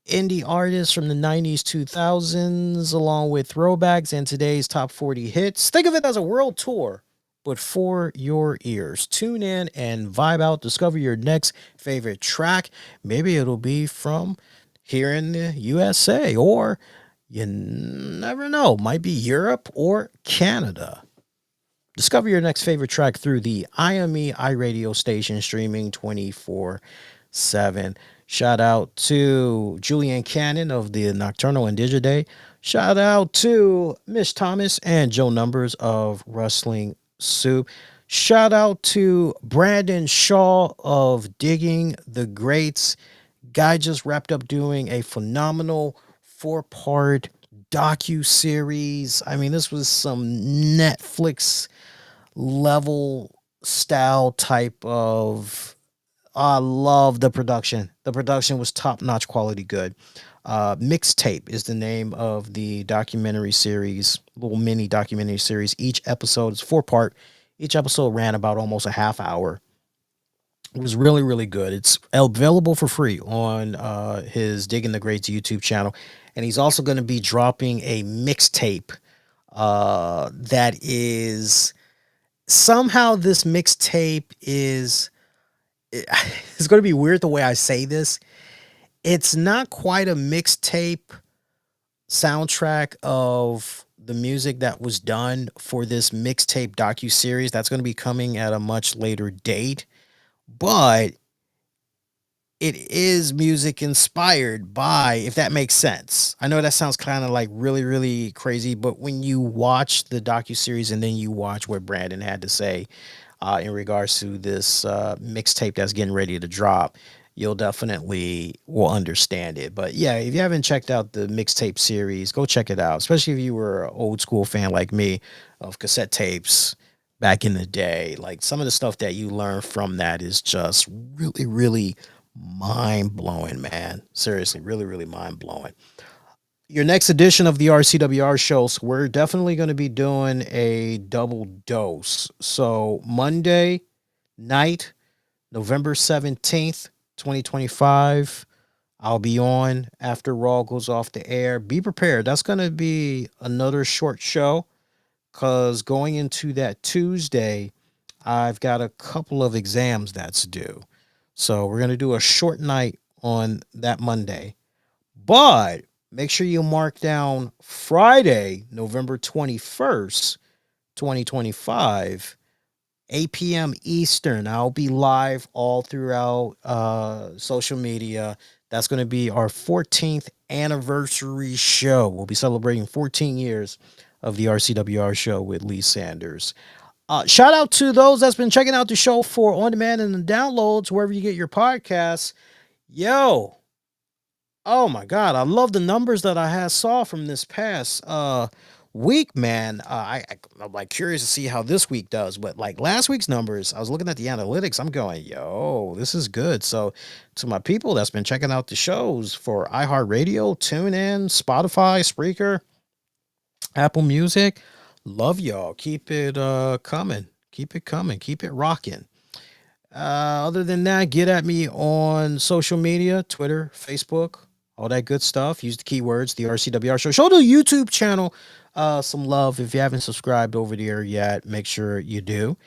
indie artists from the 90s, 2000s, along with throwbacks and today's top 40 hits. Think of it as a world tour, but for your ears. Tune in and vibe out. Discover your next favorite track. Maybe it'll be from here in the USA, or you never know, might be Europe or Canada. Discover your next favorite track through the IME iRadio station, streaming 24/7. Shout out to Julian Cannon of the Nocturnal and Digiday. Shout out to Miss Thomas and Joe Numbers of Wrestling Soup. Shout out to Brandon Shaw of Digging the Greats. Guy just wrapped up doing a phenomenal 4-part docu-series. I mean, this was some Netflix level style type of. I love the production. The production was top-notch quality good. Mixtape is the name of the documentary series, little mini documentary series. Each episode is 4-part. Each episode ran about almost a half hour. It was really, really good. It's available for free on his Digging the Greats YouTube channel. And he's also going to be dropping a mixtape that is somehow this mixtape is it's going to be weird the way I say this. It's not quite a mixtape soundtrack of the music that was done for this mixtape docu-series that's going to be coming at a much later date, but it is music inspired by, if that makes sense. I know that sounds kind of like really, really crazy, but when you watch the docu-series and then you watch what Brandon had to say in regards to this mixtape that's getting ready to drop, you'll definitely will understand it. But yeah, if you haven't checked out the mixtape series, go check it out, especially if you were an old school fan like me of cassette tapes back in the day. Like, some of the stuff that you learn from that is just really, really mind-blowing, man. Seriously, really, really mind-blowing. Your next edition of the RCWR show, so we're definitely going to be doing a double dose. So Monday night, November 17th, 2025, I'll be on after Raw goes off the air. Be prepared. That's going to be another short show because going into that Tuesday, I've got a couple of exams that's due. So we're going to do a short night on that Monday. But make sure you mark down Friday, November 21st, 2025. 8 p.m. Eastern. I'll be live all throughout social media. That's going to be our 14th anniversary show. We'll be celebrating 14 years of the RCWR show with Lee Sanders. Shout out to those that's been checking out the show for on demand and the downloads wherever you get your podcasts. Yo, oh my God, I love the numbers that I saw from this past week, man. I'm like curious to see how this week does, but like last week's numbers, I was looking at the analytics. I'm going, yo, this is good. So to my people that's been checking out the shows for iHeartRadio, TuneIn, Spotify, Spreaker, Apple Music, love y'all. Keep it coming. Keep it coming. Keep it rocking. Other than that, get at me on social media, Twitter, Facebook, all that good stuff. Use the keywords, the RCWR Show. Show the YouTube channel some love. If you haven't subscribed over there yet, make sure you do.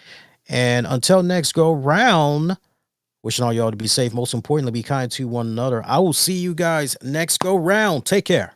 And until next go round, wishing all y'all to be safe. Most importantly, be kind to one another. I will see you guys next go round. Take care.